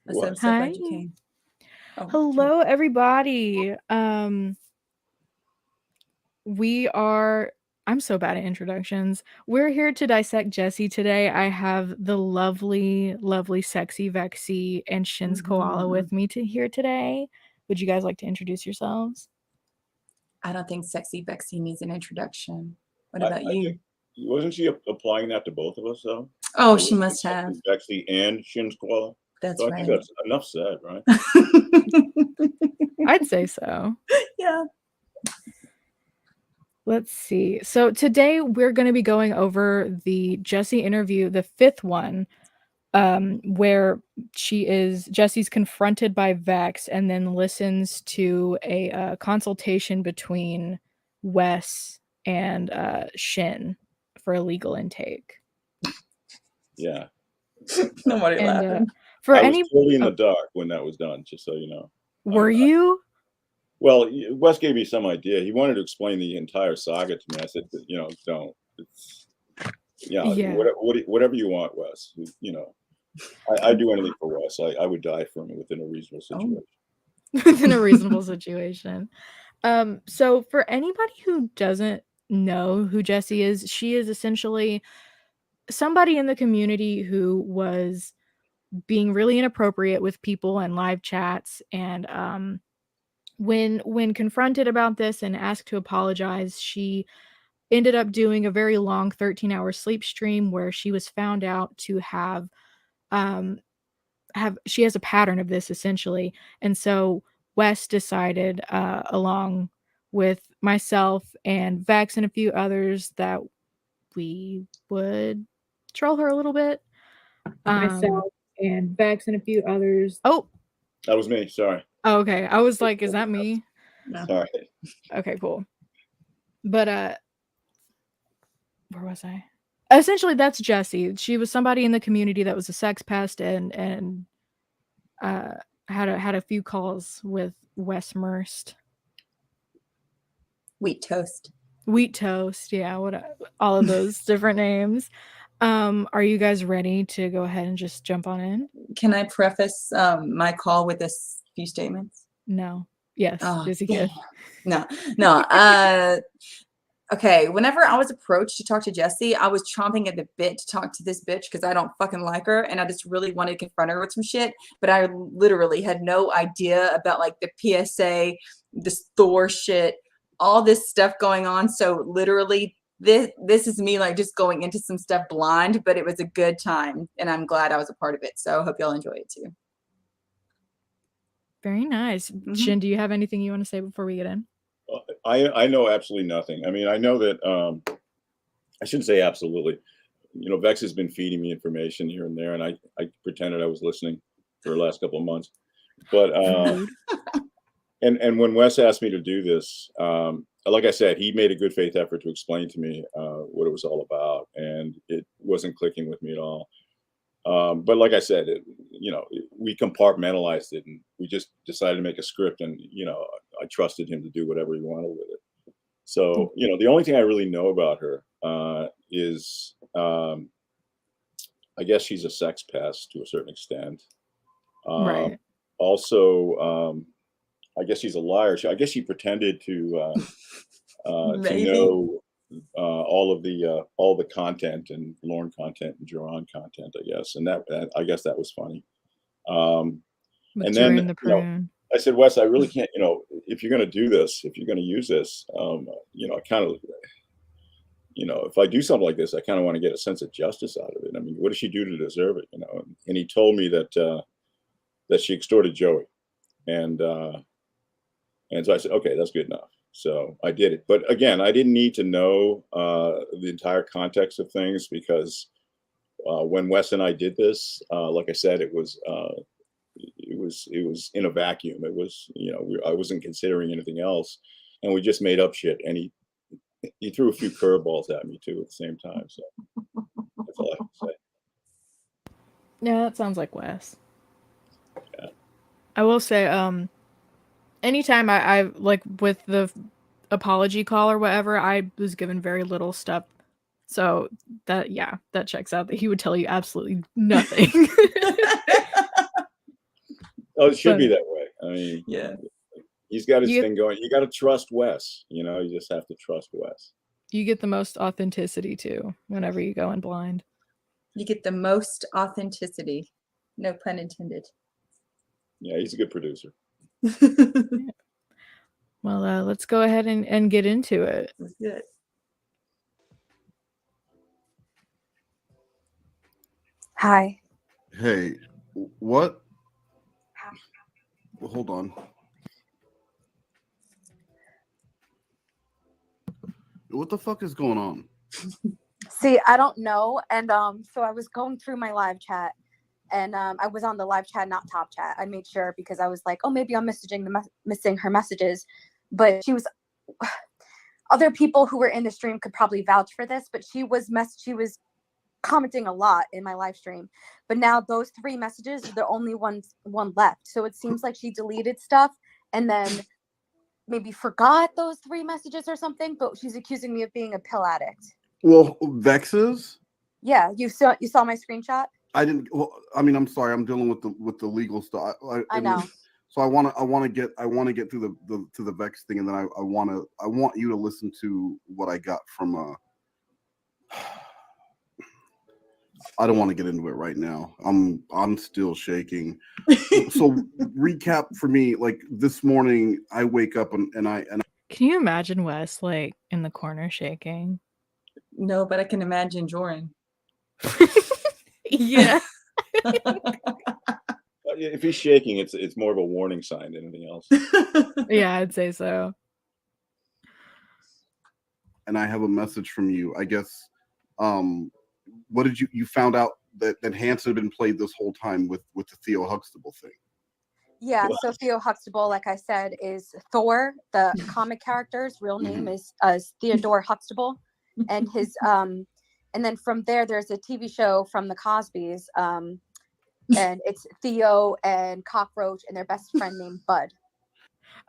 I'm so Hi. glad you came. Oh, Hello, everybody. I'm so bad at introductions. We're here to dissect Jessi today. I have the lovely, lovely, sexy Vexxy and Shin's koala with me here today. Would you guys like to introduce yourselves? I don't think sexy Vexxy needs an introduction. What about you? Wasn't she applying that to both of us, though? Oh, she must have. Vexxy and Shin's koala. That's so I right. think that's enough said, right? I'd say so. Yeah. Let's see. So today we're going to be going over the Jessi interview, the 5th one, where Jessi's confronted by Vex and then listens to a consultation between Wes and Shin for a legal intake. Yeah. Nobody laughing. For I was totally in the dark when that was done, just so you know. Were you? Well, Wes gave me some idea. He wanted to explain the entire saga to me. I said, don't. It's, whatever you want, Wes. I'd do anything for Wes. I would die for him within a reasonable situation. Within a reasonable situation. So for anybody who doesn't know who Jessi is, she is essentially somebody in the community who was being really inappropriate with people in live chats, and when confronted about this and asked to apologize, she ended up doing a very long 13-hour sleep stream where she was found out to have she has a pattern of this essentially. And so Wes decided, along with myself and Vex and a few others, that we would troll her a little bit. Myself and Vex and a few others. Oh, that was me. Sorry. Oh, okay. I was like, is that me? No. Sorry. Okay, cool. But where was I? Essentially, that's Jessi. She was somebody in the community that was a sex pest and had a few calls with Wes Merst. Wheat toast, yeah, all of those different names. Are you guys ready to go ahead and just jump on in? Can I preface my call with this few statements? No. Yes. Oh, good. No. Okay, whenever I was approached to talk to Jessi, I was chomping at the bit to talk to this bitch because I don't fucking like her, and I just really wanted to confront her with some shit, but I literally had no idea about like the PSA, this Thor shit, all this stuff going on. So literally this is me like just going into some stuff blind, but it was a good time and I'm glad I was a part of it. So I hope y'all enjoy it too. Very nice. Shin, do you have anything you want to say before we get in? I know absolutely nothing. I mean, I know that I shouldn't say absolutely. Vex has been feeding me information here and there, and I pretended I was listening for the last couple of months. But and when Wes asked me to do this, like I said, he made a good faith effort to explain to me what it was all about, and it wasn't clicking with me at all. But like I said, we compartmentalized it, and we just decided to make a script, and I trusted him to do whatever he wanted with it. So the only thing I really know about her is I guess she's a sex pest to a certain extent. Right. Also, I guess she's a liar. I guess she pretended to know all the content and Lauren content and Joran content, I guess, and that I guess that was funny. And then I said, Wes, I really can't. If you're going to do this, if you're going to use this, I kind of, if I do something like this, I kind of want to get a sense of justice out of it. I mean, what did she do to deserve it? And he told me that she extorted Joey, and so I said, okay, that's good enough. So I did it. But again, I didn't need to know the entire context of things because when Wes and I did this, like I said, it was in a vacuum. It was, I wasn't considering anything else, and we just made up shit. And he threw a few curveballs at me too at the same time. So that's all I can say. Yeah, that sounds like Wes. Yeah. I will say, anytime I like with the apology call or whatever, I was given very little stuff. So that checks out, that he would tell you absolutely nothing. Oh, it should be that way. I mean, Yeah. He's got his thing going. You got to trust Wes. You know, you just have to trust Wes. You get the most authenticity too whenever you go in blind. You get the most authenticity. No pun intended. Yeah, he's a good producer. Yeah. Well, let's go ahead and get into it. That's good. Hi. Hey, what? Well, hold on. What the fuck is going on? See, I don't know. And so I was going through my live chat, and I was on the live chat, not top chat. I made sure because I was like, oh, maybe I'm missing her messages. But she was other people who were in the stream could probably vouch for this, but she was commenting a lot in my live stream. But now those 3 messages are the only one left. So it seems like she deleted stuff and then maybe forgot those 3 messages or something, but she's accusing me of being a pill addict. Well, Vexx's? Yeah, you saw my screenshot? I didn't. Well, I mean, I'm sorry. I'm dealing with the legal stuff. I know. So I want to get through the Vex thing, and then I want you to listen to what I got from I don't want to get into it right now. I'm still shaking. So recap for me, like this morning I wake up and I Can you imagine Wes like in the corner shaking? No, but I can imagine Joran. Yeah. If he's shaking, it's more of a warning sign than anything else. Yeah, I'd say so. And I have a message from you. I guess what did you found out that Hanson had been played this whole time with the Theo Huxtable thing? Yeah, so Theo Huxtable, like I said, is Thor. The comic character's real name is Theodore Huxtable, and his and then from there's a TV show from the Cosbys, and it's Theo and Cockroach and their best friend named Bud.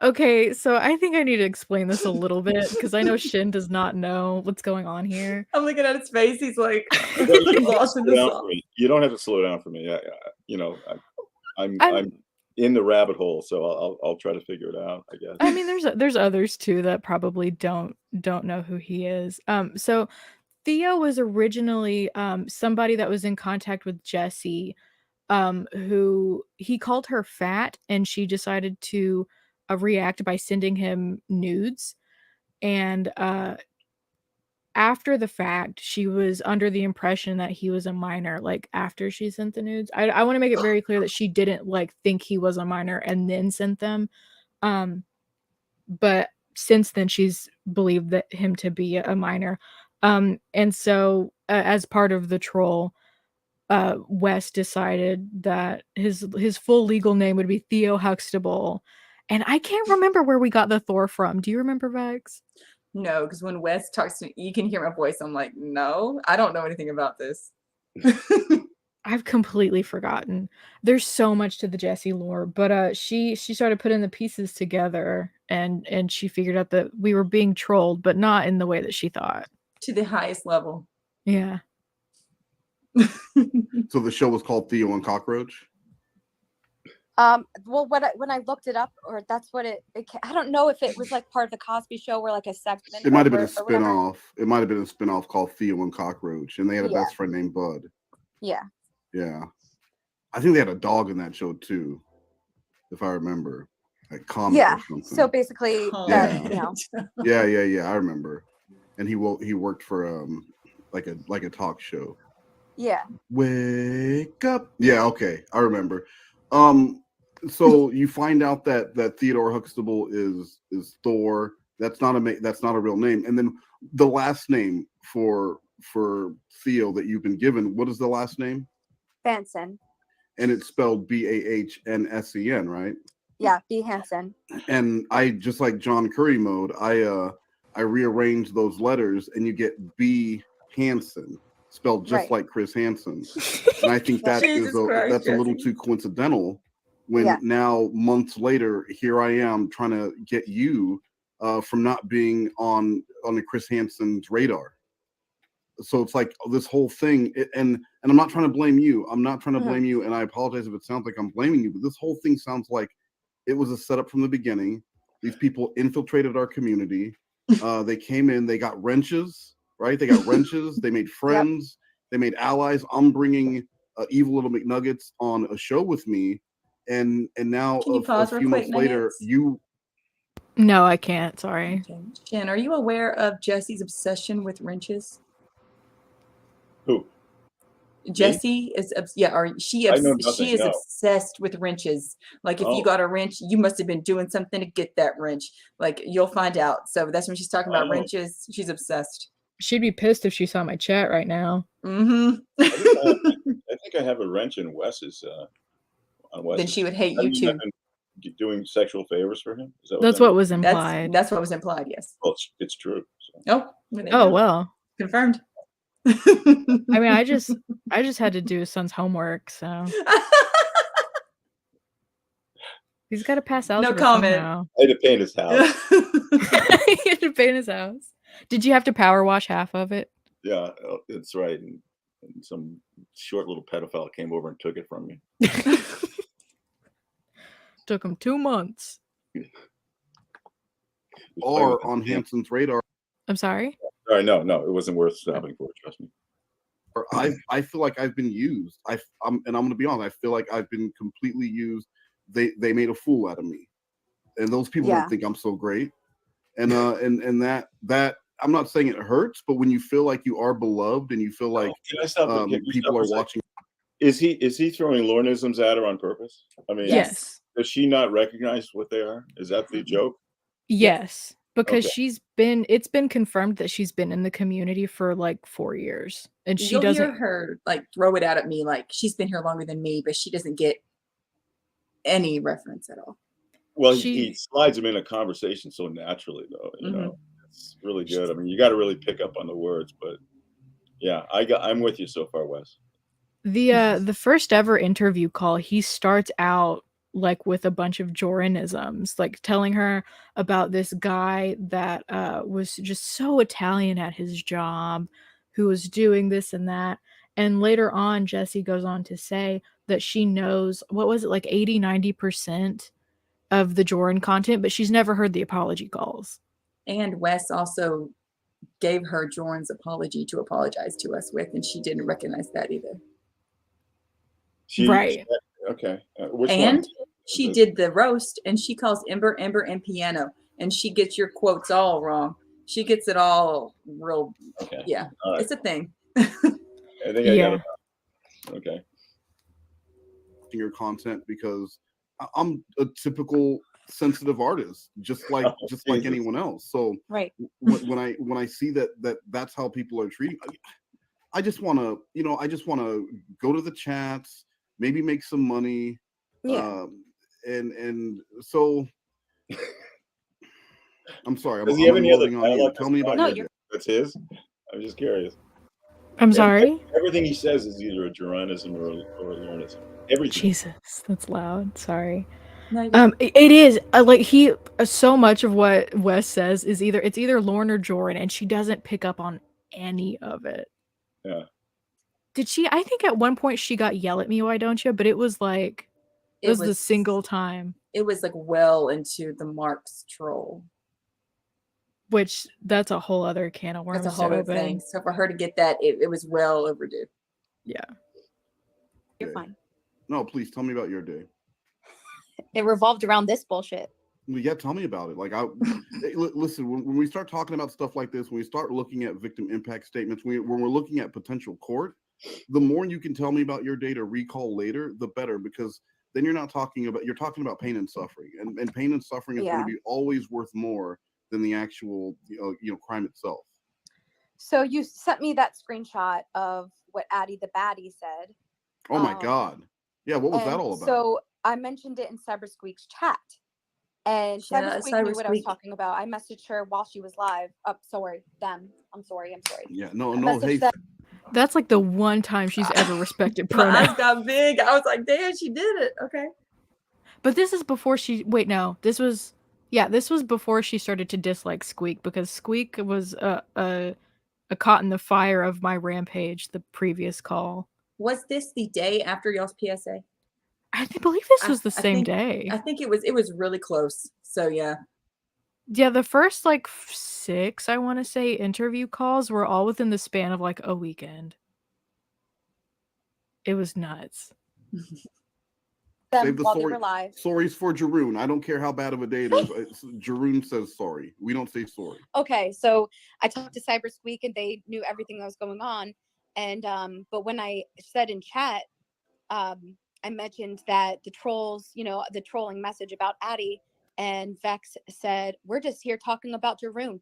Okay, so I think I need to explain this a little bit because I know Shin does not know what's going on here. I'm looking at his face. He's like lost in the song. You don't have to slow down for me. You know, I'm in the rabbit hole, so I'll try to figure it out, I guess. I mean, there's others too that probably don't know who he is. So Theo was originally somebody that was in contact with Jessi, who he called her fat, and she decided to react by sending him nudes. And after the fact, she was under the impression that he was a minor, like after she sent the nudes. I want to make it very clear that she didn't like think he was a minor and then sent them. But since then she's believed that him to be a minor. And so as part of the troll, Wes decided that his full legal name would be Theo Huxtable. And I can't remember where we got the Thor from. Do you remember, Vex? No, because when Wes talks to me, you can hear my voice. I'm like, no, I don't know anything about this. I've completely forgotten. There's so much to the Jessi lore, but she started putting the pieces together, and she figured out that we were being trolled, but not in the way that she thought. To the highest level. Yeah. So the show was called Theo and Cockroach? Well, when I looked it up, or that's what I don't know if it was like part of the Cosby Show or like a segment. It might have been a spinoff. It might have been a spinoff called Theo and Cockroach, and they had a best friend named Bud. Yeah. Yeah. I think they had a dog in that show too, if I remember. Like comic or something. So basically, yeah, I remember. And he worked for like a talk show. Yeah. Wake up. Yeah, okay. I remember. So you find out that Theodore Huxtable is Thor. That's not a real name. And then the last name for Theo that you've been given, what is the last name? Hansen. And it's spelled Bahnsен, right? Yeah, B. Hansen. And I, just like John Curry mode, I rearrange those letters and you get B. Hansen, spelled just like Chris Hansen. And I think that's a little too coincidental when now months later, here I am trying to get you from not being on the Chris Hansen's radar. so it's like this whole thing, and I'm not trying to blame you. I'm not trying to blame you, and I apologize if it sounds like I'm blaming you, but this whole thing sounds like it was a setup from the beginning. These people infiltrated our community. They came in, they got wrenches, right? They got wrenches, they made friends, they made allies. I'm bringing Evil Little McNuggets on a show with me, and now a few months later, you... No, I can't. Sorry. Okay. Jen, are you aware of Jessi's obsession with wrenches? Who? Jessi is, she is obsessed with wrenches. Like if you got a wrench, you must have been doing something to get that wrench. Like you'll find out. So that's when she's talking about wrenches. She's obsessed. She'd be pissed if she saw my chat right now. Mm-hmm. I think I have a wrench in Wes's. On Wes's. Then she would hate you too. Doing sexual favors for him? Is that that's what was implied. That's what was implied. Yes. Well, it's true. So. Well, confirmed. I mean, I just had to do his son's homework, so he's got to pass out. No comment. I had to paint his house. He had to paint his house. Did you have to power wash half of it? Yeah, that's right. And some short little pedophile came over and took it from me. Took him 2 months. Or on Hanson's radar. I'm sorry? Sorry, no, it wasn't worth stopping for. Trust me. Or I feel like I've been used. And I'm going to be honest. I feel like I've been completely used. They made a fool out of me, and those people don't think I'm so great. And that I'm not saying it hurts, but when you feel like you are beloved and you feel like people are watching. Is he throwing Lornisms at her on purpose? I mean, yes. Does she not recognize what they are? Is that the joke? Yes, because it's been confirmed that she's been in the community for like 4 years, and she doesn't hear her like throw it out at me like she's been here longer than me, but she doesn't get any reference at all. Well, he slides them in a conversation so naturally, though. You know, it's really good. I mean, you got to really pick up on the words, but yeah, I'm with you so far, Wes. The first ever interview call, he starts out like with a bunch of Joranisms, like telling her about this guy that was just so Italian at his job, who was doing this and that. And later on, Jessi goes on to say that she knows, what was it, like 80-90% of the Joran content, but she's never heard the apology calls. And Wes also gave her Joran's apology to apologize to us with, and she didn't recognize that either. Right. Okay. Which and one? She did the roast, and she calls Ember, and piano, and she gets your quotes all wrong. She gets it all real. Okay. Yeah, right. It's a thing. I think I got it. Okay. Your content, because I'm a typical sensitive artist, just like anyone else. So when I see that's how people are treating, I just want to go to the chats, maybe make some money. Yeah. And so I'm sorry. Does he have any other dialogue? Tell me about your day. That's his. I'm just curious. I'm sorry. Everything he says is either a Joranism or a Lornism. Everything. Jesus, that's loud. Sorry. It is like he so much of what Wes says is either Lorne or Joran, and she doesn't pick up on any of it. Yeah. Did she? I think at one point she got yell at me, why don't you? But it was like it was the single time. It was like well into the Mark's troll. Which that's a whole other can of worms. That's a whole other thing. So for her to get that, it was well overdue. Yeah. You're fine. No, please tell me about your day. It revolved around this bullshit. Well, yeah, tell me about it. Like, listen, when we start talking about stuff like this, when we start looking at victim impact statements, when we're looking at potential court, the more you can tell me about your day to recall later, the better, because then you're talking about pain and suffering, and pain and suffering is going to be always worth more than the actual crime itself. So you sent me that screenshot of what Addie the Baddie said. Oh my God. Yeah, what was that all about? So I mentioned it in Cybersqueak's chat. And Cybersqueak knew what I was talking about. I messaged her while she was live. I'm sorry. Yeah, no, hey. That's like the one time she's ever respected pronouns. My eyes got big. I was like, damn, she did it. Okay. But this is before she... Wait, no. This was before she started to dislike Squeak, because Squeak was a caught in the fire of my rampage the previous call. Was this the day after y'all's PSA? I believe this was the same day. I think it was really close. So yeah. Yeah, the first like 6, I want to say, interview calls were all within the span of like a weekend. It was nuts. Save the sorries for Jeroen. I don't care how bad of a day it is. Jeroen says sorry. We don't say sorry. Okay, so I talked to Cyber Squeak and they knew everything that was going on. And but when I said in chat, I mentioned that the trolls, the trolling message about Addie, and Vex said, "We're just here talking about Jeroen, ...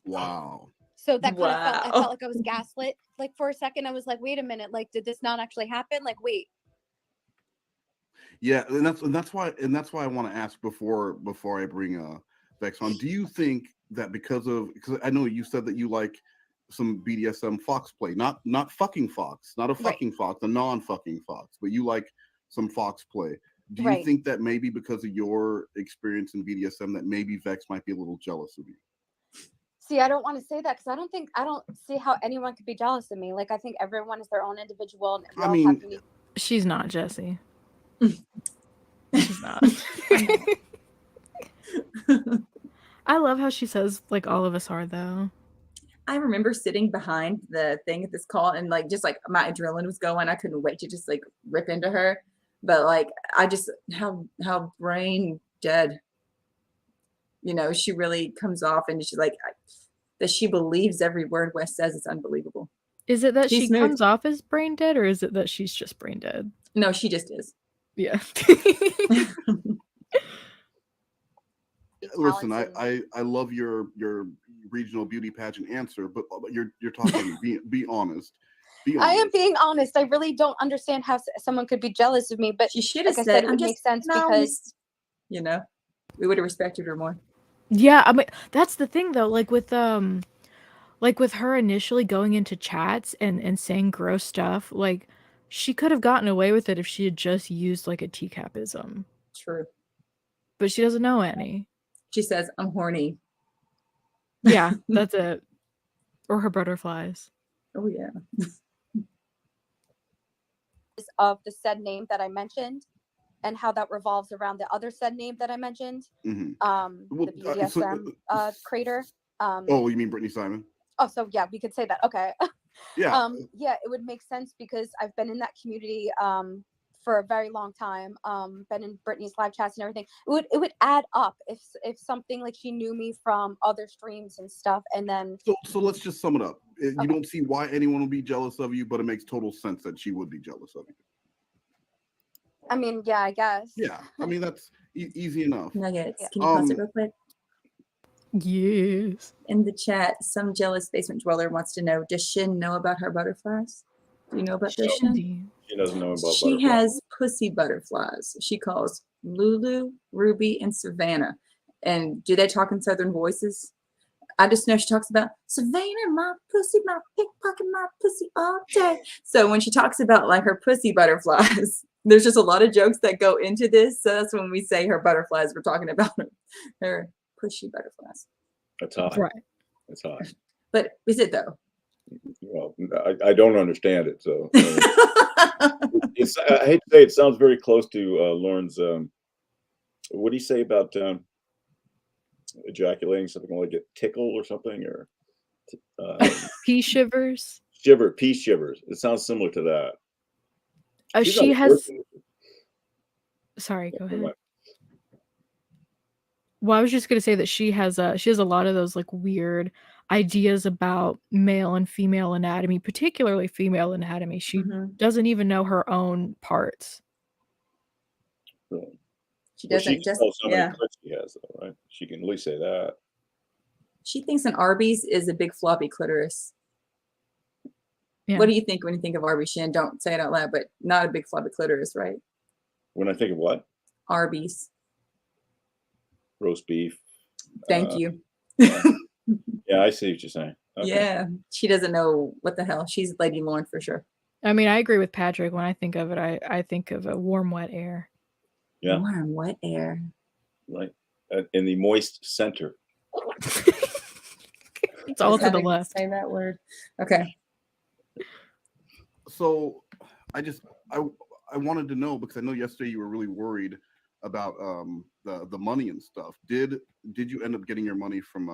Wow. So that kind of I felt like I was gaslit. Like for a second, I was like, wait a minute, like, did this not actually happen? Like, wait. Yeah, and that's why I want to ask before I bring Vex on. Do you think that because I know you said that you like some BDSM fox play, not fucking fox, not a fucking fox, a non-fucking fox, but you like some fox play. Do you think that maybe because of your experience in BDSM that maybe Vex might be a little jealous of you? See, I don't want to say that because I don't see how anyone could be jealous of me. Like, I think everyone is their own individual. And she's not, Jessi. She's not. I love how she says, like, all of us are, though. I remember sitting behind the thing at this call and like just like my adrenaline was going. I couldn't wait to just like rip into her. But like I just how brain dead. She really comes off and she's like that she believes every word Wes says. It's unbelievable. Is it that she comes off as brain dead, or is it that she's just brain dead? No, she just is. Yeah. Listen, I love your regional beauty pageant answer, but you're talking. Be honest. I am being honest. I really don't understand how someone could be jealous of me, but she should have said it would make sense because we would have respected her more. Yeah, I mean that's the thing though. Like with her initially going into chats and saying gross stuff, like she could have gotten away with it if she had just used like a teacapism. True. But she doesn't know any. She says, "I'm horny." Yeah, that's it. Or her butterflies. Oh yeah. Of the said name that I mentioned, and how that revolves around the other said name that I mentioned. Mm-hmm. The BDSM creator. Oh, you mean Brittany Simon? Oh, so yeah, we could say that. Okay. Yeah. Yeah, it would make sense because I've been in that community for a very long time. Been in Brittany's live chats and everything. It would add up if something like she knew me from other streams and stuff, and then. So let's just sum it up. You don't see why anyone would be jealous of you, but it makes total sense that she would be jealous of you. I mean, yeah, I guess. Yeah, I mean that's easy enough. Nuggets. Can you pause it real quick? Yes. In the chat, some jealous basement dweller wants to know, does Shin know about her butterflies? Do you know about this, Shin? She doesn't know about butterflies. She has pussy butterflies. She calls Lulu, Ruby, and Savannah. And do they talk in Southern voices? I just know she talks about Savannah, my pussy, my pickpocket, my pussy all day. So when she talks about like her pussy butterflies, there's just a lot of jokes that go into this. So that's when we say her butterflies, we're talking about her pushy butterflies. That's hot. Right. That's hot. But is it though? Well, I don't understand it. So I hate to say it sounds very close to Lauren's. What do you say about ejaculating, something like a tickle or something, or pea shivers? Pea shivers. It sounds similar to that. She has. Sorry, go ahead. Well, I was just gonna say that she has a lot of those like weird ideas about male and female anatomy, particularly female anatomy. She doesn't even know her own parts. Really? She doesn't just how many parts she has, though, right? She can at least say that. She thinks an Arby's is a big floppy clitoris. Yeah. What do you think when you think of Arby's, Shin? Don't say it out loud, but not a big floppy clitoris, right? When I think of what? Arby's. Roast beef. Thank you. Yeah, I see what you're saying. Okay. Yeah, she doesn't know what the hell. She's Lady Lauren for sure. I mean, I agree with Patrick. When I think of it, I think of a warm, wet air. Yeah. Warm, wet air. Right. In the moist center. It's all to the left. Say that word. Okay. So I wanted to know, because I know yesterday you were really worried about the money and stuff. Did you end up getting your money from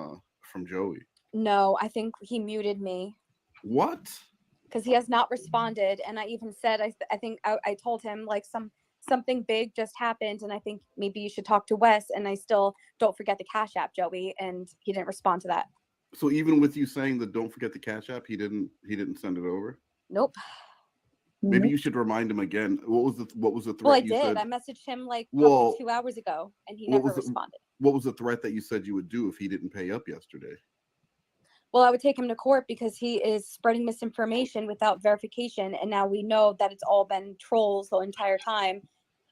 Joey? No, I think he muted me. What? Because he has not responded, and I even said I think I told him like something big just happened, and I think maybe you should talk to Wes, and I still don't forget the Cash App, Joey, and he didn't respond to that. So even with you saying that don't forget the Cash App, he didn't send it over? Nope. Maybe you should remind him again. What was the threat? Well, I you did. said? I messaged him like probably 2 hours ago, and he never responded. What was the threat that you said you would do if he didn't pay up yesterday? Well, I would take him to court because he is spreading misinformation without verification, and now we know that it's all been trolls the entire time,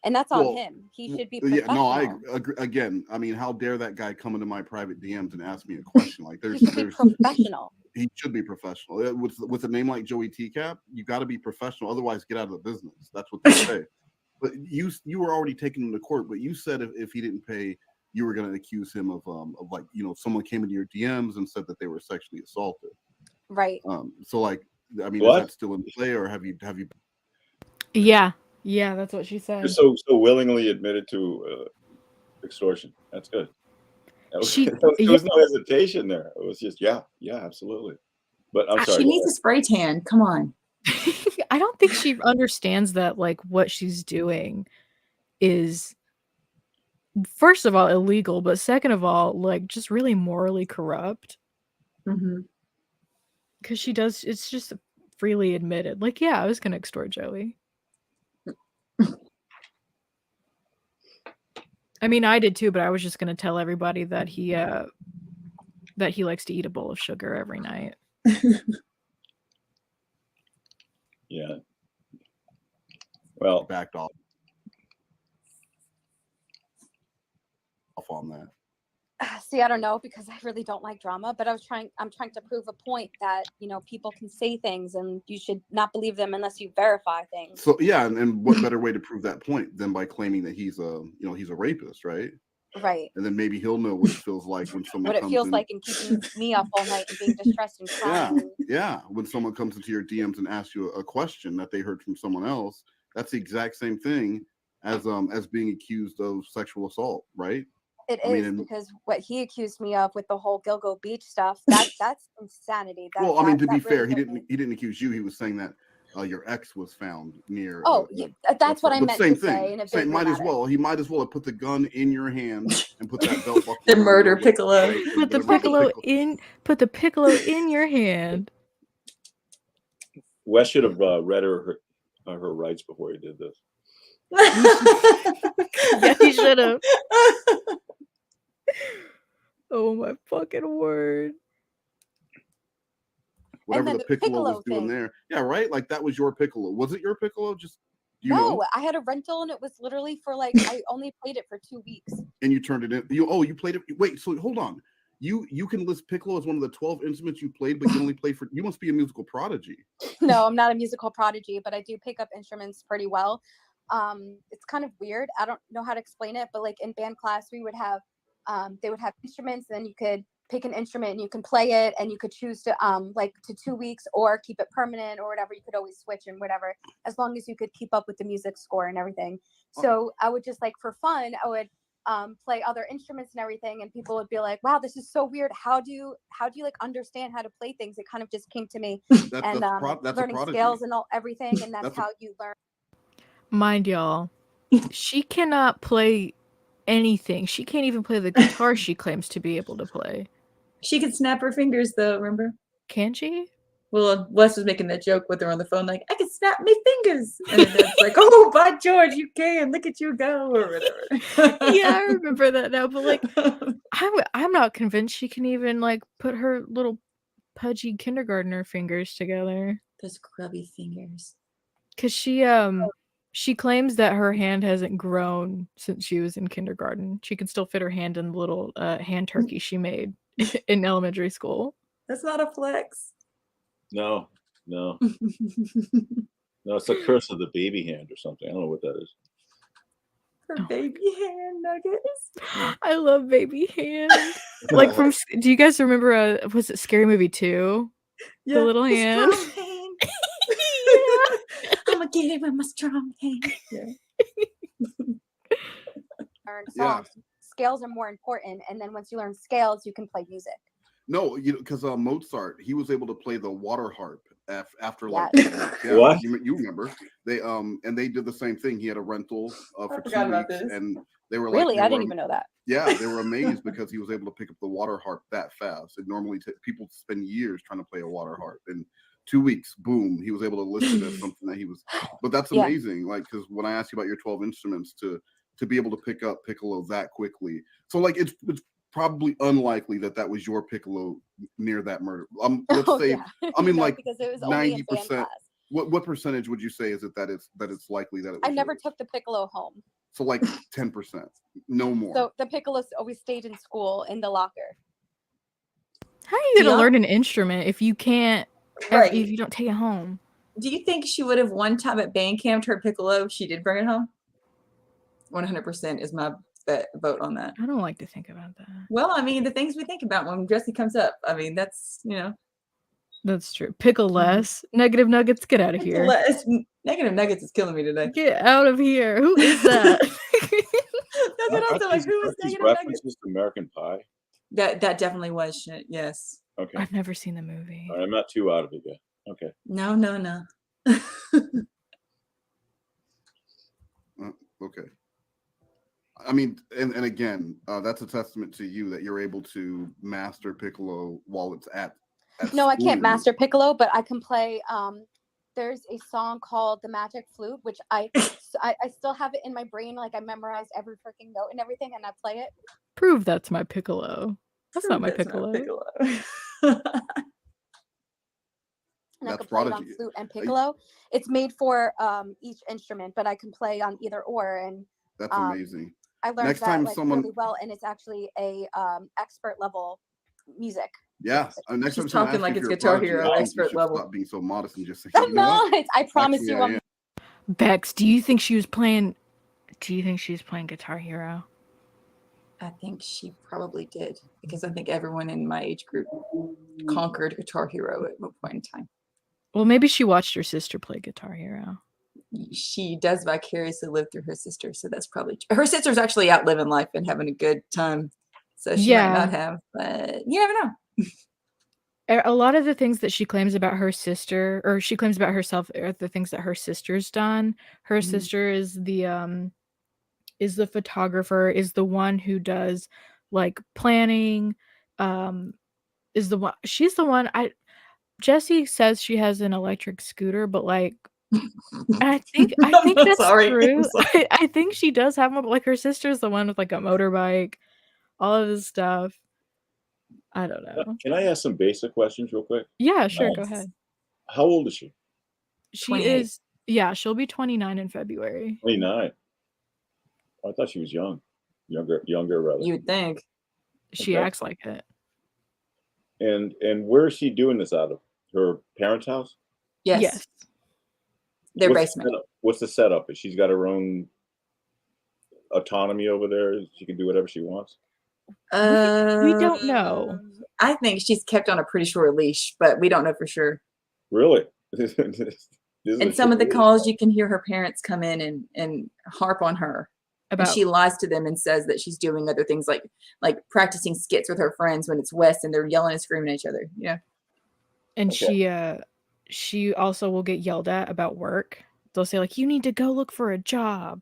and that's on him. He should be professional. Yeah, no, I agree. Again, I mean, how dare that guy come into my private DMs and ask me a question? Like, there's professional. He should be professional. With a name like Joey TCAP, you got to be professional. Otherwise, get out of the business. That's what they say. But you were already taking him to court. But you said if he didn't pay, you were going to accuse him of like, you know, someone came into your DMs and said that they were sexually assaulted. Right. So like, I mean, is that still in play, or have you? Yeah, that's what she said. You're so willingly admitted to extortion. That's good. There was no hesitation there. It was just yeah, absolutely. But I'm sorry. She needs a spray tan. Come on. I don't think she understands that like what she's doing is, first of all, illegal, but second of all, like just really morally corrupt. Because she does, it's just freely admitted. Like, yeah, I was gonna extort Joey. I mean, I did too, but I was just gonna tell everybody that he likes to eat a bowl of sugar every night. Yeah. Well, backed off on that. See, I don't know, because I really don't like drama, but I'm trying to prove a point that, you know, people can say things and you should not believe them unless you verify things. So yeah, and what better way to prove that point than by claiming that he's a rapist, right? Right. And then maybe he'll know what it feels like when someone what it feels like in keeping me up all night and being distressed and crying. Yeah. When someone comes into your DMs and asks you a question that they heard from someone else, that's the exact same thing as being accused of sexual assault, right? It is, because what he accused me of with the whole Gilgo Beach stuff, that's insanity. To be fair, he didn't accuse you. He was saying that your ex was found near. That's what I meant to say. Might as well. He might as well have put the gun in your hand and put that belt buckle. The murder piccolo. Right? Put the piccolo in your hand. Wes should have read her rights before he did this. Yeah, he should have. Oh my fucking word. Whatever the piccolo was doing there. Yeah, right? Like that was your piccolo. Was it your piccolo? No, I had a rental and it was literally for like, I only played it for 2 weeks. And you turned it in. You played it. Wait, so hold on. You can list piccolo as one of the 12 instruments you played, but you only play for, you must be a musical prodigy. No, I'm not a musical prodigy, but I do pick up instruments pretty well. It's kind of weird. I don't know how to explain it, but like in band class, we would have, they would have instruments, and then you could pick an instrument and you can play it, and you could choose to like to 2 weeks or keep it permanent or whatever. You could always switch and whatever, as long as you could keep up with the music score and everything. So I would just like, for fun, I would play other instruments and everything, and people would be like, wow, this is so weird. How do you like understand how to play things? It kind of just came to me. That's learning scales and everything, and that's how you learn. Mind y'all, she cannot play anything. She can't even play the guitar she claims to be able to play. She can snap her fingers though, remember? Can she? Well, Wes was making that joke with her on the phone, like, I can snap my fingers. And then it's like, oh, by George, you can. Look at you go, or whatever. Yeah, I remember that now. But like, I'm not convinced she can even like put her little pudgy kindergartner fingers together. Those grubby fingers. Because she claims that her hand hasn't grown since she was in kindergarten. She can still fit her hand in the little hand turkey she made in elementary school. That's not a flex. No. No, it's a curse of the baby hand or something. I don't know what that is. Her baby hand nuggets. I love baby hand. Like from, do you guys remember, was it Scary Movie 2? Yeah. The little hand. Strong hand. Yeah. I'm gonna get it with my strong hand. Yeah. Learn songs. Scales are more important, and then once you learn scales, you can play music. No, because Mozart, he was able to play the water harp after like What? You remember they and they did the same thing. He had a rental for 2 weeks, and they were really, like, I didn't even know that. Yeah, they were amazed because he was able to pick up the water harp that fast. And normally people spend years trying to play a water harp. In 2 weeks, boom, he was able to list it as something that he was. But that's amazing. Like, because when I asked you about your 12 instruments, to be able to pick up piccolo that quickly, so like it's probably unlikely that was your piccolo near that murder. Let's say, I mean, like because it was 90%. What percentage would you say is it that it's likely that it was I never yours? took the piccolo home. So like 10%, no more. So the piccolos always stayed in school in the locker. How are you gonna learn an instrument if you can't, if you don't take it home? Do you think she would have one time at band camp her piccolo? She did bring it home. 100% is my vote on that. I don't like to think about that. Well, I mean, the things we think about when Jessi comes up. I mean, that's, That's true. Pickle less. Negative Nuggets, get out of here. Negative Nuggets is killing me today. Get out of here. Who is that? That's what I was like. Who is Negative references to American Pie? That definitely was shit. Yes. Okay. I've never seen the movie. I'm not too out of it yet. Okay. No. Okay. I mean, and again, that's a testament to you that you're able to master piccolo while it's at no, I can't master piccolo, but I can play. There's a song called "The Magic Flute," which I still have it in my brain. Like I memorized every freaking note and everything, and I play it. Prove that's my piccolo. That's not my piccolo. And I can play it on flute and piccolo. It's made for each instrument, but I can play on either or. And that's amazing. I learned that really well, and it's actually a expert level music. Yeah, next time talking like it's Guitar Hero expert level. Stop being so modest and just say, I'm not. I promise you. Bex, do you think she was playing? Do you think she was playing Guitar Hero? I think she probably did, because I think everyone in my age group conquered Guitar Hero at one point in time. Well, maybe she watched her sister play Guitar Hero. She does vicariously live through her sister, so that's probably true. Her sister's actually out living life and having a good time, so she might not have, but you never know. A lot of the things that she claims about her sister, or she claims about herself, are the things that her sister's done. Her sister is the photographer, is the one who does like planning, is the one, she's the one. Jessi says she has an electric scooter, but like, I think that's true. I think she does have one, but like her sister's the one with like a motorbike, all of this stuff. I don't know. Can I ask some basic questions real quick? Yeah, sure. Go ahead. How old is she? She 28. is, yeah, she'll be 29 in February. 29. I thought she was younger rather. You would think. She acts like it. And where is she doing this out of? Her parents' house? Yes. Their basement. What's the setup? She's got her own autonomy over there. She can do whatever she wants. We don't know. I think she's kept on a pretty short leash, but we don't know for sure. Really? And some of the calls, you can hear her parents come in and harp on her. And she lies to them and says that she's doing other things like practicing skits with her friends when it's West and they're yelling and screaming at each other. Yeah. And she also will get yelled at about work. They'll say like, you need to go look for a job.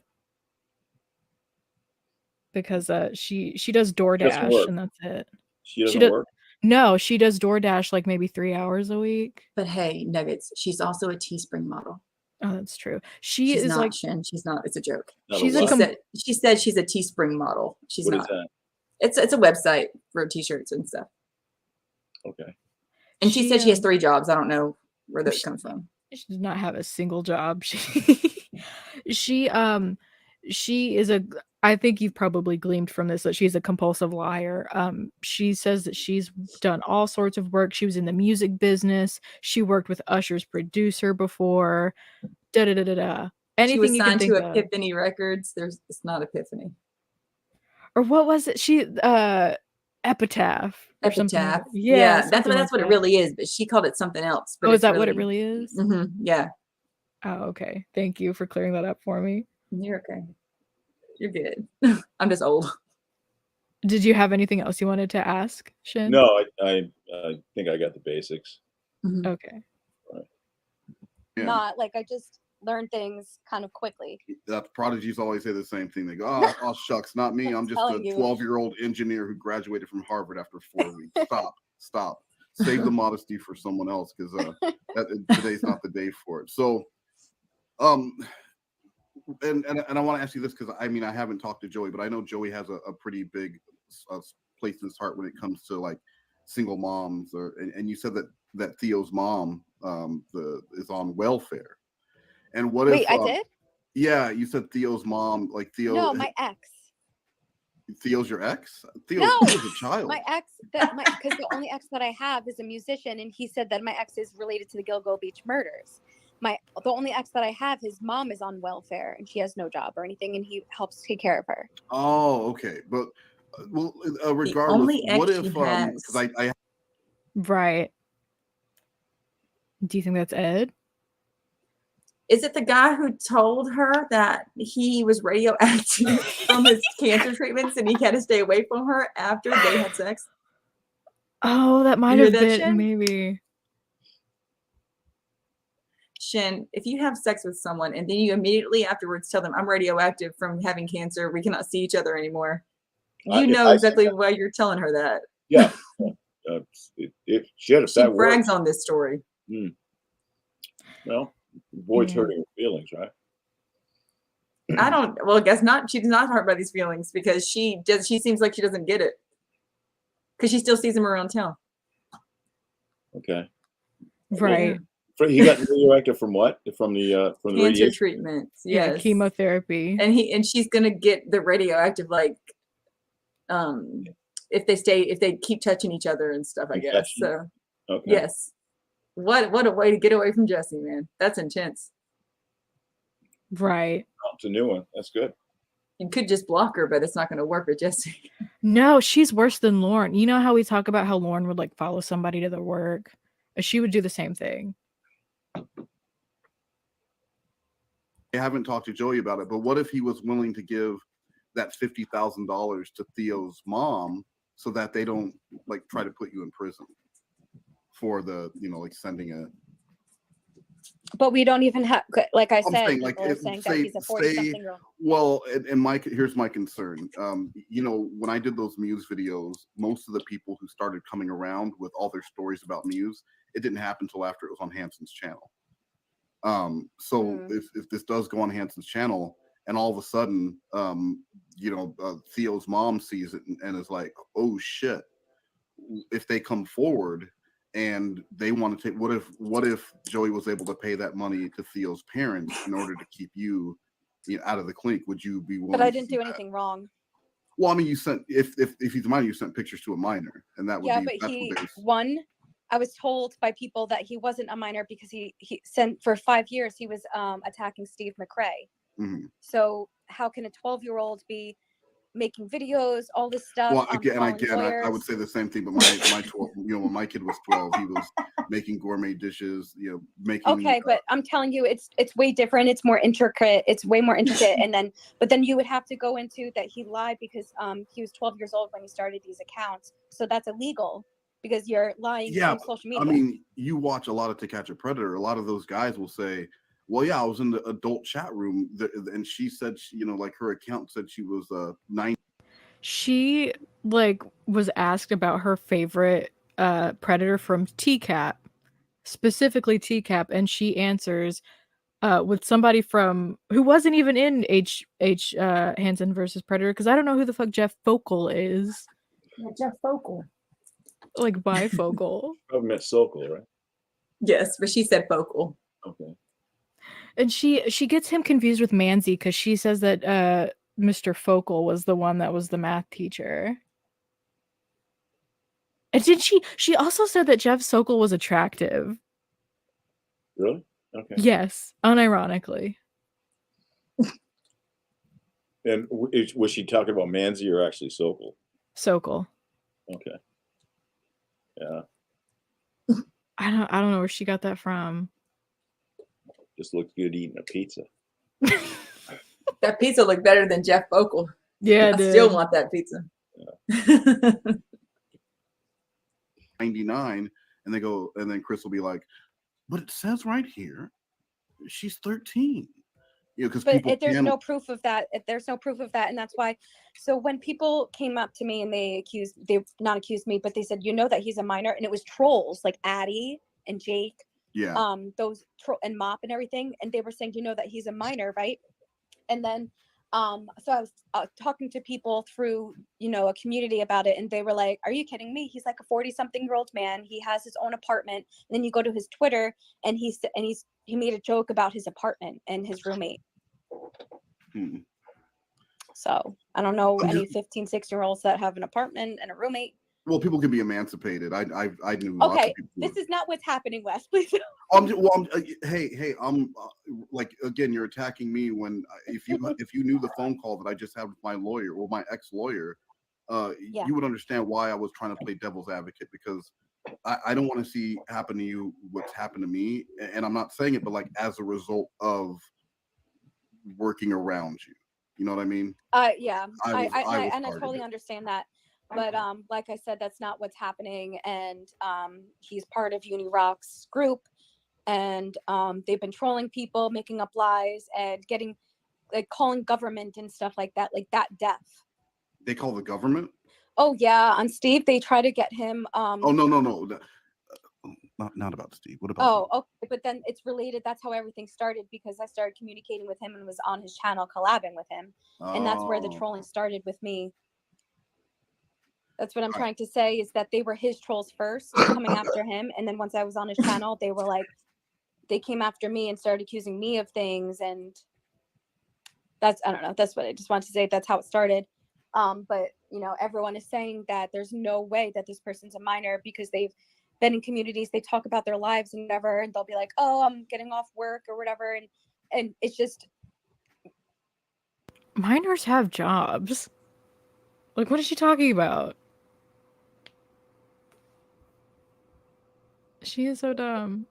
Because she does DoorDash and that's it. She doesn't work? No, she does DoorDash like maybe 3 hours a week. But hey, Nuggets, she's also a Teespring model. Oh, that's true. She's not like Shin. She's not. It's a joke. She said she's a Teespring model. She's what not. Is that? It's a website for t-shirts and stuff. Okay. And she said she has 3 jobs. I don't know where that comes from. She does not have a single job. She is a, I think you've probably gleaned from this that she's a compulsive liar. She says that she's done all sorts of work. She was in the music business. She worked with Usher's producer before. anything she was you can signed think to of. Epiphany Records. It's not Epiphany. Or what was it? Epitaph. Or something. Epitaph. Yeah, that's what it really is. But she called it something else. But is that what it really is? Yeah. Oh, okay. Thank you for clearing that up for me. You're okay. You're good. I'm just old. Did you have anything else you wanted to ask, Shin? No, I think I got the basics. Okay. Right. Yeah. Not like I just learned things kind of quickly. Prodigies always say the same thing. They go, oh shucks, not me. I'm just a 12-year-old engineer who graduated from Harvard after 4 weeks. Stop. Save the modesty for someone else, because today's not the day for it. So, and I want to ask you this, because I mean, I haven't talked to Joey, but I know Joey has a pretty big place in his heart when it comes to like single moms, and you said that Theo's mom is on welfare. And what Wait, if I did? Yeah, you said Theo's mom, like Theo. No, my ex. Theo's your ex? Theo's a child. My ex, because the only ex that I have is a musician, and he said that my ex is related to the Gilgo Beach murders. The only ex that I have, his mom is on welfare, and she has no job or anything, and he helps take care of her. Oh, okay, but regardless, what if because I right? Do you think that's Ed? Is it the guy who told her that he was radioactive from his cancer treatments and he had to stay away from her after they had sex? Oh, that might have been, Shin? Maybe. Shin, if you have sex with someone and then you immediately afterwards tell them, I'm radioactive from having cancer, we cannot see each other anymore, you know exactly why you're telling her that. Yeah. She brags on this story. Well, avoids hurting her feelings, right? I guess not. She's not hurt by these feelings because she seems like she doesn't get it. Because she still sees him around town. Okay. Right. He got radioactive from what? From the cancer treatments. Yes. Yeah, chemotherapy. And she's gonna get the radioactive, like if they keep touching each other and stuff, I guess. So okay. Yes. What a way to get away from Jessi, man. That's intense. Right. Oh, it's a new one. That's good. You could just block her, but it's not going to work with Jessi. No, she's worse than Lauren. You know how we talk about how Lauren would like follow somebody to their work? She would do the same thing. I haven't talked to Joey about it, but what if he was willing to give that $50,000 to Theo's mom so that they don't like try to put you in prison for the, like sending a. But we don't even have, like I said, saying, like, saying that he's a 40-something-year-old. Well, and here's my concern. When I did those Muse videos, most of the people who started coming around with all their stories about Muse, it didn't happen until after it was on Hanson's channel. If this does go on Hanson's channel, and all of a sudden, Theo's mom sees it and is like, "Oh shit!" If they come forward and they want to take, what if Joey was able to pay that money to Theo's parents in order to keep you out of the clinic? Would you be willing? But I didn't do anything wrong. Well, I mean, you sent if he's a minor, you sent pictures to a minor, and that would be. But I was told by people that he wasn't a minor because he sent for 5 years he was attacking Steve McRae. Mm-hmm. So how can a 12-year-old be making videos, all this stuff? Well, again, I would say the same thing. But my 12, when my kid was 12, he was making gourmet dishes. Making. Okay, but I'm telling you, it's way different. It's more intricate. It's way more intricate. But then you would have to go into that he lied because he was 12 years old when he started these accounts. So that's illegal. Because you're lying on social media. I mean, you watch a lot of To Catch a Predator. A lot of those guys will say, well, yeah, I was in the adult chat room. And she said, like her account said she was 9. She was asked about her favorite Predator from TCAP, specifically TCAP. And she answers with somebody who wasn't even in H. Hansen versus Predator. Because I don't know who the fuck Jeff Focal is. Yeah, Jeff Focal. Like bifocal. I meant Sokol, right? Yes, but she said focal. Okay. And she gets him confused with Manzi because she says that Mr. Focal was the one that was the math teacher. And did she also said that Jeff Sokol was attractive. Really? Okay. Yes, unironically. And was she talking about Manzi or actually Sokol? Sokol. Okay. Yeah. I don't know where she got that from. Just looked good eating a pizza. That pizza looked better than Jeff Focal. Yeah, I still want that pizza. Yeah. 99, and they go, and then Chris will be like, but it says right here, she's 13. You know, because people there's no proof of that. There's no proof of that, and that's why. So when people came up to me and they not accused me, but they said, you know that he's a minor, and it was trolls like Addie and Jake, those and Mop and everything, and they were saying, you know that he's a minor, right? And then so I was talking to people through, you know, a community about it, and they were like, are you kidding me? He's like a 40-something-year-old man. He has his own apartment. And then you go to his Twitter, and he made a joke about his apartment and his roommate. So I don't know any 15, 16-year-olds that have an apartment and a roommate. Well, people can be emancipated. I knew lots of people. This is not what's happening, Wes. Please. Hey, I'm like, again, you're attacking me when if you knew the phone call that I just had with my lawyer or my ex-lawyer, you would understand why I was trying to play devil's advocate, because I don't want to see happen to you what's happened to me, and I'm not saying it, but like as a result of working around you. You know what I mean? Yeah. I totally understand that. But like I said, that's not what's happening. And he's part of UniRock's group, and they've been trolling people, making up lies, and getting like calling government and stuff like that deaf. They call the government? Oh yeah, on Steve, they try to get him. Oh no. Not about Steve. What about? Oh, okay, but then it's related. That's how everything started, because I started communicating with him and was on his channel collabing with him, and that's where the trolling started with me. That's what I'm trying to say, is that they were his trolls first, coming after him, and then once I was on his channel, they were like, they came after me and started accusing me of things, and that's, I don't know. That's what I just wanted to say. That's how it started. But you know, everyone is saying that there's no way that this person's a minor, because they've been in communities, they talk about their lives and whatever, and they'll be like, oh, I'm getting off work or whatever, and it's just, minors have jobs. Like, what is she talking about? She is so dumb.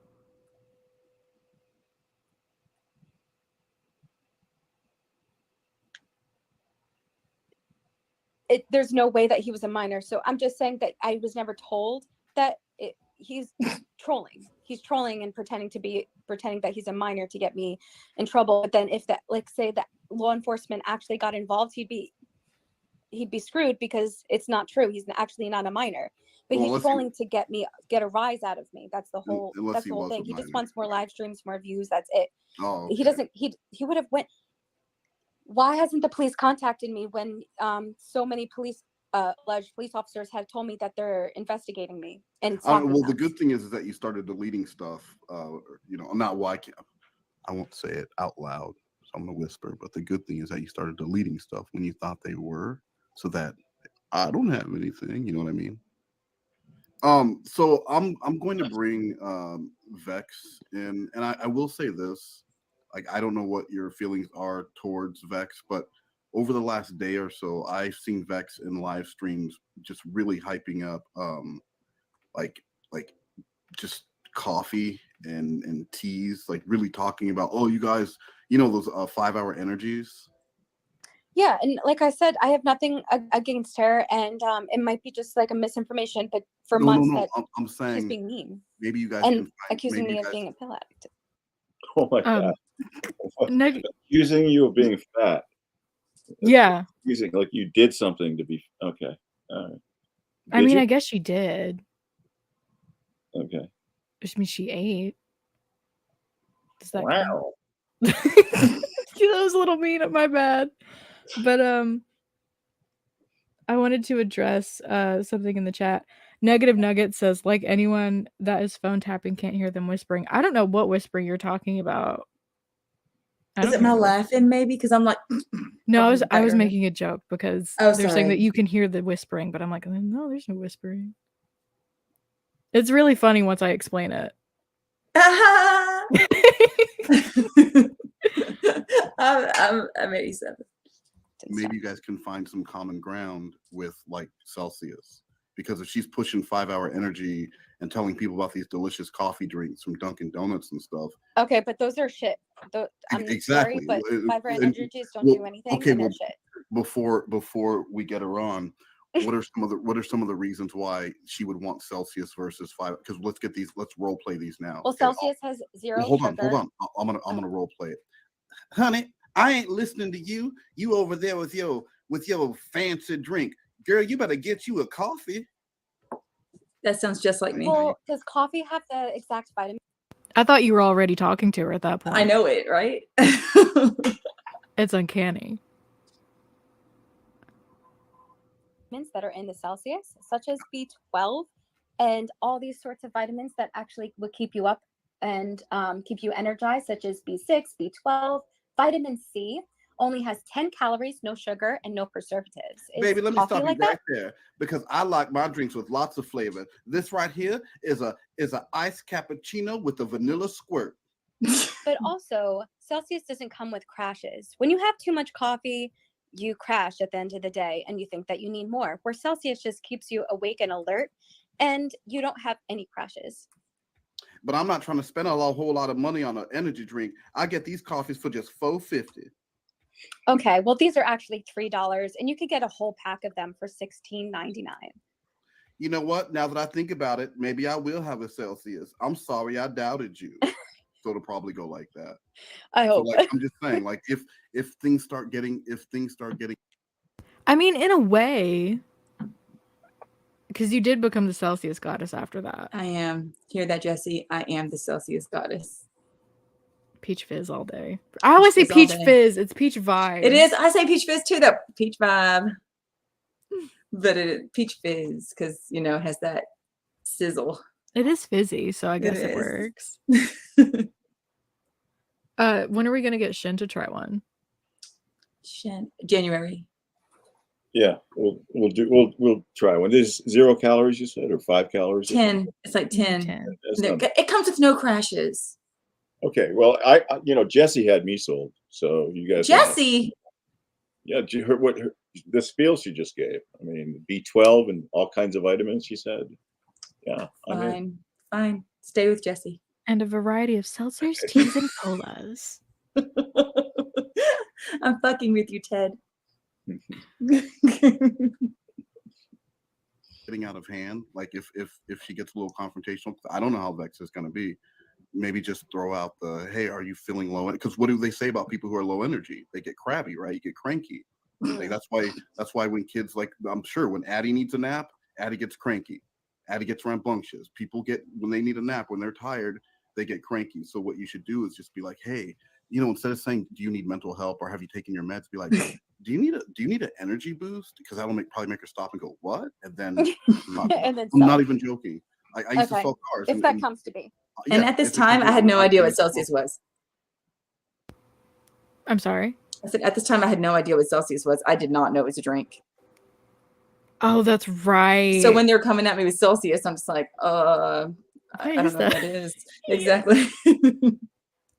there's no way that he was a minor. So I'm just saying that I was never told that he's trolling. He's trolling and pretending that he's a minor to get me in trouble. But then if that, like, say that law enforcement actually got involved, he'd be screwed, because it's not true. He's actually not a minor. But he's trolling to get a rise out of me. That's the whole thing. He just wants more live streams, more views. That's it. Oh, okay. He doesn't. He would have went. Why hasn't the police contacted me when so many alleged police officers have told me that they're investigating me? And well, the good thing is that you started deleting stuff. You know, not why I won't say it out loud, so I'm gonna whisper. But the good thing is that you started deleting stuff when you thought they were, so that I don't have anything. You know what I mean? So I'm going to bring Vex in, and I will say this. Like, I don't know what your feelings are towards Vex, but over the last day or so, I've seen Vex in live streams just really hyping up, like just coffee and teas, like really talking about, oh, you guys, you know, those 5-hour energies. Yeah, and like I said, I have nothing against her, and it might be just like a misinformation, but for months that I'm saying she's being mean. Maybe you guys and accusing me of being a pill addict. Oh my god! Accusing you of being fat. Yeah. Accusing like you did something to be okay. All right. I mean, I guess she did. Okay. Which means she ate. Does that wow. That was a little mean. My bad. But I wanted to address something in the chat. Negative Nugget says, like anyone that is phone tapping can't hear them whispering. I don't know what whispering you're talking about. Is it my laughing maybe? Because I'm like, no, I was making a joke because they're saying that you can hear the whispering, but I'm like, no, there's no whispering. It's really funny once I explain it. I'm 87. maybe you guys can find some common ground with like Celsius, because if she's pushing 5-hour energy and telling people about these delicious coffee drinks from Dunkin' Donuts and stuff. Okay, but those are shit. I'm exactly. sorry, but 5-hour energy drinks don't do anything. Okay, and they're shit. Before we get her on, what are some of the reasons why she would want Celsius versus 5? Because let's role play these now. Well, okay. Celsius has zero hold sugar. on. I'm gonna role play it. Honey, I ain't listening to you. You over there with your fancy drink. Girl, you better get you a coffee. That sounds just like me. Well, does coffee have the exact vitamin? I thought you were already talking to her at that point. I know it, right? It's uncanny. That are in the Celsius, such as B12 and all these sorts of vitamins that actually would keep you up and keep you energized, such as B6, B12. Vitamin C only has 10 calories, no sugar, and no preservatives. Baby, let me stop you right there, because I like my drinks with lots of flavor. This right here is a iced cappuccino with a vanilla squirt. But also, Celsius doesn't come with crashes. When you have too much coffee, you crash at the end of the day and you think that you need more, where Celsius just keeps you awake and alert and you don't have any crashes. But I'm not trying to spend a whole lot of money on an energy drink. I get these coffees for just $4.50. Okay, well, these are actually $3 and you could get a whole pack of them for $16.99. You know what? Now that I think about it, maybe I will have a Celsius. I'm sorry I doubted you. So it'll probably go like that. I hope. So, like, I'm just saying, like, if things start getting, I mean, in a way, because you did become the Celsius goddess after that. I am. Hear that, Jessi? I am the Celsius goddess. Peach fizz all day. I always say peach fizz. It's peach vibe. It is. I say peach fizz too, though. Peach vibe. But it peach fizz, because, you know, it has that sizzle. It is fizzy, so I guess it works. When are we gonna get Shin to try one? January. Yeah, we'll try one. There's 0 calories, you said, or 5 calories? 10. It's like 10. It comes with no crashes. Okay, well, I Jessi had me sold, so you guys. Jessi. Yeah, you heard the spiel she just gave. I mean, B12 and all kinds of vitamins. She said, "Yeah, fine. Stay with Jessi." And a variety of seltzers, teas, and colas. I'm fucking with you, Ted. Getting out of hand. Like if she gets a little confrontational, I don't know how Vex is going to be. Maybe just throw out the, hey, are you feeling low? Because what do they say about people who are low energy? They get crabby, right? You get cranky. Like that's why when kids, like, I'm sure when Addie needs a nap, Addie gets cranky. Addie gets rambunctious. People when they need a nap, when they're tired, they get cranky. So what you should do is just be like, hey, instead of saying, do you need mental help or have you taken your meds, be like, do you need an energy boost? Because that'll probably make her stop and go, what? And then I'm not even joking. I used to sell cars. If that comes to be. And at this time, I had no idea what Celsius was. I'm sorry? I said, at this time, I had no idea what Celsius was. I did not know it was a drink. Oh, that's right. So when they're coming at me with Celsius, I'm just like, I don't know what that is. Exactly.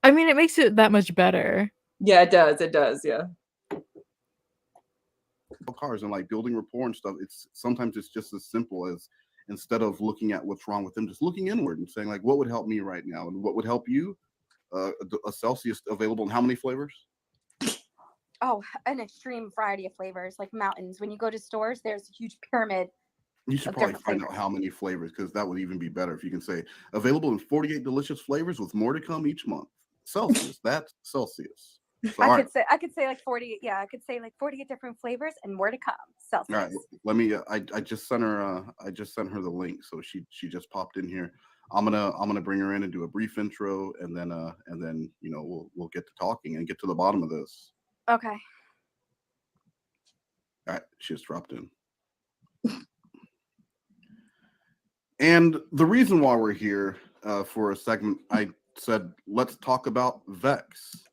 I mean, it makes it that much better. Yeah, it does. It does. Yeah. Cars and like building rapport and stuff. Sometimes it's just as simple as, instead of looking at what's wrong with them, just looking inward and saying, like, what would help me right now? And what would help you? A Celsius available in how many flavors? Oh, an extreme variety of flavors, like mountains. When you go to stores, there's a huge pyramid. You should probably find out how many flavors, because that would even be better if you can say available in 48 delicious flavors with more to come each month. Celsius, that's Celsius. So, I could say like 40. Yeah, I could say like 48 different flavors and more to come. Celsius. All right, let me. I just sent her. I just sent her the link, so she just popped in here. I'm gonna bring her in and do a brief intro, and then we'll get to talking and get to the bottom of this. Okay. All right, she just dropped in. And the reason why we're here for a segment, I said, let's talk about Vex,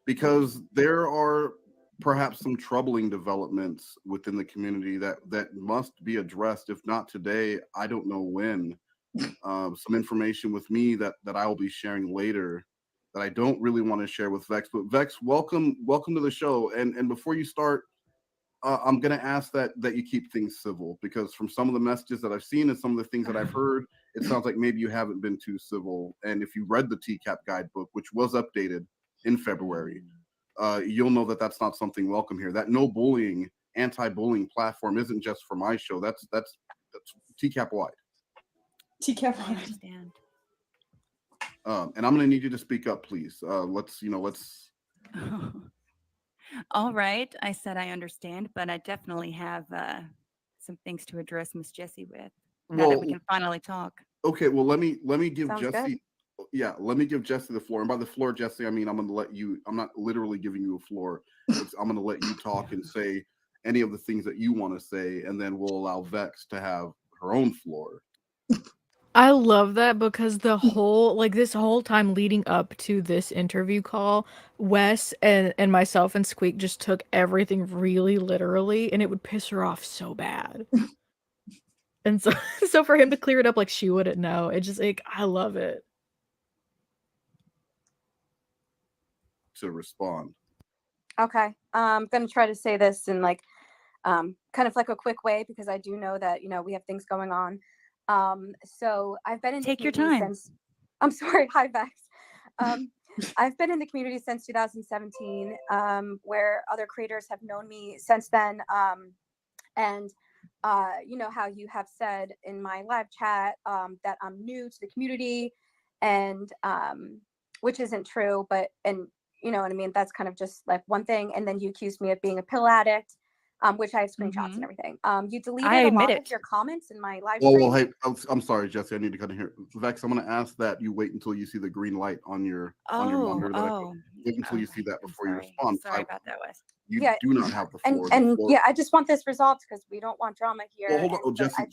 because there are perhaps some troubling developments within the community that must be addressed. If not today, I don't know when. Some information with me that I will be sharing later that I don't really want to share with Vex. But Vex, welcome to the show. And before you start, I'm going to ask that you keep things civil, because from some of the messages that I've seen and some of the things that I've heard, it sounds like maybe you haven't been too civil. And if you read the TCAP guidebook, which was updated in February, you'll know that that's not something welcome here. That no bullying, anti-bullying platform isn't just for my show. That's TCAP wide. TCAP I understand. And I'm going to need you to speak up, please. Let's. All right. I said I understand, but I definitely have some things to address Miss Jessi with. Now that we can finally talk. Okay. Well, let me give Sounds Jessi. good. Yeah, let me give Jessi the floor. And by the floor, Jessi, I mean I'm going to let you. I'm not literally giving you a floor. I'm going to let you talk and say any of the things that you want to say, and then we'll allow Vex to have her own floor. I love that, because the whole this whole time leading up to this interview call, Wes and myself and Squeak just took everything really literally, and it would piss her off so bad. And so for him to clear it up like she wouldn't know, it just I love it. To respond. Okay. I'm gonna try to say this in kind of like a quick way, because I do know that we have things going on. So I've been in Take the your community time. since. I'm sorry. Hi, Vex. I've been in the community since 2017, where other creators have known me since then. And you know how you have said in my live chat that I'm new to the community, and which isn't true, and you know what I mean? That's kind of just like one thing. And then you accused me of being a pill addict, which I have screenshots and everything. You deleted a lot of your comments in my live stream. Well, hey, I'm sorry, Jessi. I need to cut in here. Vex, I'm going to ask that you wait until you see the green light on your monitor. Wait until you see that before you respond. Sorry about that, Wes. You do not have the floor. And yeah, I just want this resolved because we don't want drama here. Well, hold on. Oh, Jesse,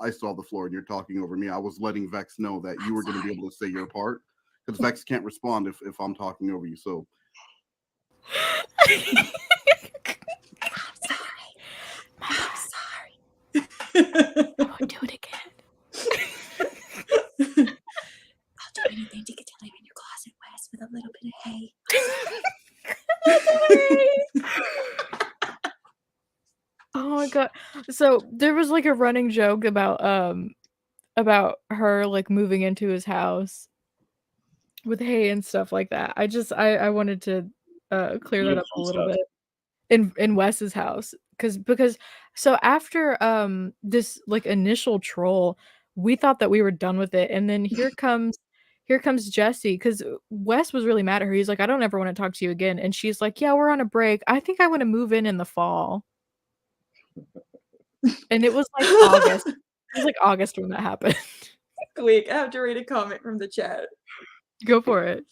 I saw the floor and you're talking over me. I was letting Vex know that you were going to be able to say your part, because Vex can't respond if I'm talking over you. So I'm sorry. I would do it again. I'll do anything to get to live in your closet, Wes, with a little bit of hay. Oh my god. So there was like a running joke about her like moving into his house with hay and stuff like that. I wanted to clear that up a little bit in Wes's house, because so after this like initial troll, we thought that we were done with it, and then here comes Jessi, because Wes was really mad at her. He's like, I don't ever want to talk to you again, and she's like, yeah, we're on a break. I think I want to move in the fall. And it was like August. It was like August when that happened. Quick, I have to read a comment from the chat. Go for it.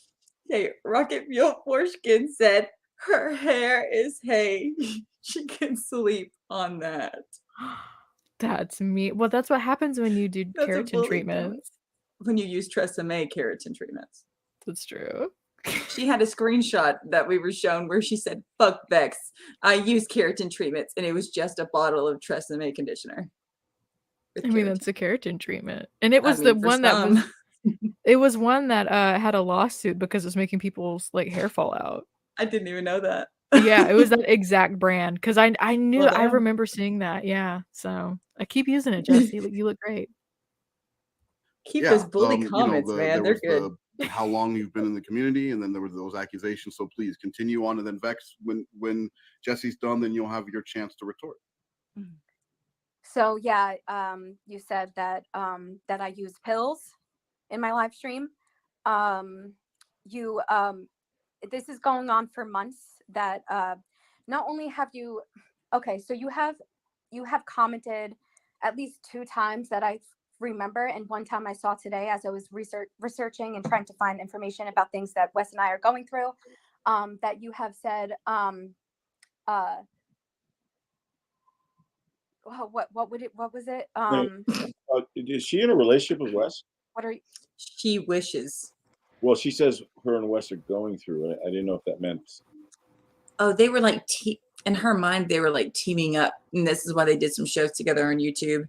Okay, Rocket Fuel Foreskin said her hair is hay. She can sleep on that. That's me. Well, that's what happens when you do keratin treatments. When you use Tresemme keratin treatments. That's true. She had a screenshot that we were shown where she said, fuck Vex, I use keratin treatments, and it was just a bottle of Tresemme conditioner. I mean, that's a keratin treatment. And it was the one that was it was one that had a lawsuit because it was making people's like hair fall out. I didn't even know that. Yeah, it was that exact brand, because I knew, I remember seeing that. Yeah, so I keep using it, Jessi. You look great. Keep those bully comments, man. They're good. How long you've been in the community, and then there were those accusations. So please continue on, and then Vex, when Jessi's done, then you'll have your chance to retort. So yeah, you said that that I use pills in my live stream. This is going on for months. That not only have you, so you have commented at least 2 times that I remember, and one time I saw today as I was researching and trying to find information about things that Wes and I are going through, that you have said, what was it? Is she in a relationship with Wes? What are you? She wishes. Well, she says her and Wes are going through it. I didn't know if that meant. Oh, they were like, in her mind, they were like teaming up, and this is why they did some shows together on YouTube.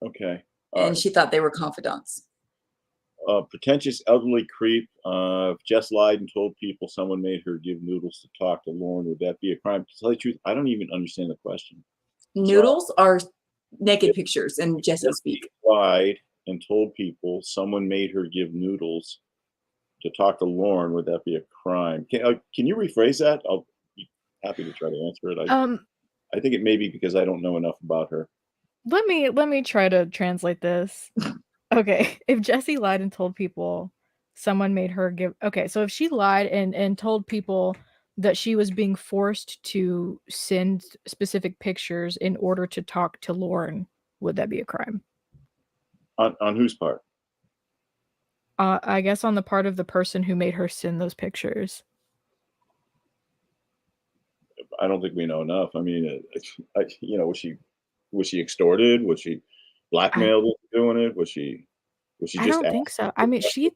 Okay. And she thought they were confidants. Pretentious elderly creep. If Jess lied and told people someone made her give noodles to talk to Lauren, would that be a crime? To tell you the truth, I don't even understand the question. Noodles are naked pictures in Jessi speak. Lied and told people someone made her give noodles to talk to Lauren, would that be a crime? Can you rephrase that? I'll be happy to try to answer it. I think it may be because I don't know enough about her. Let me try to translate this. Okay, if Jessi lied and told people someone made her give... Okay, so if she lied and told people that she was being forced to send specific pictures in order to talk to Lauren, would that be a crime? On whose part? I guess on the part of the person who made her send those pictures. I don't think we know enough. I mean, was she extorted? Was she blackmailed into doing it? Was she I just don't think asked? so. I mean, she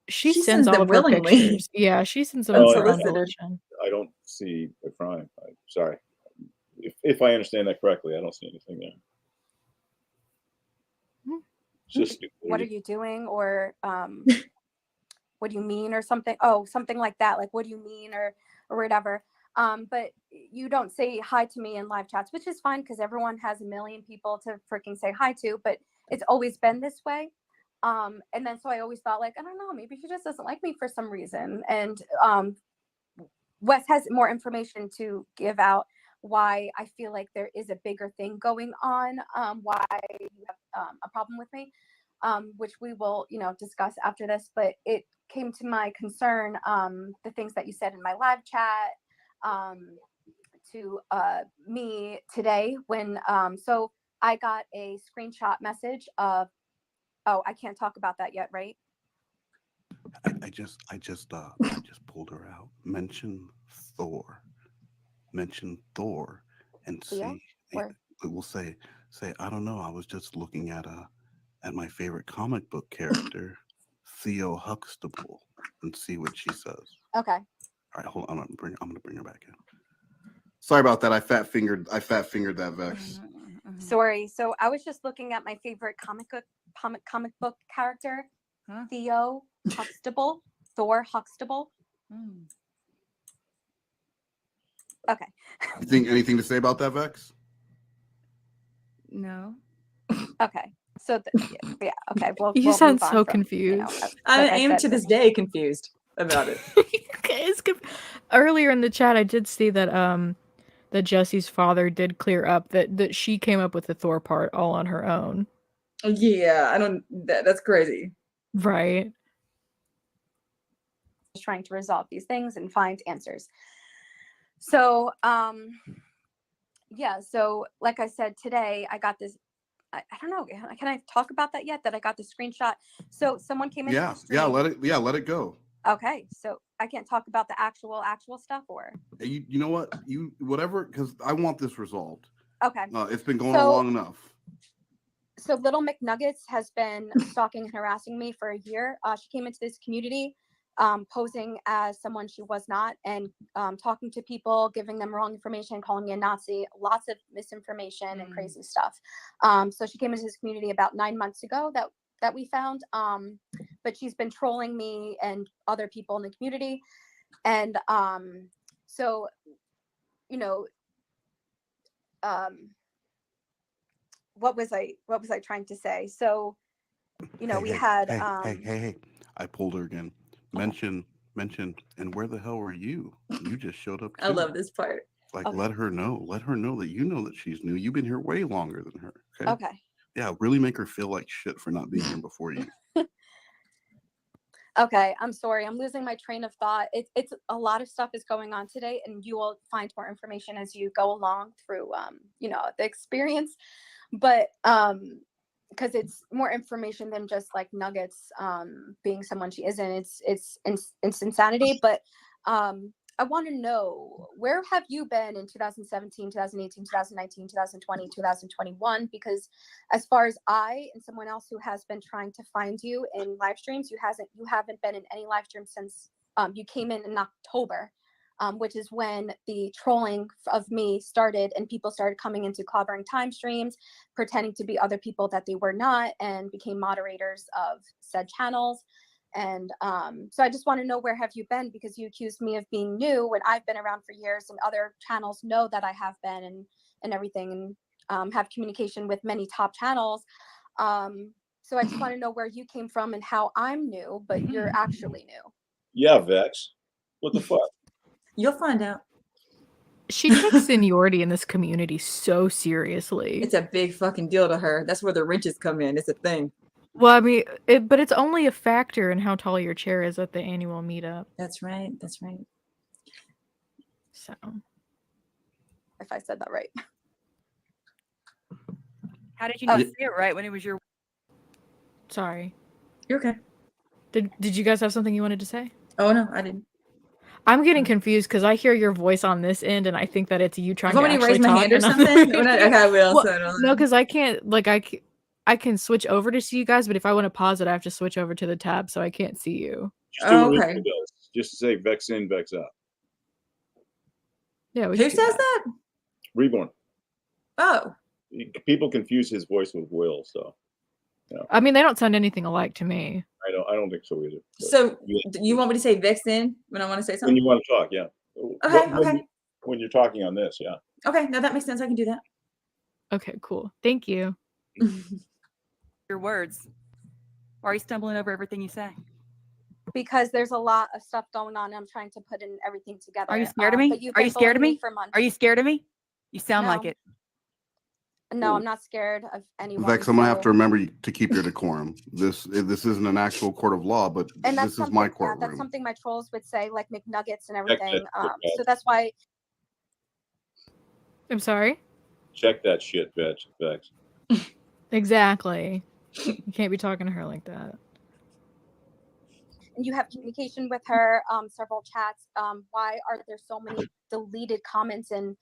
She sends sends all them of her willingly. pictures. Yeah, she sends them for her own volition. I don't see a crime. Sorry. If I understand that correctly, I don't see anything there. It's just stupid. What are you doing? Or what do you mean, or something? Oh, something like that. Like, what do you mean, or whatever. But you don't say hi to me in live chats, which is fine because everyone has a million people to freaking say hi to, but it's always been this way. And then so I always thought, like, I don't know, maybe she just doesn't like me for some reason. And Wes has more information to give out why I feel like there is a bigger thing going on, why you have a problem with me, which we will, discuss after this. But it came to my concern, the things that you said in my live chat to me today when, so I got a screenshot message of, oh, I can't talk about that yet, right? I just pulled her out. Mention Thor, and see. It will say, I don't know. I was just looking at my favorite comic book character, Theo Huxtable, and see what she says. Okay. All right, hold on. I'm gonna bring her back in. Sorry about that. I fat fingered that Vex. Sorry. So I was just looking at my favorite comic book character, Theo Huxtable, Thor Huxtable. Okay. You think anything to say about that, Vex? No. Okay. So yeah. Okay. Well, you sound so confused. I am to this day confused about it. Okay, earlier in the chat, I did see that that Jessi's father did clear up that she came up with the Thor part all on her own. Yeah, that's crazy. Right. Trying to resolve these things and find answers. So, yeah. So, like I said today, I got this. I don't know. Can I talk about that yet? That I got the screenshot. So someone came into the stream. Let it go. Okay, so I can't talk about the actual stuff, or you know what, whatever, because I want this resolved. Okay. It's been going on long enough. So Little McNuggets has been stalking and harassing me for a year. She came into this community posing as someone she was not, and talking to people, giving them wrong information, calling me a Nazi, lots of misinformation and crazy stuff. So she came into this community about 9 months ago that we found, but she's been trolling me and other people in the community. And so, what was I trying to say? So, we had hey, I pulled her again. Mention, and where the hell were you? You just showed up too. I love this part. Like, let her know that that she's new. You've been here way longer than her. Okay. Yeah, really make her feel like shit for not being here before you. Okay, I'm sorry. I'm losing my train of thought. It's a lot of stuff is going on today, and you will find more information as you go along through the experience. But because it's more information than just like Nuggets being someone she isn't. It's insanity. But I want to know, where have you been in 2017, 2018, 2019, 2020, 2021? Because as far as I and someone else who has been trying to find you in live streams, you haven't been in any live stream since you came in October which is when the trolling of me started and people started coming into Clobbering Time streams, pretending to be other people that they were not, and became moderators of said channels. And so I just want to know, where have you been? Because you accused me of being new when I've been around for years, and other channels know that I have been and everything, and have communication with many top channels. So I just want to know where you came from and how I'm new, but you're actually new. Yeah, Vex. What the fuck? You'll find out. She takes seniority in this community so seriously. It's a big fucking deal to her. That's where the wrenches come in. It's a thing. Well, I mean, but it's only a factor in how tall your chair is at the annual meetup. That's right. That's right. So, if I said that right. How did you not see it right when it was your? Sorry. You're okay. Did you guys have something you wanted to say? Oh no, I didn't. I'm getting confused because I hear your voice on this end, and I think that it's you trying to actually raise my talk hand or something. Okay, I will. Well, no, because I can't. Like I can switch over to see you guys, but if I want to pause it, I have to switch over to the tab, so I can't see you. Okay. Just say Vex in, Vex out. Yeah. Who says that? Reborn. Oh. People confuse his voice with Will, so. Yeah. I mean, they don't sound anything alike to me. I don't think so either. So you want me to say Vexen when I want to say something? When you want to talk, yeah. Okay. When you're talking on this, yeah. Okay, no, that makes sense. I can do that. Okay, cool. Thank you. Your words. Why are you stumbling over everything you say? Because there's a lot of stuff going on, and I'm trying to put in everything together. Are you scared of me? Are you scared of me? Are you scared of me? You sound like it. No, I'm not scared of anyone. Vex, I'm gonna have to remember to keep your decorum. This isn't an actual court of law, but this is my courtroom. That's something my trolls would say, like McNuggets and everything. So that's why. I'm sorry? Check that shit, Vex. Exactly. You can't be talking to her like that. And you have communication with her, several chats. Why are there so many deleted comments and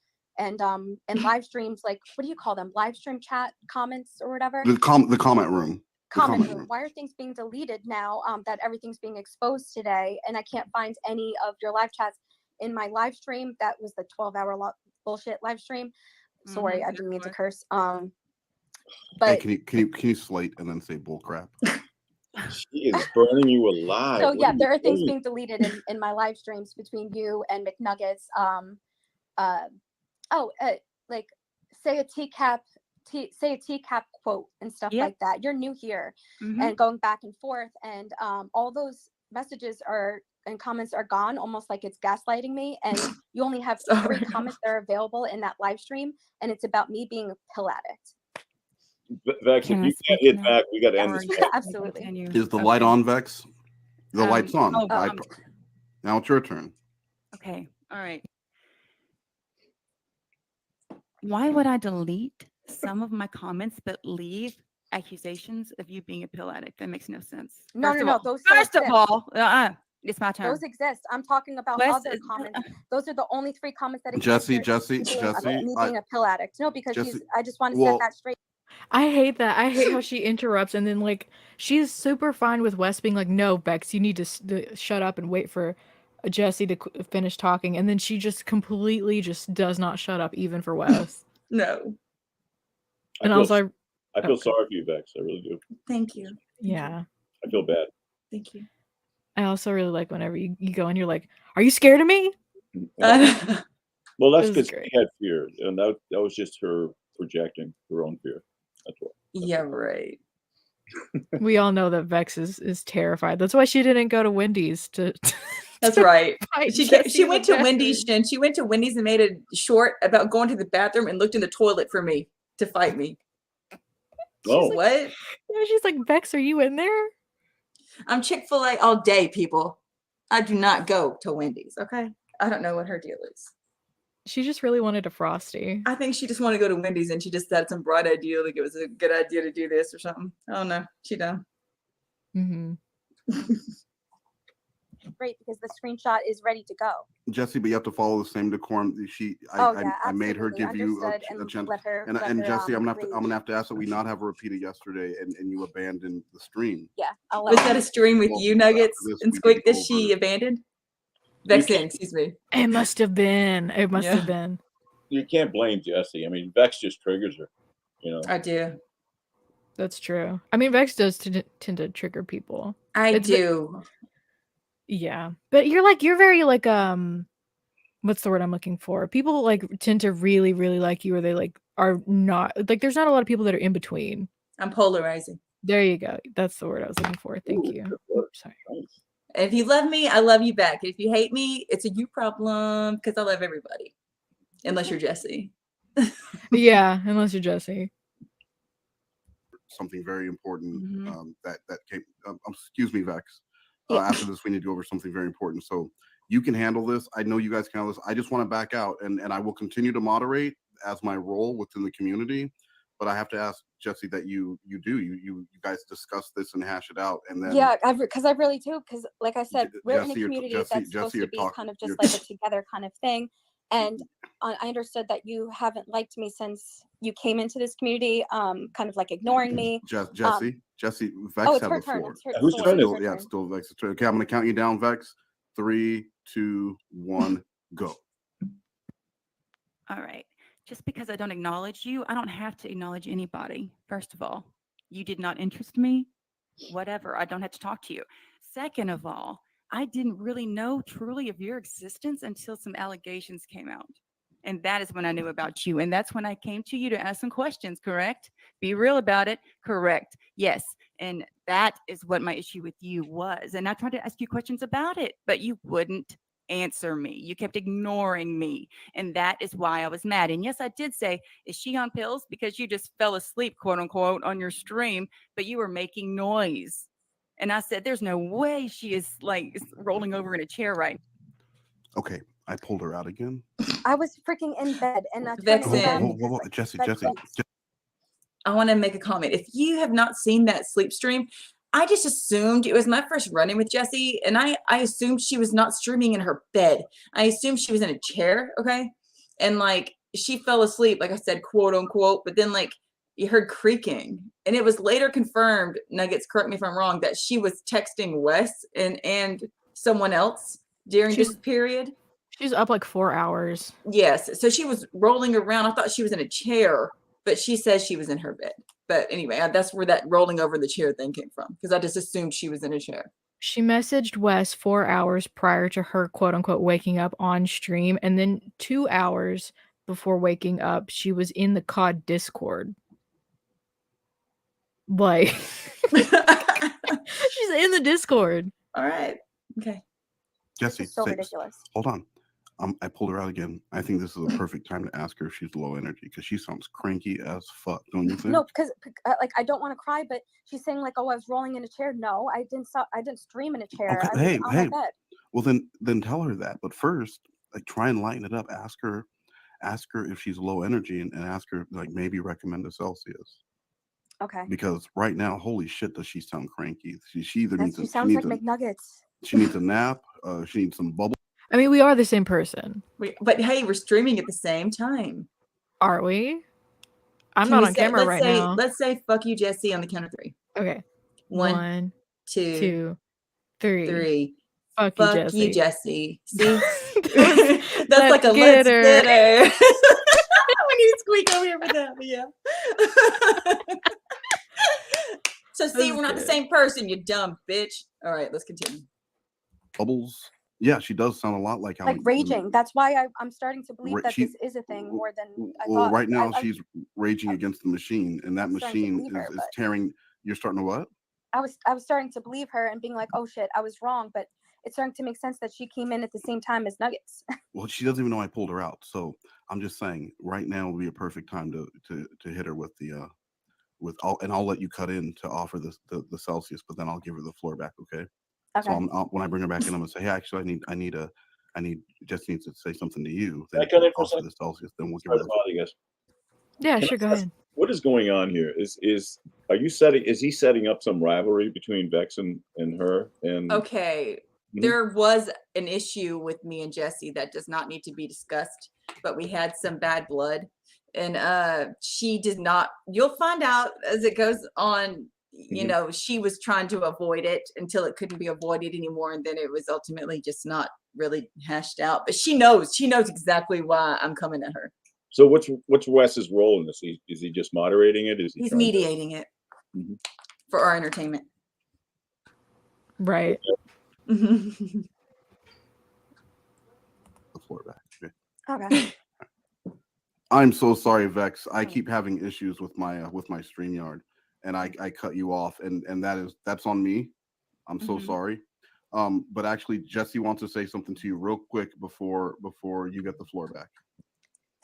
live streams? Like, what do you call them? Live stream chat comments or whatever? The comment room. Comment room. Why are things being deleted now that everything's being exposed today? And I can't find any of your live chats in my live stream. That was the 12-hour bullshit live stream. Sorry, I didn't mean to curse. But hey, can you slate and then say bull crap? She is burning you alive. So yeah, there are things being deleted in my live streams between you and McNuggets. Like say a teacup quote and stuff like that. You're new here, and going back and forth, and all those messages and comments are gone, almost like it's gaslighting me. And you only have 3 comments that are available in that live stream, and it's about me being a pill addict. Vex, if you can't hit back, we got to end this. Absolutely. Is the light on, Vex? The light's on. Now it's your turn. Okay. All right. Why would I delete some of my comments but leave accusations of you being a pill addict? That makes no sense. No. Those first of all, it's my turn. Those exist. I'm talking about other comments. Those are the only 3 comments that exist. Jessi, me being a pill addict. No, because I just want to set that straight. I hate that. I hate how she interrupts, and then like she's super fine with Wes being like, "No, Bex, you need to shut up and wait for Jessi to finish talking," and then she just completely just does not shut up even for Wes. No. And I was like, I feel sorry for you, Vex. I really do. Thank you. Yeah. I feel bad. Thank you. I also really like whenever you go and you're like, "Are you scared of me?" Well, that's because she had fear, and that was just her projecting her own fear. That's what. Yeah, right. We all know that Vex is terrified. That's why she didn't go to Wendy's to. That's right. She went to bathroom. Wendy's and she went to Wendy's and made a short about going to the bathroom and looked in the toilet for me to fight me. Oh, what? Yeah, she's like, Vex, are you in there? I'm Chick-fil-A all day, people. I do not go to Wendy's. Okay, I don't know what her deal is. She just really wanted a Frosty. I think she just wanted to go to Wendy's and she just had some bright idea, like it was a good idea to do this or something. I don't know. She done. Great, because the screenshot is ready to go. Jessi, but you have to follow the same decorum. I made her give you a chance. And Jessi, I'm gonna have to ask that we not have her repeated yesterday, and you abandoned the stream. Yeah. Was that a stream with you, Nuggets and Squeak, that she abandoned? Vexxy, excuse me. It must have been. It must have been. You can't blame Jessi. I mean, Vex just triggers her. I do. That's true. I mean, Vex does tend to trigger people. I do. Yeah, but you're very like what's the word I'm looking for? People like tend to really, really like you, or they like are not like. There's not a lot of people that are in between. I'm polarizing. There you go. That's the word I was looking for. Thank you. Sorry. If you love me, I love you back. If you hate me, it's a you problem because I love everybody, unless you're Jessi. Yeah, unless you're Jessi. Something very important that came. Excuse me, Vex. After this, we need to go over something very important. So you can handle this. I know you guys can handle this. I just want to back out, and I will continue to moderate as my role within the community. But I have to ask Jessi that you guys discuss this and hash it out, and then because I really do, because like I said, we're in a community that's supposed to be kind of just like a together kind of thing. And I understood that you haven't liked me since you came into this community, kind of like ignoring me. Jessi, Vex it's had her the turn. floor. Whose turn is it? Yeah, it's still Vex's turn. Okay, I'm going to count you down, Vex. 3, 2, 1, go. All right. Just because I don't acknowledge you, I don't have to acknowledge anybody. First of all, you did not interest me. Whatever. I don't have to talk to you. Second of all, I didn't really know truly of your existence until some allegations came out. And that is when I knew about you. And that's when I came to you to ask some questions, correct? Be real about it. Correct. Yes. And that is what my issue with you was. And I tried to ask you questions about it, but you wouldn't answer me. You kept ignoring me. And that is why I was mad. And yes, I did say, is she on pills? Because you just fell asleep, quote unquote, on your stream, but you were making noise. And I said, there's no way she is like rolling over in a chair right now. Okay, I pulled her out again. I was freaking in bed, and I Jessi. I want to make a comment. If you have not seen that sleep stream, I just assumed it was my first run-in with Jessi, and I assumed she was not streaming in her bed. I assumed she was in a chair, okay? And like she fell asleep, like I said, quote unquote, but then like you heard creaking, and it was later confirmed, Nuggets, correct me if I'm wrong, that she was texting Wes and someone else during this period. She's up like 4 hours. Yes, so she was rolling around. I thought she was in a chair, but she says she was in her bed. But anyway, that's where that rolling over the chair thing came from, because I just assumed she was in a chair. She messaged Wes 4 hours prior to her quote unquote waking up on stream, and then 2 hours before waking up, she was in the COD Discord. Like, she's in the Discord. All right. Okay. Jessi, so ridiculous. Hold on. I pulled her out again. I think this is a perfect time to ask her if she's low energy, because she sounds cranky as fuck, don't you think? No, because like I don't want to cry, but she's saying like, "Oh, I was rolling in a chair." No, I didn't stream in a chair. Okay, hey. Well, then tell her that. But first, like, try and lighten it up. Ask her if she's low energy, and ask her like maybe recommend a Celsius. Okay. Because right now, holy shit, does she sound cranky? She either needs she sounds like McNuggets. She needs a nap. She needs some bubble. I mean, we are the same person. But hey, we're streaming at the same time. Are we? I'm not on camera right now. Let's say fuck you, Jessi, on the count of 3. Okay. 1, 2, 3. Fuck you, Jessi. See? That's like a let's get her. We need to squeak over here for that, but yeah. So see, we're not the same person, you dumb bitch. All right, let's continue. Bubbles. Yeah, she does sound a lot like how raging. That's why I'm starting to believe that this is a thing more than I thought. Right now she's raging against the machine, and that machine is tearing. You're starting to what? I was starting to believe her and being like, oh shit, I was wrong, but it's starting to make sense that she came in at the same time as Nuggets. Well, she doesn't even know I pulled her out, so I'm just saying right now would be a perfect time to hit her with the and I'll let you cut in to offer the Celsius, but then I'll give her the floor back, okay? Okay. So when I bring her back in, I'm gonna say, hey, actually, I need Jessi needs to say something to you. Then I offer the Celsius, then we'll give her the. Yeah, sure, go ahead. What is going on here? Is he setting up some rivalry between Vex and her? And okay, there was an issue with me and Jessi that does not need to be discussed, but we had some bad blood, and she did not. You'll find out as it goes on. you know, she was trying to avoid it until it couldn't be avoided anymore, and then it was ultimately just not really hashed out. But she knows exactly why I'm coming at her. So what's Wes's role in this? Is he just moderating it? Is he He's mediating it for our entertainment? Right. The floor back. Okay. I'm so sorry, Vex. I keep having issues with my StreamYard, and I cut you off, and that's on me. I'm so sorry. But actually, Jessi wants to say something to you real quick before you get the floor back.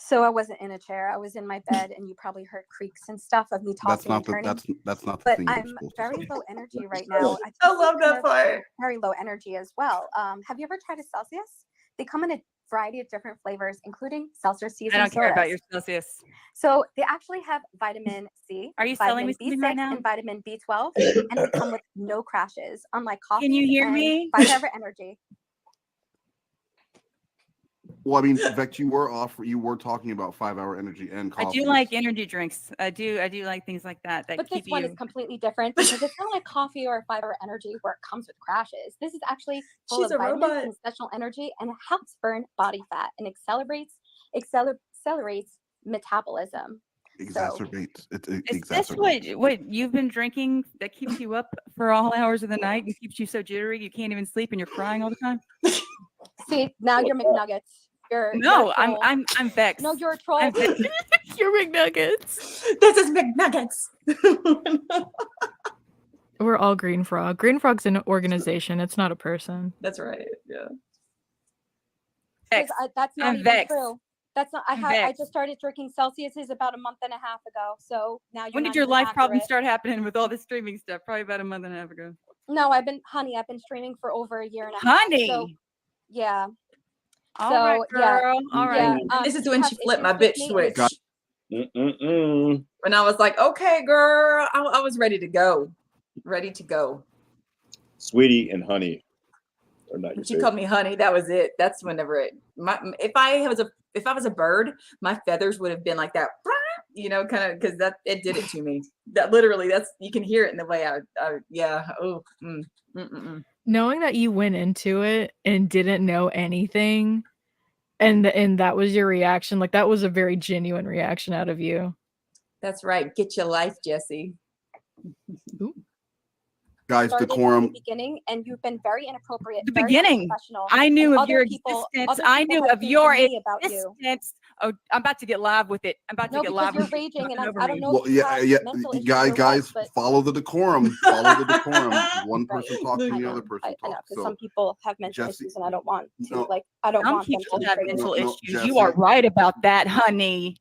So I wasn't in a chair. I was in my bed, and you probably heard creaks and stuff of me tossing and turning. That's not the but thing. I'm very low energy right now. I love that part. Very low energy as well. Have you ever tried a Celsius? They come in a variety of different flavors, including seltzer season. I don't care about your Celsius. So they actually have vitamin C. Are you selling me something right now? And vitamin B12, and they come with no crashes, unlike coffee. Can you hear me? 5 Hour Energy. Well, I mean, Vex, you were talking about 5 Hour Energy and coffee. I do like energy drinks. I do like things like that. But this one is completely different because it's not like coffee or 5 Hour Energy where it comes with crashes. This is actually full of vitamins and special energy, and it helps burn body fat and accelerates metabolism. Exacerbates. Is this what you've been drinking that keeps you up for all hours of the night and keeps you so jittery you can't even sleep and you're crying all the time? See, now you're McNuggets. I'm vexed. No, you're a troll. You're McNuggets. This is McNuggets. We're all Green Frog. Green Frog's an organization. It's not a person. That's right. Yeah. That's not I'm even true. That's not. I just started drinking Celsiuses about a month and a half ago. So now you're. When did your life problems start happening with all this streaming stuff? Probably about a month and a half ago. No, I've been streaming for over a year and a half. Honey. So, yeah. All right, girl. Yeah. All right. Yeah, this is when she flipped my bitch switch. And I was like, okay, girl. I was ready to go. Ready to go. Sweetie and honey. She called me honey. That was it. That's whenever it. If I was a bird, my feathers would have been like that. You know, kind of, because it did it to me. That literally, you can hear it in the way yeah. Oh. Knowing that you went into it and didn't know anything, and that was your reaction, like that was a very genuine reaction out of you. That's right. Get your life, Jessi. Guys, decorum. At the beginning, and you've been very inappropriate. The beginning. I knew of your existence. I knew of your existence. Oh, I'm about to get live with it. I'm about to get live. You're raging, and I don't know. Well, yeah. Guys, follow the decorum. Follow the decorum. One person talking, the other person talks. So some people have mental issues, and I don't want to. I don't want them to have mental issues. You are right about that, honey.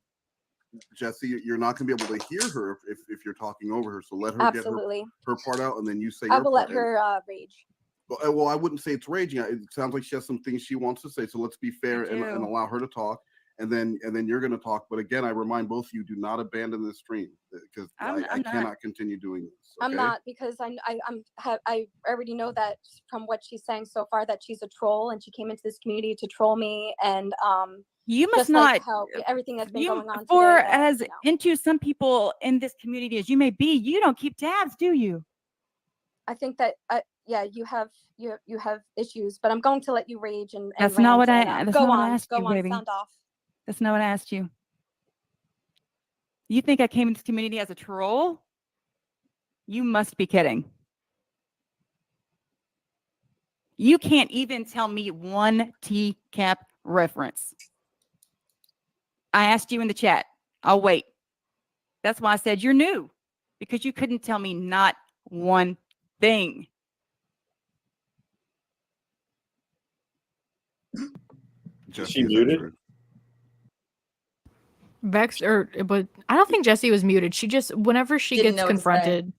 Jessi, you're not going to be able to hear her if you're talking over her. So let her get her part out, and then you say your part. I will let her rage. Well, I wouldn't say it's raging. It sounds like she has some things she wants to say. So let's be fair and allow her to talk, and then you're going to talk. But again, I remind both of you, do not abandon this stream because I cannot continue doing this. Okay? I'm not, because I already know that from what she's saying so far that she's a troll and she came into this community to troll me, and you must not everything that's been going on for today, as into some people in this community as you may be, you don't keep tabs, do you? I think that you have issues, but I'm going to let you rage and that's not what I asked you, baby. Sound off. That's not what I asked you. You think I came into this community as a troll? You must be kidding. You can't even tell me one TCAP reference. I asked you in the chat. I'll wait. That's why I said you're new, because you couldn't tell me not one thing. Is she muted? Vex, but I don't think Jessi was muted. She just, whenever she gets confronted,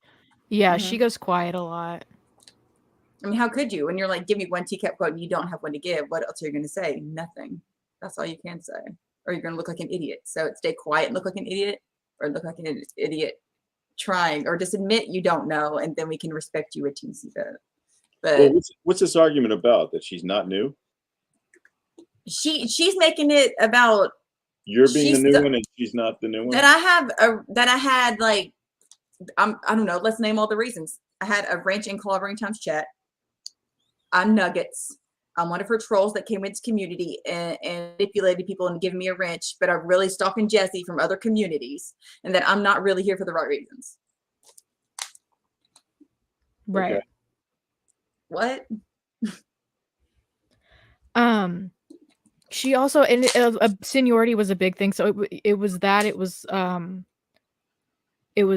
she goes quiet a lot. I mean, how could you? When you're like, give me one TCAP quote and you don't have one to give, what else are you going to say? Nothing. That's all you can say. Or you're going to look like an idiot. So stay quiet and look like an idiot, or look like an idiot trying, or just admit you don't know, and then we can respect you a teensy bit. But what's this argument about? That she's not new? She's making it about you're being the new one and she's not the new one. That I had like I don't know. Let's name all the reasons. I had a wrench in Clobbering Times chat. On Nuggets. I'm one of her trolls that came into community and manipulated people and giving me a wrench, but I'm really stalking Jessi from other communities, and that I'm not really here for the right reasons. Right. Okay. What? She also, and seniority was a big thing. So it was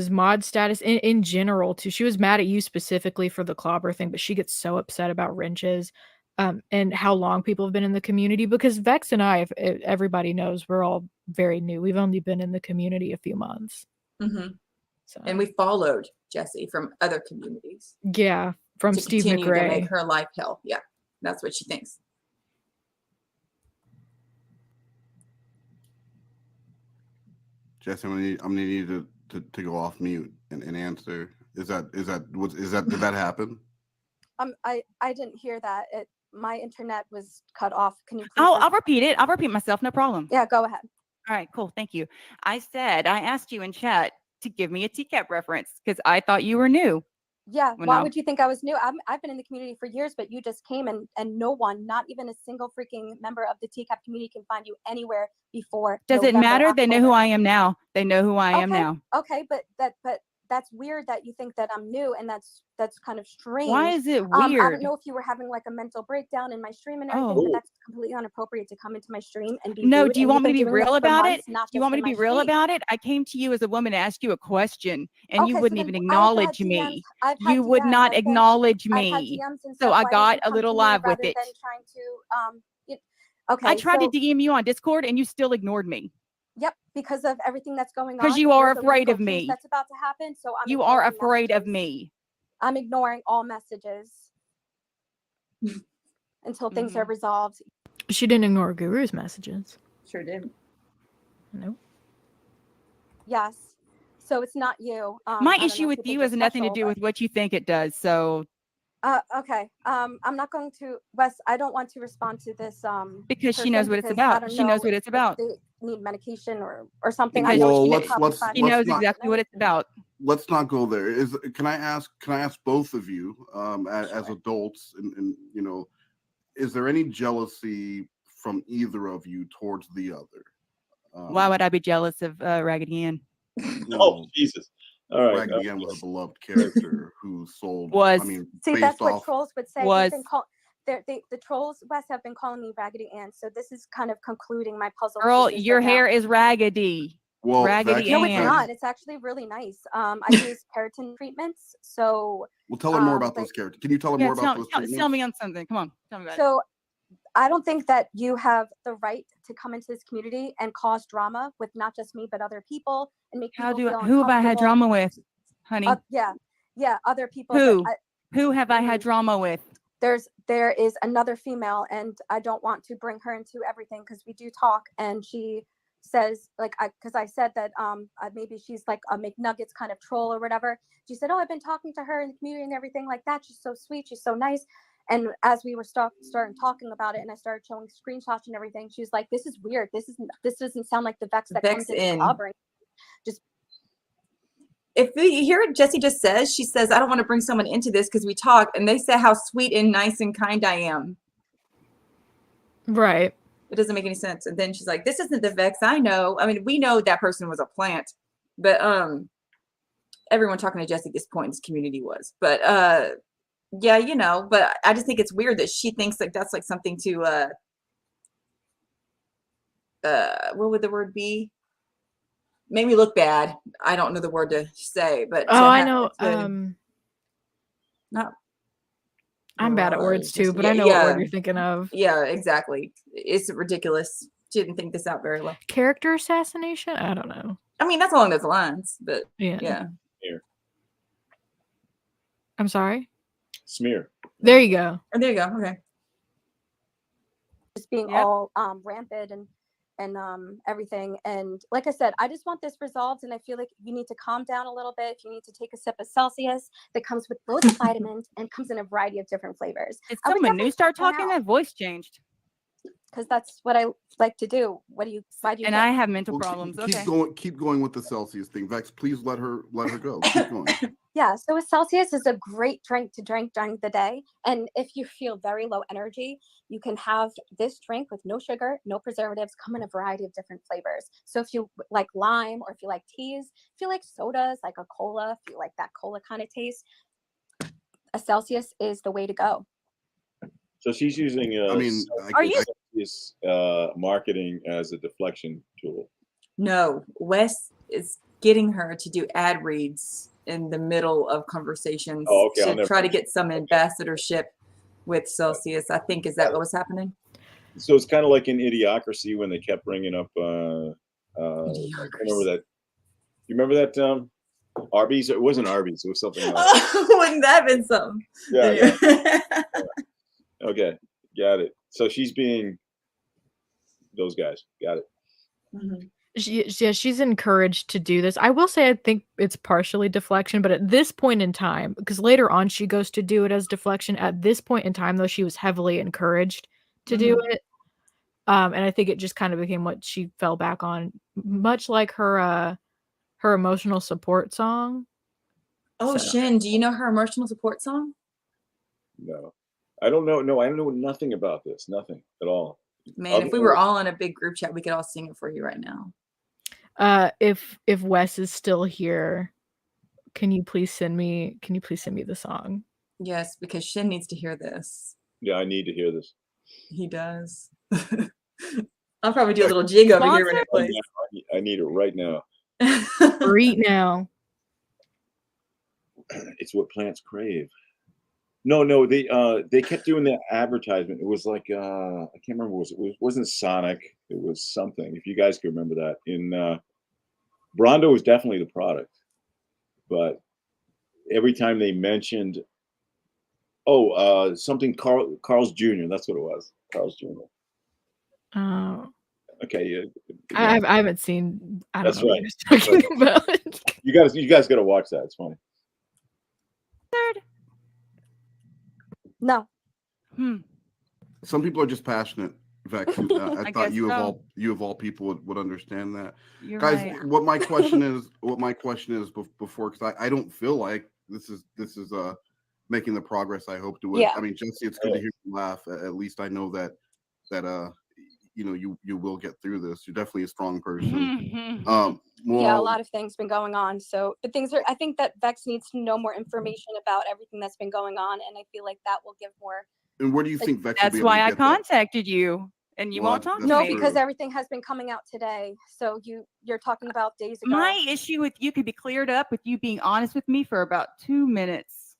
mod status in general too. She was mad at you specifically for the clobber thing, but she gets so upset about wrenches, and how long people have been in the community, because Vex and I, if everybody knows, we're all very new. We've only been in the community a few months. Mm-hmm. So. And we followed Jessi from other communities. Yeah, from Steve continue McRae. to make her life hell. Yeah, that's what she thinks. Jessi, I'm gonna need you to go off mute and answer. Did that happen? I didn't hear that. My internet was cut off. Can you please? I'll repeat it. I'll repeat myself. No problem. Yeah, go ahead. All right, cool. Thank you. I asked you in chat to give me a TCAP reference because I thought you were new. Yeah. Well, Why no. would you think I was new? I've been in the community for years, but you just came and no one, not even a single freaking member of the TCAP community can find you anywhere before. Does it matter? They know who I am now. They know who I am now. Okay, but that's weird that you think that I'm new, and that's kind of strange. Why is it I weird? don't know if you were having like a mental breakdown in my stream and everything, Oh. but that's completely inappropriate to come into my stream and be No, rude, do you and want me you've to been be doing real this for about months, it? not Do you just want me in to be my real stream. about it? I came to you as a woman and asked you a question, and you Okay, wouldn't so even then acknowledge I've had DMs, me. I've had You would DMs, not acknowledge I've had me. DMs and So stuff. I Why got didn't you a come little to me live with rather it. than trying to okay, I tried so, to DM you on Discord, and you still ignored me. Yep, because of everything that's going on. Because you are There's a afraid legal of case me. that's about to happen, so I'm You are ignoring afraid of messages. me. I'm ignoring all messages until things are resolved. She didn't ignore Guru's messages. Sure did. No. Yes. So it's not you. My I don't issue know if with you think you you're has nothing to special, do with what you think it does. So okay. I'm not going to, Wes, I don't want to respond to this because she knows what it's because I about. don't She knows know what it's if about. they need medication or something. Because I know Well, she let's- probably let's- find She it knows not- exactly what it's about. Let's not go there. Can I ask both of you, as adults, and is there any jealousy from either of you towards the other? Why would I be jealous of Raggedy Ann? Oh, Jesus. All right. Raggedy Ann was a beloved character who sold. Was. I mean, See, based that's what off. trolls would say. Was. The trolls, Wes, have been calling me Raggedy Ann. So this is kind of concluding my puzzle. Girl, pieces your right now. hair is raggedy. Well, Raggedy No, it's Ann. not. It's actually really nice. I use keratin treatments. So Well, tell her more about like- those characters. Can you tell her Yeah, more about those tell treatments? me on something. Come on. Tell me about it. So I don't think that you have the right to come into this community and cause drama with not just me, but other people and make people feel Who have I had uncomfortable. drama with, honey? Yeah, other people. Who? But Who have I had drama with? there is another female, and I don't want to bring her into everything because we do talk, and she says because I said that maybe she's like a McNuggets kind of troll or whatever. She said, oh, I've been talking to her in the community and everything like that. She's so sweet. She's so nice. And as we were starting talking about it, and I started showing screenshots and everything, she was like, "This is weird. This doesn't sound like the Vex that comes in covering." Just if you hear what Jessi just says, she says, "I don't want to bring someone into this because we talk," and they say how sweet and nice and kind I am. Right. It doesn't make any sense. And then she's like, "This isn't the Vex I know." I mean, we know that person was a plant, but everyone talking to Jessi at this point in this community was, but yeah, but I just think it's weird that she thinks like that's like something to what would the word be? Made me look bad. I don't know the word to say, but I know. Not. I'm bad at words too, but I know what word you're thinking of. Yeah, exactly. It's ridiculous. She didn't think this out very well. Character assassination? I don't know. I mean, that's along those lines, but yeah. I'm sorry. Smear. There you go. Oh, there you go. Okay. just being all rampant and everything. And like I said, I just want this resolved, and I feel like you need to calm down a little bit. You need to take a sip of Celsius that comes with loads of vitamins and comes in a variety of different flavors. Did someone new start talking? That voice changed. because that's what I like to do. Why do you And I have mental Well, problems. Keep going with the Celsius thing. Vex, please let her go. Keep going. Yeah, so a Celsius is a great drink to drink during the day. And if you feel very low energy, you can have this drink with no sugar, no preservatives, come in a variety of different flavors. So if you like lime, or if you like teas, if you like sodas, like a cola, if you like that cola kind of taste, a Celsius is the way to go. So she's using marketing as a deflection tool. No, Wes is getting her to do ad reads in the middle of conversations to try to get some ambassadorship with Celsius. I think, is that what was happening? So it's kind of like in Idiocracy when they kept bringing up remember that. You remember that Arby's? It wasn't Arby's. It was something else. Wouldn't that have been something? Yeah. Okay, got it. So she's being those guys. Got it. Mm-hmm. She's encouraged to do this. I will say I think it's partially deflection, but at this point in time, because later on she goes to do it as deflection. At this point in time, though, she was heavily encouraged to do it. And I think it just kind of became what she fell back on, much like her emotional support song. Oh, Shin, do you know her emotional support song? No. I don't know. No, I don't know nothing about this. Nothing at all. Man, if we were all in a big group chat, we could all sing it for you right now. If Wes is still here, can you please send me the song? Yes, because Shin needs to hear this. Yeah, I need to hear this. He does. I'll probably do a little jig over here when it plays. I need it right now. Right now. It's what plants crave. No, they kept doing that advertisement. It was like I can't remember what it wasn't Sonic. It was something. If you guys can remember that. In Brondo was definitely the product, but every time they mentioned something Carl's Jr. That's what it was. Carl's Jr. Oh. Okay, yeah. I haven't seen. I don't That's know right. what you're talking about. You guys got to watch that. It's funny. No. Some people are just passionate. Vex, I thought you of all people would understand that. You're guys, right. what my question is before, because I don't feel like this is making the progress I hope to. Yeah. I mean, Jessi, it's good to hear you laugh. At least I know that you will get through this. You're definitely a strong person. Yeah, a lot of things been going on. So, but I think that Vex needs to know more information about everything that's been going on, and I feel like that will give more. And where do you think Vex? That's why I contacted you, and you won't talk to me. No, because everything has been coming out today. So you're talking about days ago. My issue with you could be cleared up with you being honest with me for about 2 minutes.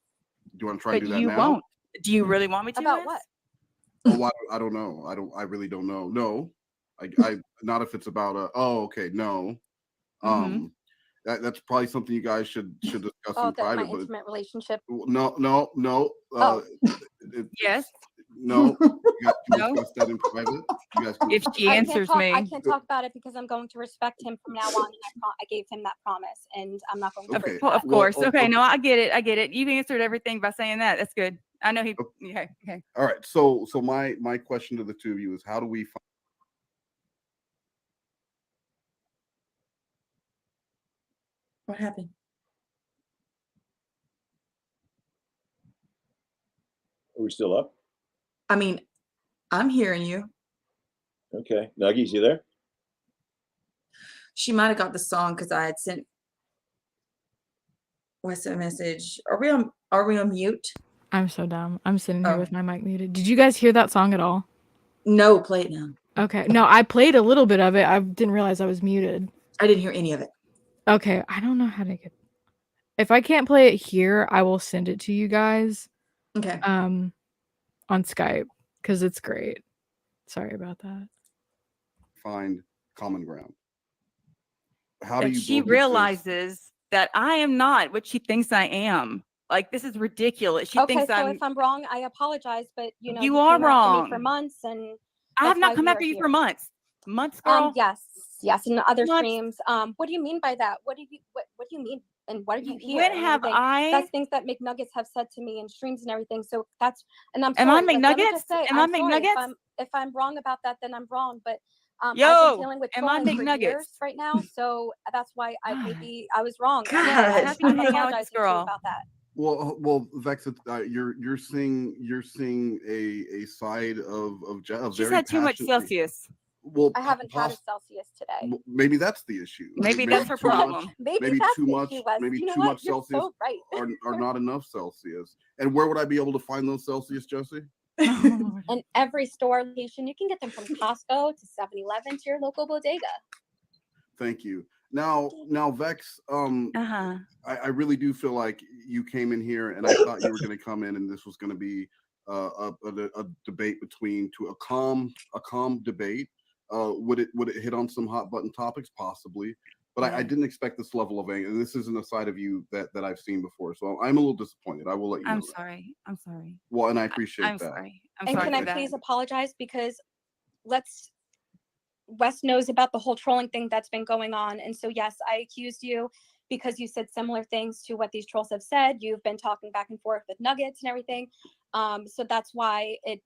Do you want to try to do that now? You won't. Do you really want me to? About what? Oh, I don't know. I really don't know. No, I not if it's about okay, no. That's probably something you guys should discuss in private. My intimate relationship. No. Yes. No. You guys can discuss that in private. If she answers me, I can't talk about it because I'm going to respect him from now on. And I gave him that promise, and I'm not going to. Okay. Well, of course. Okay. No, I get it. You've answered everything by saying that. That's good. I know he. Okay. All right. So my question to the two of you is, how do we find? What happened? Are we still up? I mean, I'm hearing you. Okay. Nuggies, you there? She might have got the song because I had sent Wes a message. Are we on mute? I'm so dumb. I'm sitting here with my mic muted. Did you guys hear that song at all? No, play it now. Okay. No, I played a little bit of it. I didn't realize I was muted. I didn't hear any of it. Okay. I don't know how to get. If I can't play it here, I will send it to you guys. Okay. On Skype because it's great. Sorry about that. Find common ground. How do you? She realizes that I am not what she thinks I am. Like, this is ridiculous. She thinks so if I'm wrong, I apologize. But you are wrong. For months, and I have not come after you for months. Months, girl. Yes, and other streams. What do you mean by that? What do you mean? and what did you hear? When and have everything. I? That's things that McNuggets have said to me in streams and everything. So that's, and I'm Am sorry. I Like, let me McNuggets? just say, Am I I'm sorry McNuggets? if I'm wrong about that, then I'm wrong. But I've Yo, been dealing with am I trolling for McNuggets? years right now, so that's why maybe I was wrong. God. I'm happy to I'm hang out with this apologizing to you girl. about that. Well, Vex, you're seeing a side of She's very had too much passionate. Celsius. Well, I haven't had a Celsius today. maybe that's the issue. Maybe that's her too much- problem. Maybe Maybe that's too the much. issue, Wes. Maybe You know too what? much You're Celsius so right. are not enough Celsius. And where would I be able to find those Celsius, Jessi? In every store location, you can get them from Costco to 7-Eleven to your local bodega. Thank you. Now, Vex, I really do feel like you came in here, and I thought you were going to come in, and this was going to be a debate between a calm debate. Would it hit on some hot button topics? Possibly, but I didn't expect this level of anger. And this isn't a side of you that I've seen before, so I'm a little disappointed. I will let you know. I'm sorry. Well, and I appreciate I'm that. sorry. And sorry can I for that. please apologize, because Wes knows about the whole trolling thing that's been going on. And so, yes, I accused you because you said similar things to what these trolls have said. You've been talking back and forth with Nuggets and everything. So that's why it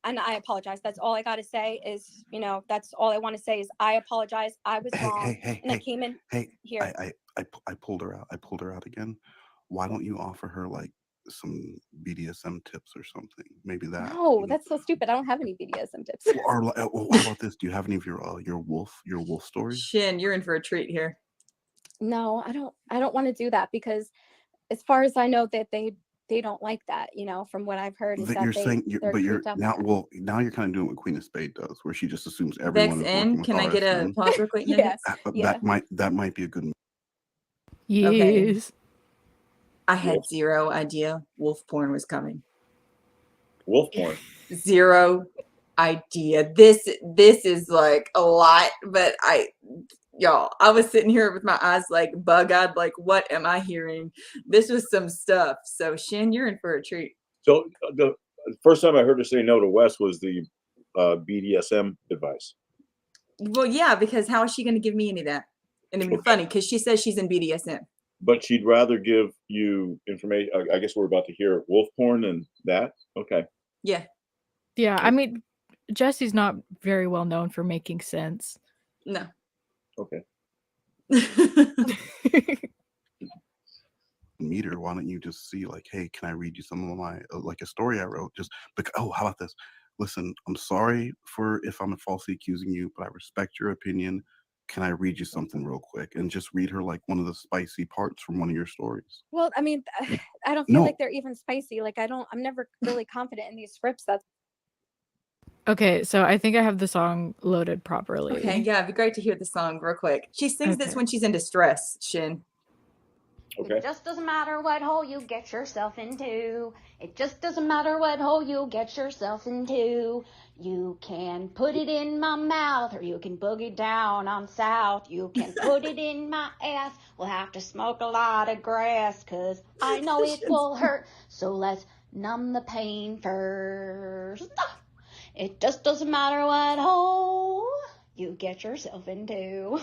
and I apologize. That's all I got to say is, that's all I want to say is I apologize. I was wrong. I came in here. I pulled her out. I pulled her out again. Why don't you offer her like some BDSM tips or something? Maybe that. No, that's so stupid. I don't have any BDSM tips. Or how about this? Do you have any of your wolf stories? Shin, you're in for a treat here. No, I don't want to do that, because as far as I know, that they don't like that, from what I've heard. Is that you're saying now you're kind of doing what Queen of Spades does, where she just assumes everyone is working with Can I get a pause real quick? Yes. That might be a good. Yes. Okay. I had zero idea wolf porn was coming. Wolf porn. Zero idea. This is like a lot, but I was sitting here with my eyes like bug-eyed, like, what am I hearing? This was some stuff. So Shin, you're in for a treat. So the first time I heard her say no to Wes was the BDSM advice. Well, yeah, because how is she going to give me any of that? And it'd be funny because she says she's in BDSM. But she'd rather give you information. I guess we're about to hear wolf porn and that. Okay. Yeah. Yeah, I mean, Jessi's not very well known for making sense. No. Okay. Meet her. Why don't you just see like, hey, can I read you some of my like a story I wrote? Just how about this? Listen, I'm sorry if I'm falsely accusing you, but I respect your opinion. Can I read you something real quick? And just read her like one of the spicy parts from one of your stories. Well, I mean, I don't feel like they're even spicy. Like I'm never really confident in these scripts. Okay, so I think I have the song loaded properly. Okay, yeah, it'd be great to hear the song real quick. She sings this when she's in distress, Shin. Okay. It just doesn't matter what hole you get yourself into. It just doesn't matter what hole you get yourself into. You can put it in my mouth, or you can boogie down on south. You can put it in my ass. We'll have to smoke a lot of grass, 'cause I know it will hurt. So let's numb the pain first. It just doesn't matter what hole you get yourself into.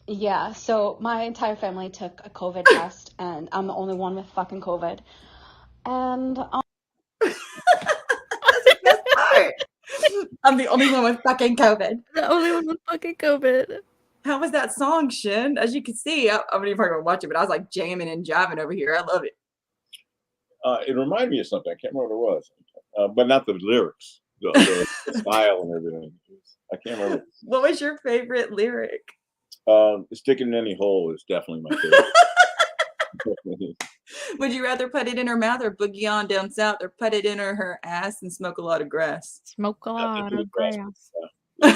Yeah, so my entire family took a COVID test, and I'm the only one with fucking COVID. And That's the best part. I'm the only one with fucking COVID. The only one with fucking COVID. How was that song, Shin? As you can see, I'm not even probably gonna watch it, but I was like jamming and jiving over here. I love it. It reminded me of something. I can't remember what it was, but not the lyrics, the style and everything. I can't remember. What was your favorite lyric? Sticking in any hole is definitely my favorite. Would you rather put it in her mouth or boogie on down south, or put it in her ass and smoke a lot of grass? Smoke a lot of grass. Like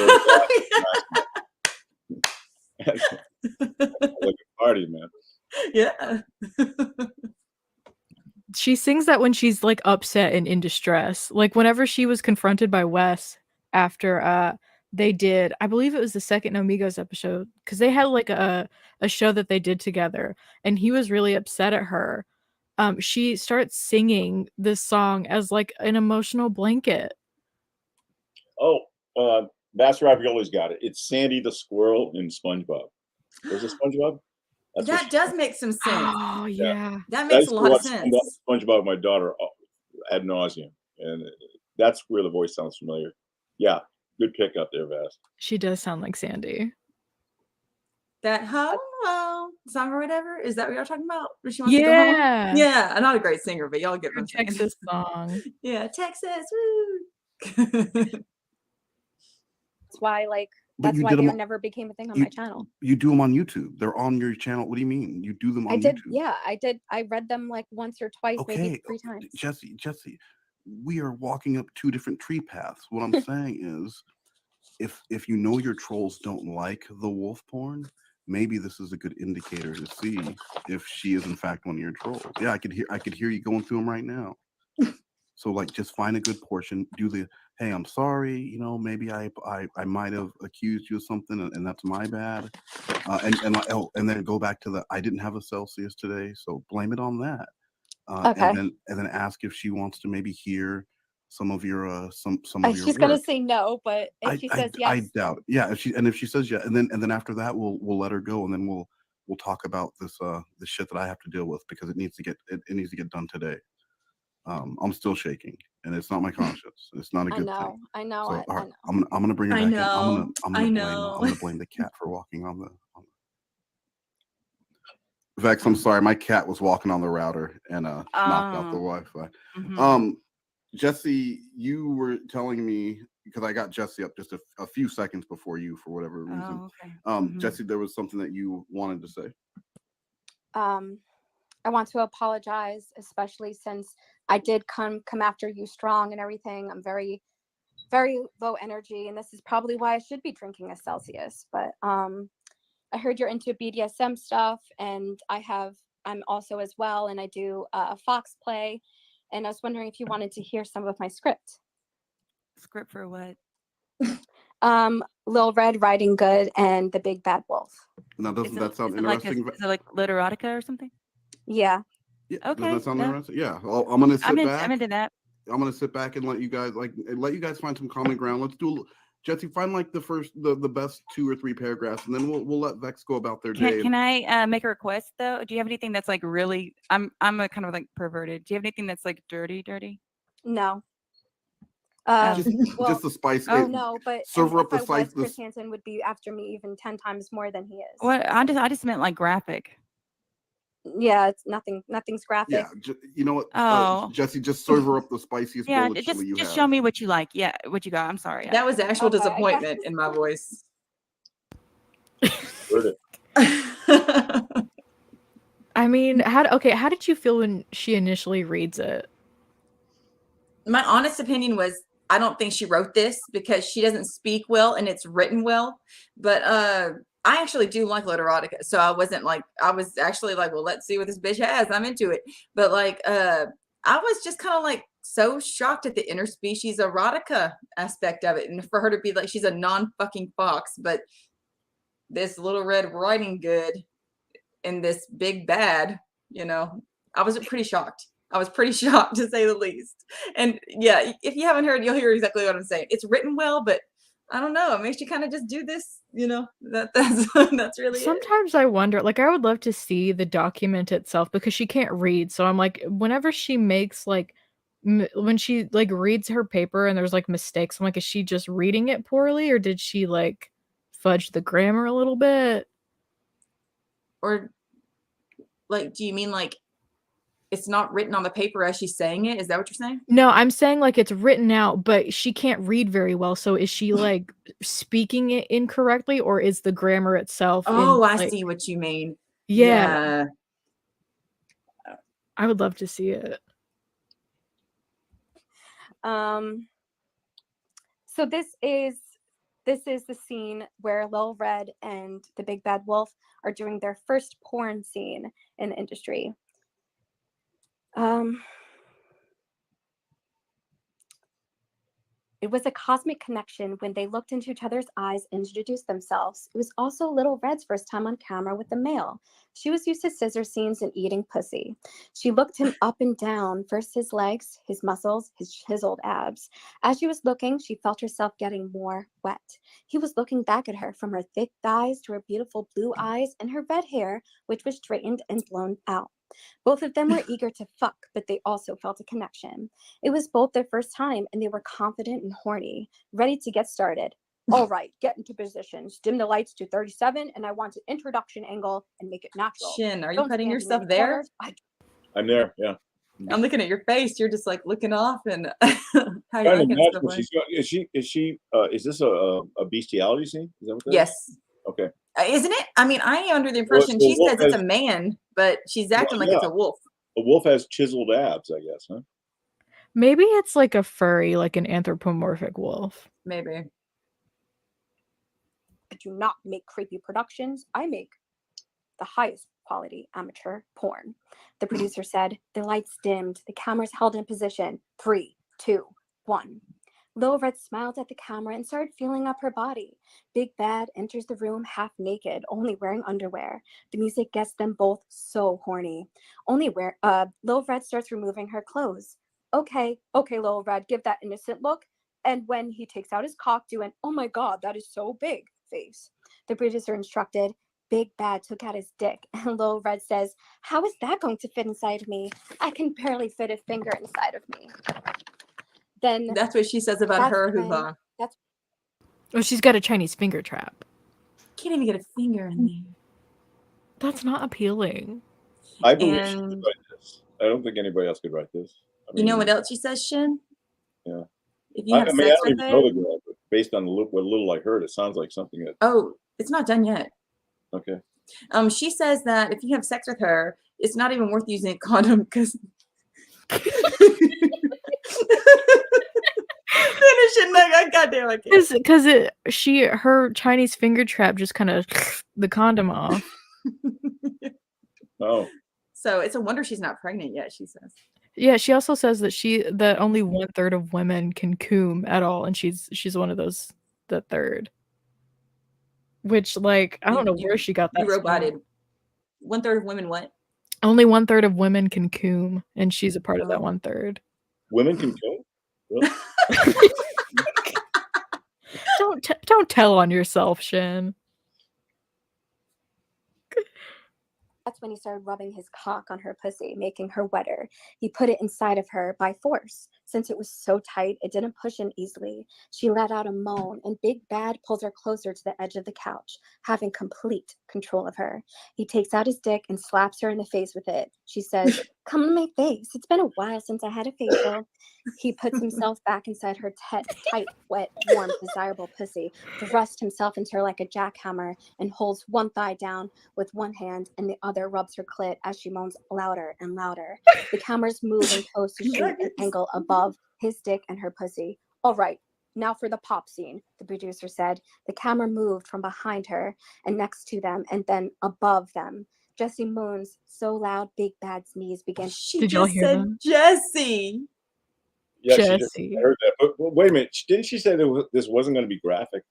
a party, man. Yeah. She sings that when she's like upset and in distress. Like whenever she was confronted by Wes after they did, I believe it was the second Amigos episode, because they had like a show that they did together, and he was really upset at her. She starts singing this song as like an emotional blanket. Oh, Master Ravioli's got it. It's Sandy the squirrel in SpongeBob. Is it SpongeBob? That does make some sense. Oh yeah. That makes a lot of sense. SpongeBob with my daughter ad nauseum, and that's where the voice sounds familiar. Yeah, good pick up there, Vass. She does sound like Sandy. That hello song or whatever, is that what y'all talking about? Where she wants to go home? Yeah, I'm not a great singer, but y'all get my Texas song. Yeah, Texas. Woo. That's why, like, that's why they never became a thing on my channel. You do them on YouTube. They're on your channel. What do you mean? You do them on YouTube? Yeah, I did. I read them like once or twice, maybe 3 times. Jessi, we are walking up 2 different tree paths. What I'm saying is, if you know your trolls don't like the wolf porn, maybe this is a good indicator to see if she is in fact one of your trolls. Yeah, I could hear you going through them right now. So like, just find a good portion. Do the hey, I'm sorry. You know, maybe I might have accused you of something, and that's my bad. And then go back to the I didn't have a Celsius today, so blame it on that. Okay. And then ask if she wants to maybe hear some of your some of your She's work. gonna say no, but if she says yes, I doubt. Yeah, if she says yeah, and then after that we'll let her go, and then we'll talk about this the shit that I have to deal with, because it needs to get done today. I'm still shaking, and it's not my conscience. It's not a good thing. I know. So, I know. I'm gonna bring her back in. I'm gonna blame the cat for walking on the. Vex, I'm sorry, my cat was walking on the router and knocked out the Wi-Fi. Mm-hmm. Jessi, you were telling me, because I got Jessi up just a few seconds before you for whatever reason. Jessi, there was something that you wanted to say. I want to apologize, especially since I did come after you strong and everything. I'm very, very low energy, and this is probably why I should be drinking a Celsius. But I heard you're into BDSM stuff, and I'm also as well, and I do a Fox play, and I was wondering if you wanted to hear some of my script. Script for what? Lil Red Riding Good and the Big Bad Wolf. Now, doesn't that sound interesting? Is it like Literotica or something? Yeah. Okay. Doesn't that sound interesting? Yeah. Well, I'm gonna sit back. I'm into that. I'm gonna sit back and let you guys find some common ground. Let's do. Jessi, find like the best 2 or 3 paragraphs, and then we'll let Vex go about their day. Can I make a request though? Do you have anything that's like really? I'm a kind of like perverted. Do you have anything that's like dirty? No. Just the spice. Oh no, but serve her up the spice. Chris Hansen would be after me even 10 times more than he is. What? I just meant like graphic. Yeah, it's nothing's graphic. Yeah, you know what? Jessi, just serve her up the spiciest bullet chili you have. Just show me what you like. Yeah, what you got. I'm sorry. That was actual disappointment in my voice. I mean, how did you feel when she initially reads it? My honest opinion was, I don't think she wrote this because she doesn't speak well and it's written well. But I actually do like Literotica. So I was actually like, well, let's see what this bitch has. I'm into it. But like, I was just kind of like so shocked at the interspecies erotica aspect of it. And for her to be like, she's a non-fucking fox, but this Little Red Riding Good and this big bad, you know, I was pretty shocked. I was pretty shocked, to say the least. And yeah, if you haven't heard, you'll hear exactly what I'm saying. It's written well, but I don't know. It makes you kind of just do this, you know. That's really. Sometimes I wonder, like, I would love to see the document itself, because she can't read. So I'm like, whenever she makes like, when she like reads her paper and there's like mistakes, I'm like, is she just reading it poorly, or did she like fudge the grammar a little bit? Or like, do you mean like it's not written on the paper as she's saying it? Is that what you're saying? No, I'm saying like it's written out, but she can't read very well. So is she like speaking it incorrectly, or is the grammar itself? I see what you mean. Yeah. I would love to see it. So this is the scene where Lil Red and the Big Bad Wolf are doing their first porn scene in the industry. It was a cosmic connection when they looked into each other's eyes and introduced themselves. It was also Little Red's first time on camera with a male. She was used to scissor scenes and eating pussy. She looked him up and down, first his legs, his muscles, his chiseled abs. As she was looking, she felt herself getting more wet. He was looking back at her, from her thick thighs to her beautiful blue eyes and her red hair, which was straightened and blown out. Both of them were eager to fuck, but they also felt a connection. It was both their first time, and they were confident and horny, ready to get started. All right, get into positions. Dim the lights to 37, and I want an introduction angle and make it natural. Shin, are you Don't putting stand in yourself any there? corners. I'm there. Yeah. I'm looking at your face. You're just like looking off, and how you Trying to like it imagine stuff what like. she's got. Is this a bestiality scene? Is that what that is? Yes. Okay. Isn't it? I mean, I am under the Well, impression so she wolf says it's has- a man, but she's acting like it's a wolf. A wolf has chiseled abs, I guess, huh? Maybe it's like a furry, like an anthropomorphic wolf. Maybe. I do not make creepy productions. I make the highest quality amateur porn. The producer said. The lights dimmed. The cameras held in position. 3, 2, 1. Little Red smiled at the camera and started feeling up her body. Big Bad enters the room half naked, only wearing underwear. The music gets them both so horny. Little Red starts removing her clothes. Okay, Little Red, give that innocent look. And when he takes out his cock, do an, oh my God, that is so big face. The producer instructed. Big Bad took out his dick, and Little Red says, how is that going to fit inside of me? I can barely fit a finger inside of me. Then That's what she says about her hoo-ha. Oh, she's got a Chinese finger trap. Can't even get a finger in there. That's not appealing. I believe she could write this. I don't think anybody else could write this. I mean, You know what else she says, Shin? Yeah. If you have sex I don't with even her, know the girl, but based on what little I heard, it sounds like something that. Oh, it's not done yet. Okay. She says that if you have sex with her, it's not even worth using a condom because. Goddamn, I can't. Because her Chinese finger trap just kind of the condom off. Oh. So it's a wonder she's not pregnant yet, she says. Yeah, she also says that only 1/3 of women can coom at all, and she's one of those, the third. Which, like, I don't know where she got that. You roboted. 1/3 of women what? Only 1/3 of women can coom, and she's a part of that 1/3. Women can coom? Really? Don't tell on yourself, Shin. That's when he started rubbing his cock on her pussy, making her wetter. He put it inside of her by force. Since it was so tight, it didn't push in easily. She let out a moan, and Big Bad pulls her closer to the edge of the couch, having complete control of her. He takes out his dick and slaps her in the face with it. She says, come on my face. It's been a while since I had a facial. He puts himself back inside her tight, wet, warm, desirable pussy, thrusts himself into her like a jackhammer, and holds one thigh down with one hand, and the other rubs her clit as she moans louder and louder. The cameras move and pose to shoot an angle above his dick and her pussy. All right, now for the pop scene, the producer said. The camera moved from behind her and next to them and then above them. Jessi moans so loud, Big Bad's knees began. Did y'all hear that? Jessi. Yeah, Jessi. I heard that. But wait a minute, didn't she say that this wasn't going to be graphic?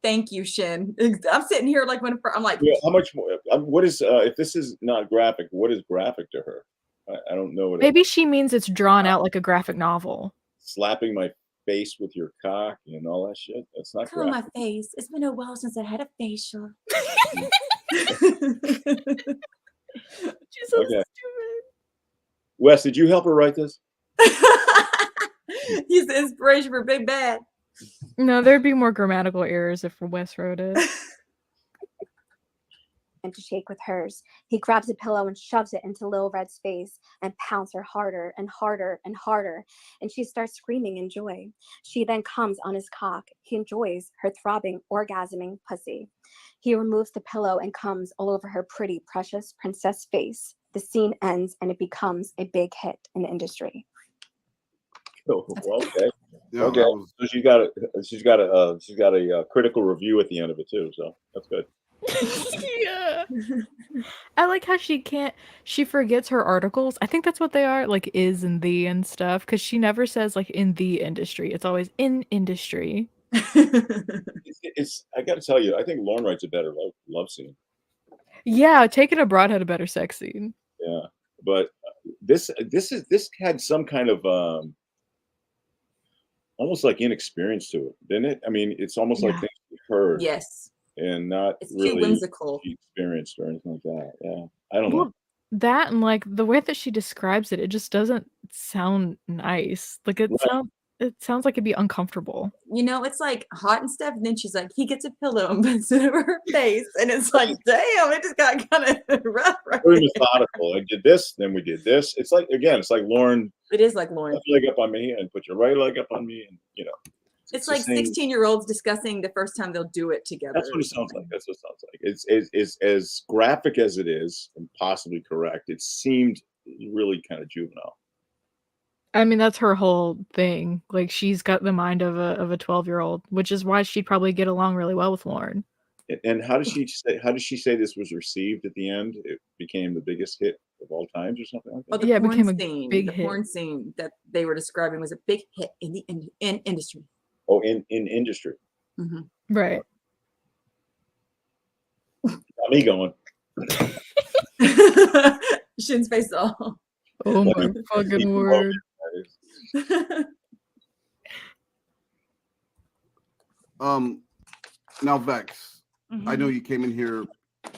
Thank you, Shin. I'm sitting here like I'm like, yeah, how much more? What is if this is not graphic? What is graphic to her? I don't know what. Maybe she means it's drawn out like a graphic novel. Slapping my face with your cock and all that shit. That's not come on graphic. my face. It's been a while since I had a facial. She's so stupid. Wes, did you help her write this? He's the inspiration for Big Bad. No, there'd be more grammatical errors if Wes wrote it. And to shake with hers. He grabs a pillow and shoves it into Lil Red's face and pounds her harder and harder and harder, and she starts screaming in joy. She then comes on his cock. He enjoys her throbbing, orgasming pussy. He removes the pillow and comes all over her pretty, precious princess face. The scene ends and it becomes a big hit in the industry. Oh, well, okay. Yeah, okay. So she's got a critical review at the end of it too. So that's good. Yeah. I like how she forgets her articles. I think that's what they are, like is and the and stuff, because she never says like in the industry. It's always in industry. It's I got to tell you, I think Lauren writes a better love scene. Yeah, Taken Abroad had a better sex scene. Yeah, but this had some kind of almost like inexperience to it, didn't it? I mean, it's almost like things we heard. Yes. And not it's really too whimsical. experienced or anything like that. Yeah, I don't know. That and like the way that she describes it, it just doesn't sound nice. Like it sounds like it'd be uncomfortable. You know, it's like hot and stuff, and then she's like, he gets a pillow and puts it over her face, and it's like, damn, it just got kind of rough. Right? Very methodical. I did this, then we did this. It's like it's like Lauren. It is like Lauren. Left leg up on me and put your right leg up on me, and It's like 16-year-olds discussing the first time they'll do it together. That's what it sounds like. That's what it sounds like. It's as graphic as it is, and possibly correct. It seemed really kind of juvenile. I mean, that's her whole thing. Like she's got the mind of a 12-year-old, which is why she'd probably get along really well with Lauren. And how does she say this was received at the end? It became the biggest hit of all times, or something like that. Well, it became a big hit. The porn scene that they were describing was a big hit in the industry. Oh, in industry. Mm-hmm. Right. Got me going. Shin's face off. Oh my fucking word. Now Vex, I know you came in here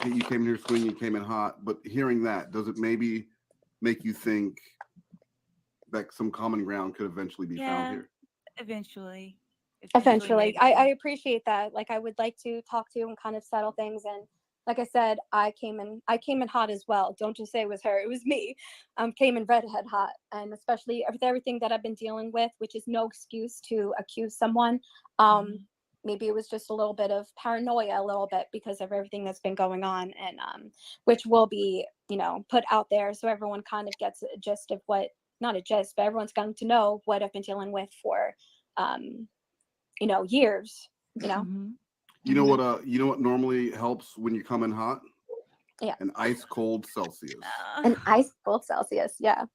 swinging, you came in hot, but hearing that, does it maybe make you think that some common ground could eventually be found here? Eventually. I appreciate that. Like I would like to talk to and kind of settle things, and like I said, I came in hot as well. Don't just say it was her, it was me. Came in redhead hot, and especially with everything that I've been dealing with, which is no excuse to accuse someone. Maybe it was just a little bit of paranoia, a little bit, because of everything that's been going on, and which will be, put out there so everyone kind of gets a gist of what, not a gist, but everyone's going to know what I've been dealing with for years. You know what normally helps when you come in hot? Yeah. An ice cold Celsius. An ice cold Celsius, yeah.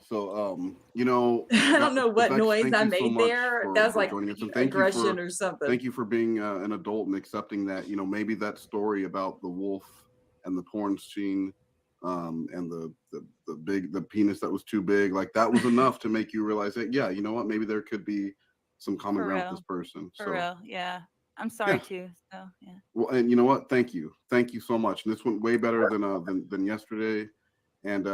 So I don't know what Vex, noise I made so there. That was like aggression or something. Thank you for being an adult and accepting that, maybe that story about the wolf and the porn scene and the penis that was too big, like that was enough to make you realize that, yeah, you know what, maybe there could be some common ground with this person. For real, yeah. I'm sorry too. So yeah. Well, and you know what? Thank you so much. And this went way better than yesterday. And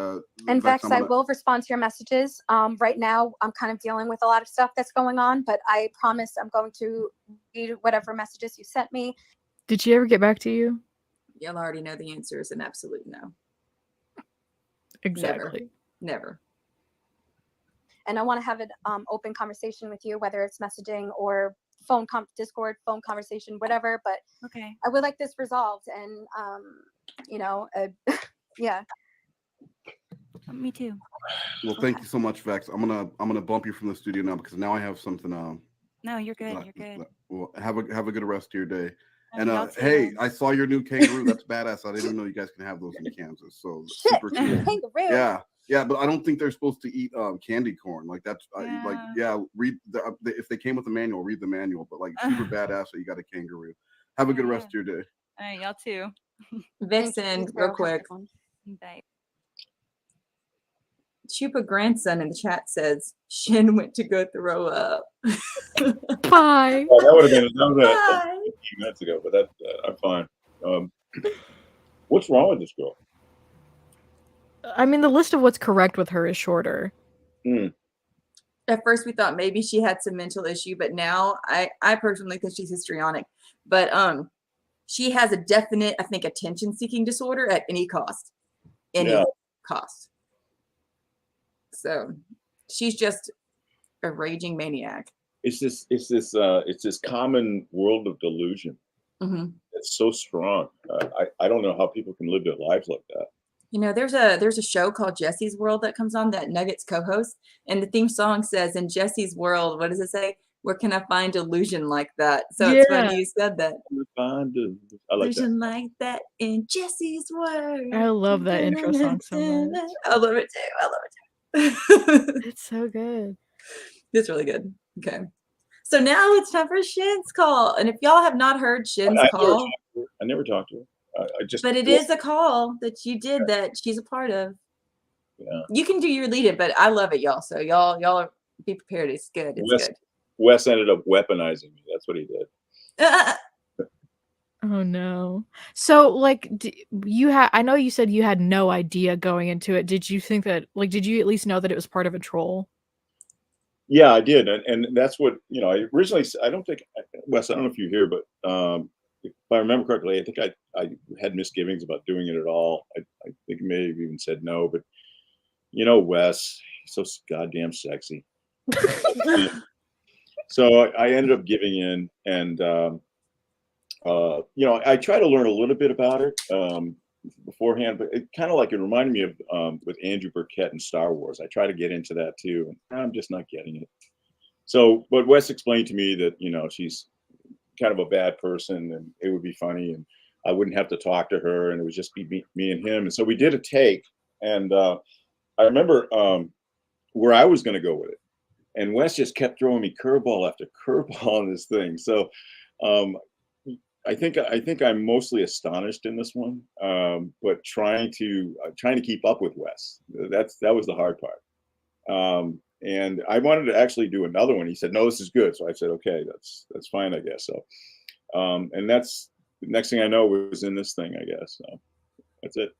Vex, I will respond to your messages. Right now, I'm kind of dealing with a lot of stuff that's going on, but I promise I'm going to read whatever messages you sent me. Did she ever get back to you? You'll already know the answer is an absolute no. Exactly. Never. And I want to have an open conversation with you, whether it's messaging or Discord, phone conversation, whatever. But okay, I would like this resolved, and yeah. Me too. Well, thank you so much, Vex. I'm gonna bump you from the studio now because now I have something. No, you're good. You're good. Well, have a good rest of your day. And hey, I saw your new kangaroo. That's badass. I didn't know you guys can have those in Kansas. So super cool. Kangaroo. Yeah, but I don't think they're supposed to eat candy corn. Like that's read if they came with the manual, read the manual. But like super badass that you got a kangaroo. Have a good rest of your day. All right, y'all too. Vixen, real quick. Bye. Chupa grandson in the chat says Shin went to go throw up. Bye. Oh, that would have been a few minutes ago, but I'm fine. What's wrong with this girl? I mean, the list of what's correct with her is shorter. At first, we thought maybe she had some mental issue, but now I personally think she's histrionic. But she has a definite, I think, attention-seeking disorder at any cost. Any cost. So she's just a raging maniac. It's this common world of delusion. It's so strong. I don't know how people can live their lives like that. There's a show called Jessi's World that comes on that Nuggets co-host, and the theme song says, "In Jessi's world," what does it say? Where can I find illusion like that? So it's funny you said that. I like that. Illusion like that in Jessi's world. I love that intro song so much. I love it too. It's so good. It's really good. Okay. So now it's time for Shin's call. And if y'all have not heard Shin's call, I never talked to her. But it is a call that you did that she's a part of. Yeah. You can do your lead it, but I love it, y'all. So y'all are be prepared. It's good. It's good. Wes ended up weaponizing me. That's what he did. Oh no. So like I know you said you had no idea going into it. Did you think that did you at least know that it was part of a troll? Yeah, I did. And that's what, I originally, I don't think, Wes, I don't know if you're here, but if I remember correctly, I think I had misgivings about doing it at all. I think maybe even said no, but Wes, he's so goddamn sexy. So I ended up giving in, and I try to learn a little bit about it beforehand, but it kind of it reminded me of with Andrew Burkett in Star Wars. I try to get into that too, and I'm just not getting it. So, but Wes explained to me that she's kind of a bad person, and it would be funny, and I wouldn't have to talk to her, and it would just be me and him. And so we did a take, and I remember where I was going to go with it. And Wes just kept throwing me curveball after curveball on this thing. So I think I'm mostly astonished in this one, but trying to keep up with Wes. That was the hard part. And I wanted to actually do another one. He said, "No, this is good." So I said, "Okay, that's fine, I guess." So, and that's the next thing I know was in this thing, I guess. So that's it.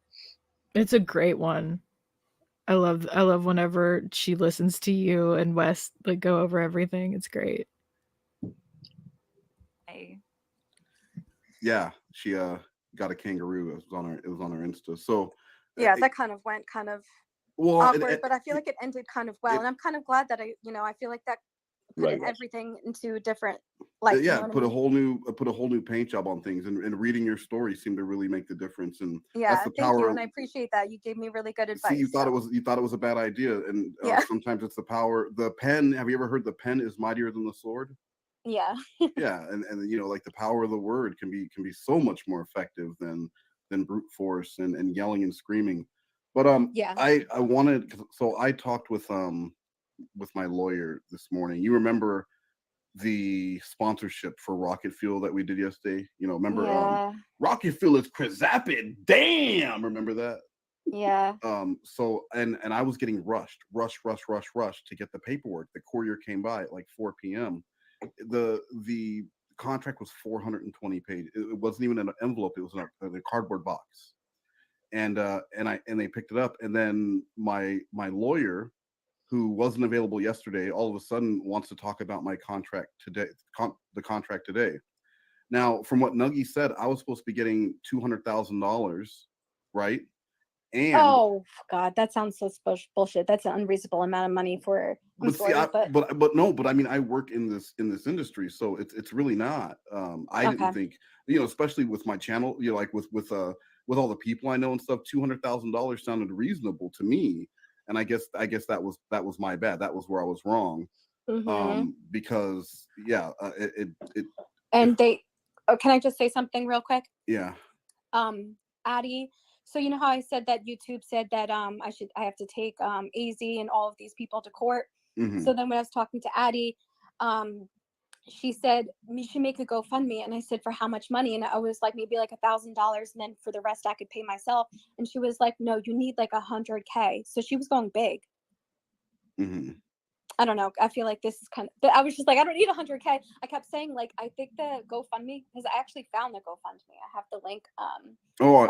It's a great one. I love whenever she listens to you and Wes go over everything. It's great. Yeah, she got a kangaroo. It was on her Insta. So yeah, that kind of went awkward, but I feel like it ended kind of well, and I'm kind of glad that I feel like that put everything into different light. Yeah, put a whole new paint job on things, and reading your story seemed to really make the difference. And that's the power. Thank you, and I appreciate that. You gave me really good advice. See, you thought it was a bad idea, and sometimes it's the power. The pen. Have you ever heard the pen is mightier than the sword? Yeah. Yeah, and the power of the word can be so much more effective than brute force and yelling and screaming. But I wanted, so I talked with my lawyer this morning. You remember the sponsorship for Rocket Fuel that we did yesterday? Remember Rocket Fuel is Chris Zappin. Damn, remember that? Yeah. So and I was getting rushed to get the paperwork. The courier came by at 4 p.m. The contract was 420 pages. It wasn't even an envelope. It was in a cardboard box. And they picked it up, and then my lawyer, who wasn't available yesterday, all of a sudden wants to talk about my contract today, the contract today. Now, from what Nuggie said, I was supposed to be getting $200,000, right? And oh God, that sounds so bullshit. That's an unreasonable amount of money for. But I mean, I work in this industry, so it's really not. I didn't think, especially with my channel, with all the people I know and stuff, $200,000 sounded reasonable to me, and I guess that was my bad. That was where I was wrong, because And they, can I just say something real quick? Yeah. Addie. So you know how I said that YouTube said that I have to take AZ and all of these people to court. Mm-hmm. So then when I was talking to Addie, she said we should make a GoFundMe, and I said for how much money? And I was like maybe $1,000, and then for the rest I could pay myself. And she was like, no, you need 100K. So she was going big. Mm-hmm. I don't know. I feel like this is kind of, but I was just like, I don't need 100K. I kept saying I think the GoFundMe, because I actually found the GoFundMe. I have the link. No,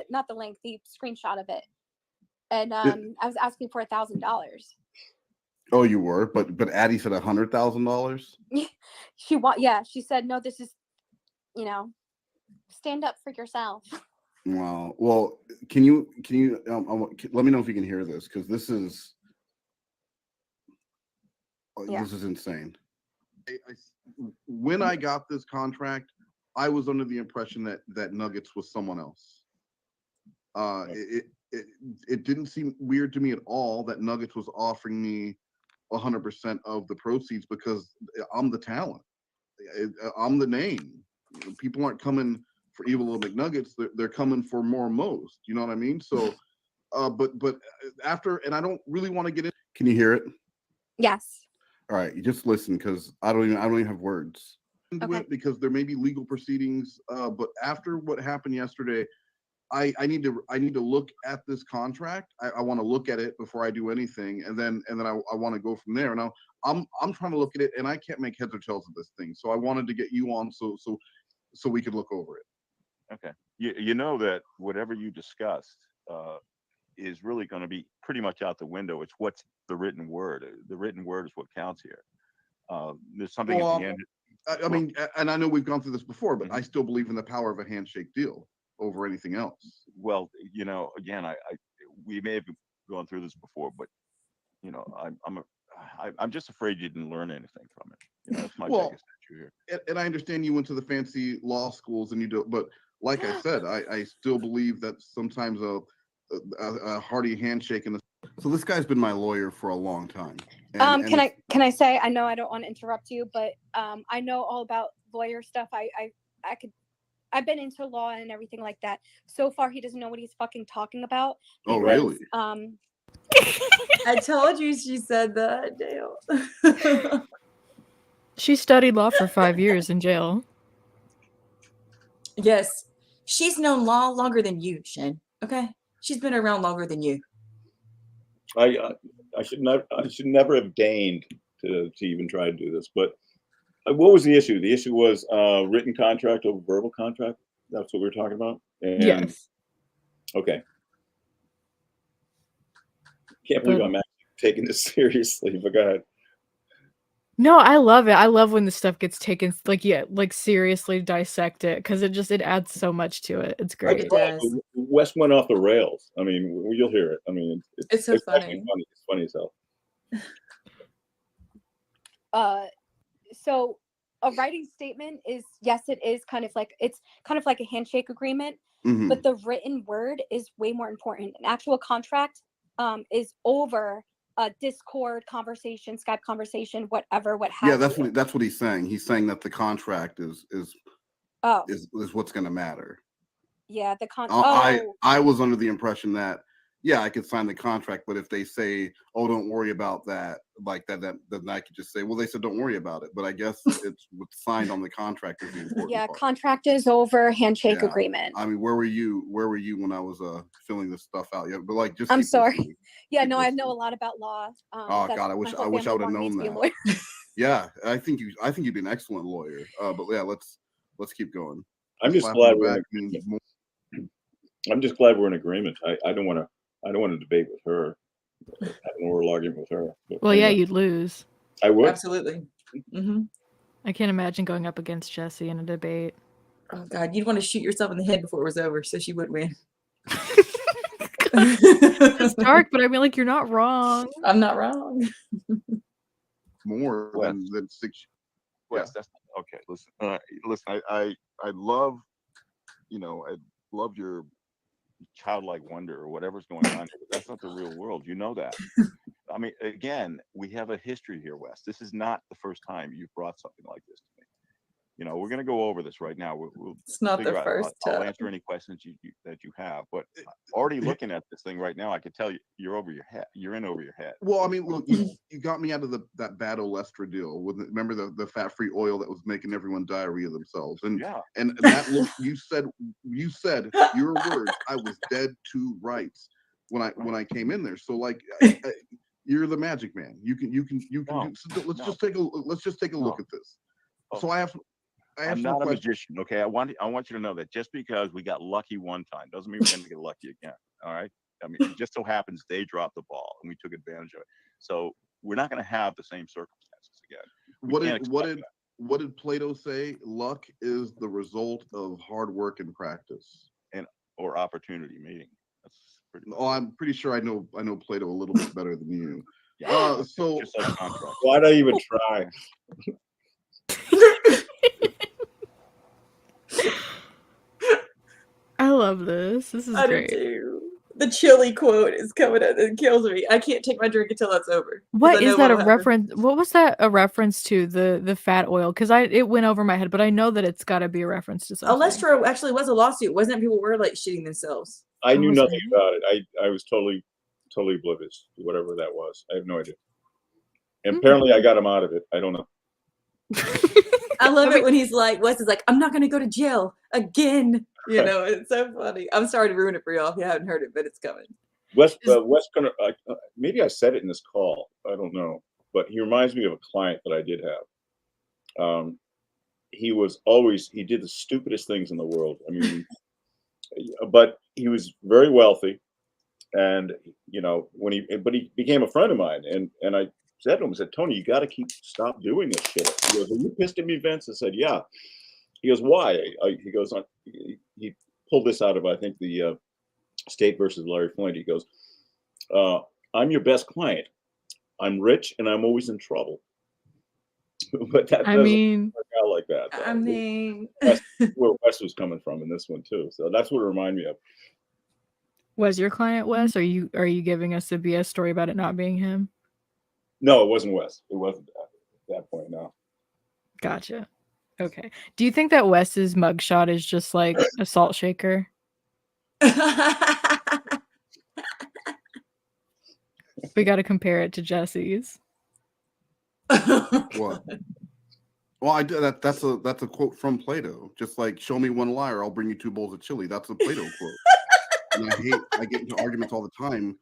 not the link, the screenshot of it. And I was asking for $1,000. Oh, you were, but Addie said $100,000. She said, no, this is, stand up for yourself. Wow. Well, can you let me know if you can hear this, because this is insane. When I got this contract, I was under the impression that Nuggets was someone else. It didn't seem weird to me at all that Nuggets was offering me 100% of the proceeds because I'm the talent. I'm the name. People aren't coming for Evil Little McNuggets. They're coming for more most. You know what I mean? So, but after, and I don't really want to get in. Can you hear it? Yes. All right, you just listen because I don't even have words. Okay. Because there may be legal proceedings. But after what happened yesterday, I need to look at this contract. I want to look at it before I do anything, and then I want to go from there. And I'm trying to look at it, and I can't make heads or tails of this thing. So I wanted to get you on so we could look over it. Okay. You know that whatever you discussed is really going to be pretty much out the window. It's what's the written word. The written word is what counts here. There's something at the end. I mean, and I know we've gone through this before, but I still believe in the power of a handshake deal over anything else. Well, you know, again, we may have gone through this before, but you know, I'm just afraid you didn't learn anything from it. You know, that's my biggest issue here. And I understand you went to the fancy law schools and you do, but like I said, I still believe that sometimes a hearty handshake in the. So this guy's been my lawyer for a long time. Can I say, I know I don't want to interrupt you, but I know all about lawyer stuff. I've been into law and everything like that. So far, he doesn't know what he's fucking talking about. Oh, really? I told you she said that, Dale. She studied law for 5 years in jail. Yes. She's known law longer than you, Shane. Okay? She's been around longer than you. I should never have deigned to even try to do this. But what was the issue? The issue was written contract over verbal contract. That's what we were talking about. And, yes. Okay. Can't believe I'm actually taking this seriously. But go ahead. No, I love it. I love when the stuff gets taken like seriously dissected because it adds so much to it. It's great. It does. West went off the rails. I mean, you'll hear it. I mean, it's so funny. It's funny as hell. So a writing statement is, yes, it is kind of like a handshake agreement, but the written word is way more important. An actual contract is over a Discord conversation, Skype conversation, whatever, what have you. Yeah, that's what he's saying. He's saying that the contract is what's going to matter. Yeah, the I was under the impression that I could sign the contract, but if they say, "Oh, don't worry about that," like that, then I could just say, "Well, they said don't worry about it." But I guess it's what's signed on the contract is the important part. Contract is over, handshake agreement. I mean, where were you when I was filling this stuff out? Yeah, but like, just I'm sorry. I know a lot about law. Oh God, I wish I would have known that. Yeah, I think you'd be an excellent lawyer. But yeah, let's keep going. I'm just glad we're in agreement. I don't want to debate with her. I have an oral argument with her. Well, yeah, you'd lose. I would. Absolutely. Mm-hmm. I can't imagine going up against Jessi in a debate. Oh God, you'd want to shoot yourself in the head before it was over, so she wouldn't win. It's dark, but I mean, like, you're not wrong. I'm not wrong. More than 6. Yes, that's okay. Listen. I love, I love your childlike wonder or whatever's going on here, but that's not the real world. You know that. I mean, again, we have a history here, Wes. This is not the first time you've brought something like this to me. We're going to go over this right now. It's not the first time. I'll answer any questions that you have, but already looking at this thing right now, I can tell you you're over your head. You're in over your head. Well, I mean, look, you got me out of that bad Olestra deal. Remember the fat-free oil that was making everyone diarrhea themselves, and that look. You said your words. I was dead to rights when I came in there. So like, you're the magic man. You can. No, so let's just take a look at this. So I'm not a magician, okay? I want you to know that just because we got lucky one time doesn't mean we're going to get lucky again. All right? I mean, it just so happens they dropped the ball and we took advantage of it. So we're not going to have the same circumstances again. What did Plato say? Luck is the result of hard work and practice, or opportunity meeting. That's pretty. I'm pretty sure I know Plato a little bit better than you. Yeah. So just like contract. Why don't even try? I love this. This is great. The chili quote is coming up. It kills me. I can't take my drink until that's over. What is that a reference? What was that a reference to? The fat oil? Because it went over my head, but I know that it's got to be a reference to something. Alestro actually was a lawsuit, wasn't it? People were like shitting themselves. I knew nothing about it. I was totally oblivious to whatever that was. I have no idea. And apparently I got him out of it. I don't know. I love it when he's like, Wes is like, I'm not going to go to jail again. You know, it's so funny. I'm sorry to ruin it for y'all if you haven't heard it, but it's coming. Wes gonna maybe I said it in this call. I don't know, but he reminds me of a client that I did have. He did the stupidest things in the world. I mean, but he was very wealthy, and you know but he became a friend of mine, and I said to him, I said, Tony, you got to stop doing this shit. He goes, are you pissed at me, Vince? I said, yeah. He goes, why? He goes on. He pulled this out of, I think, the State versus Larry Flint. He goes, I'm your best client. I'm rich and I'm always in trouble. But that doesn't work out like that. I mean, that's where Wes was coming from in this one too. So that's what it reminded me of. Was your client Wes? Are you giving us a BS story about it not being him? No, it wasn't Wes. It wasn't at that point. No. Gotcha. Okay. Do you think that Wes's mugshot is just like a salt shaker? We got to compare it to Jessi's. What? Well, I do that. That's a quote from Plato. Just like, show me one liar, I'll bring you 2 bowls of chili. That's a Plato quote. And I get into arguments all the time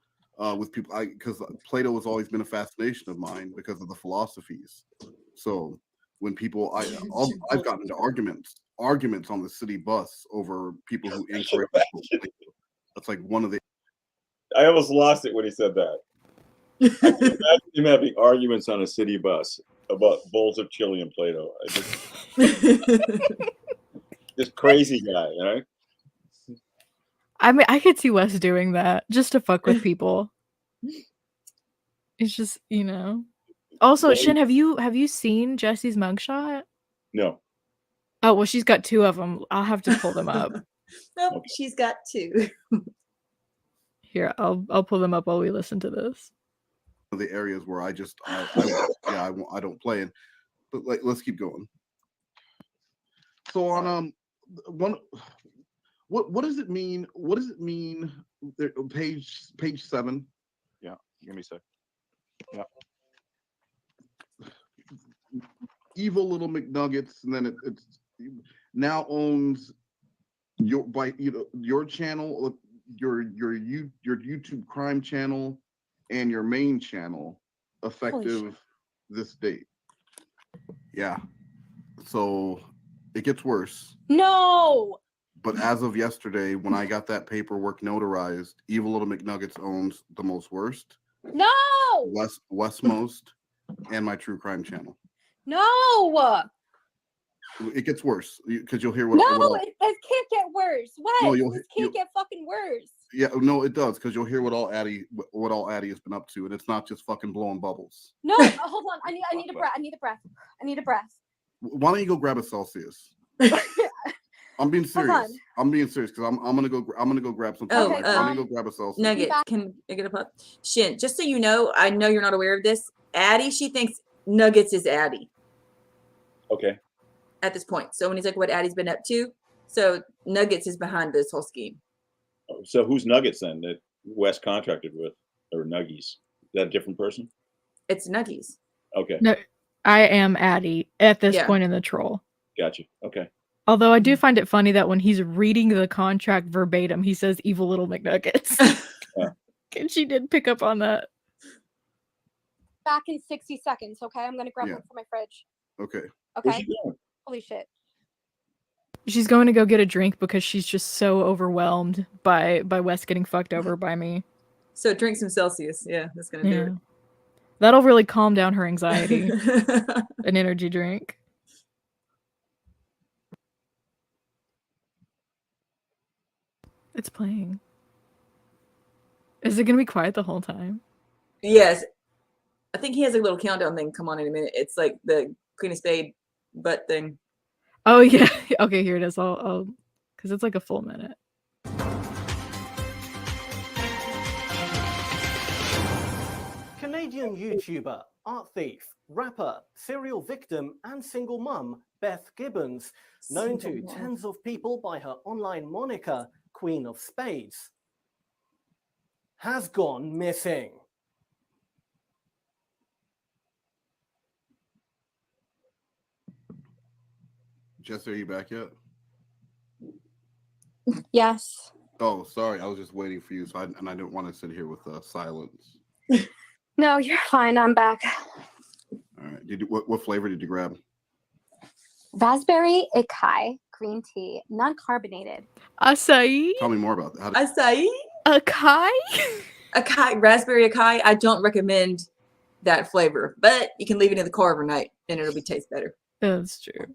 with people because Plato has always been a fascination of mine because of the philosophies. So when people, I've gotten into arguments on the city bus over people who incorrectly. That's like one of the. I almost lost it when he said that. I can imagine him having arguments on a city bus about bowls of chili and Plato. This crazy guy, right? I mean, I could see Wes doing that just to fuck with people. It's just, you know. Also, Shin, have you seen Jessi's mugshot? No. Oh, well, she's got 2 of them. I'll have to pull them up. Nope, okay. She's got 2. Here, I'll pull them up while we listen to this. The areas where I don't play in, but like, let's keep going. So on one, what does it mean? What does it mean? Page 7. Yeah, give me a sec. Yeah. Evil Little McNuggets, and then it's now owns your channel, your YouTube crime channel, and your main channel, effective this date. Yeah. So it gets worse. No. But as of yesterday, when I got that paperwork notarized, Evil Little McNuggets owns the most worst. No. Westmost, and my true crime channel. No. It gets worse because you'll hear what. It can't get worse. What? It can't get fucking worse. Yeah, no, it does because you'll hear what all Addie has been up to, and it's not just fucking blowing bubbles. No, hold on. I need a breath. I need a breath. Why don't you go grab a Celsius? I'm being serious. I'm being serious because I'm gonna go grab something. Oh, I'm gonna go grab a Celsius. Nugget, can I get a pup? Shin, just so you know, I know you're not aware of this. Addie, she thinks Nuggets is Addie. Okay. At this point, so when he's like, "What Addie's been up to?" So Nuggets is behind this whole scheme. So who's Nuggets then that Wes contracted with, or Nuggies? Is that a different person? It's Nuggies. Okay. No, I am Addie at this point in the troll. Gotcha. Okay. Although I do find it funny that when he's reading the contract verbatim, he says "Evil Little McNuggets." Yeah. And she did pick up on that. Back in 60 seconds, okay? I'm gonna grab one from my fridge. Okay. Okay. Holy shit. She's going to go get a drink because she's just so overwhelmed by Wes getting fucked over by me. So drink some Celsius. Yeah, that's gonna do it. That'll really calm down her anxiety. An energy drink. It's playing. Is it gonna be quiet the whole time? Yes. I think he has a little countdown thing come on in a minute. It's like the Queen of Spade butt thing. Oh yeah. Okay, here it is. I'll because it's like a full minute. Canadian YouTuber, art thief, rapper, serial victim, and single mum, Beth Gibbons, known to tens of people by her online moniker, Queen of Spades, has gone missing. Jess, are you back yet? Yes. Oh, sorry. I was just waiting for you. I didn't want to sit here with silence. No, you're fine. I'm back. All right. What flavor did you grab? Raspberry acai green tea, non-carbonated. Acai? Tell me more about that. Acai? Acai? Acai, raspberry acai. I don't recommend that flavor, but you can leave it in the car overnight and it'll taste better. That's true.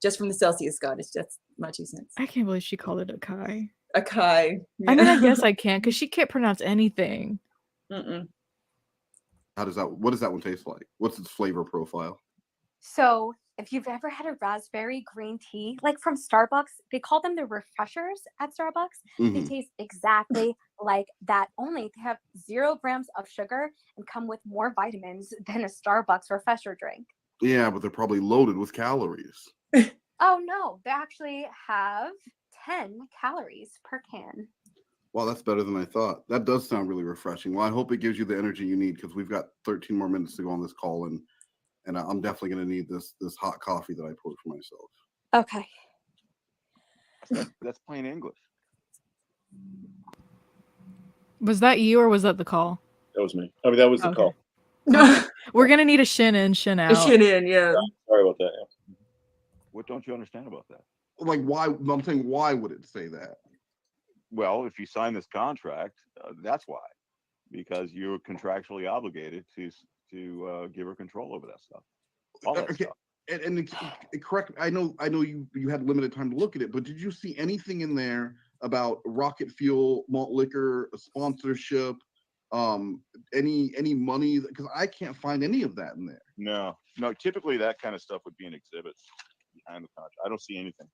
Just from the Celsius Scottish. That's my 2 cents. I can't believe she called it acai. Acai. I mean, I guess I can because she can't pronounce anything. Mm-mm. What does that one taste like? What's its flavor profile? So if you've ever had a raspberry green tea, like from Starbucks, they call them the refreshers at Starbucks. They taste exactly like that, only they have 0 grams of sugar and come with more vitamins than a Starbucks refresher drink. Yeah, but they're probably loaded with calories. Oh no, they actually have 10 calories per can. Wow, that's better than I thought. That does sound really refreshing. Well, I hope it gives you the energy you need, because we've got 13 more minutes to go on this call, and I'm definitely going to need this hot coffee that I poured for myself. Okay. That's plain English. Was that you or was that the call? That was me. I mean, that was the call. We're going to need a shin in, shin out. A shin in, yeah. Sorry about that. Yeah. What don't you understand about that? Like, why? I'm saying, why would it say that? Well, if you sign this contract, that's why, because you're contractually obligated to give her control over that stuff. All that stuff. And correct. I know you had limited time to look at it, but did you see anything in there about Rocket Fuel, malt liquor, sponsorship, any money? Because I can't find any of that in there. No. Typically that kind of stuff would be an exhibit behind the contract. I don't see anything,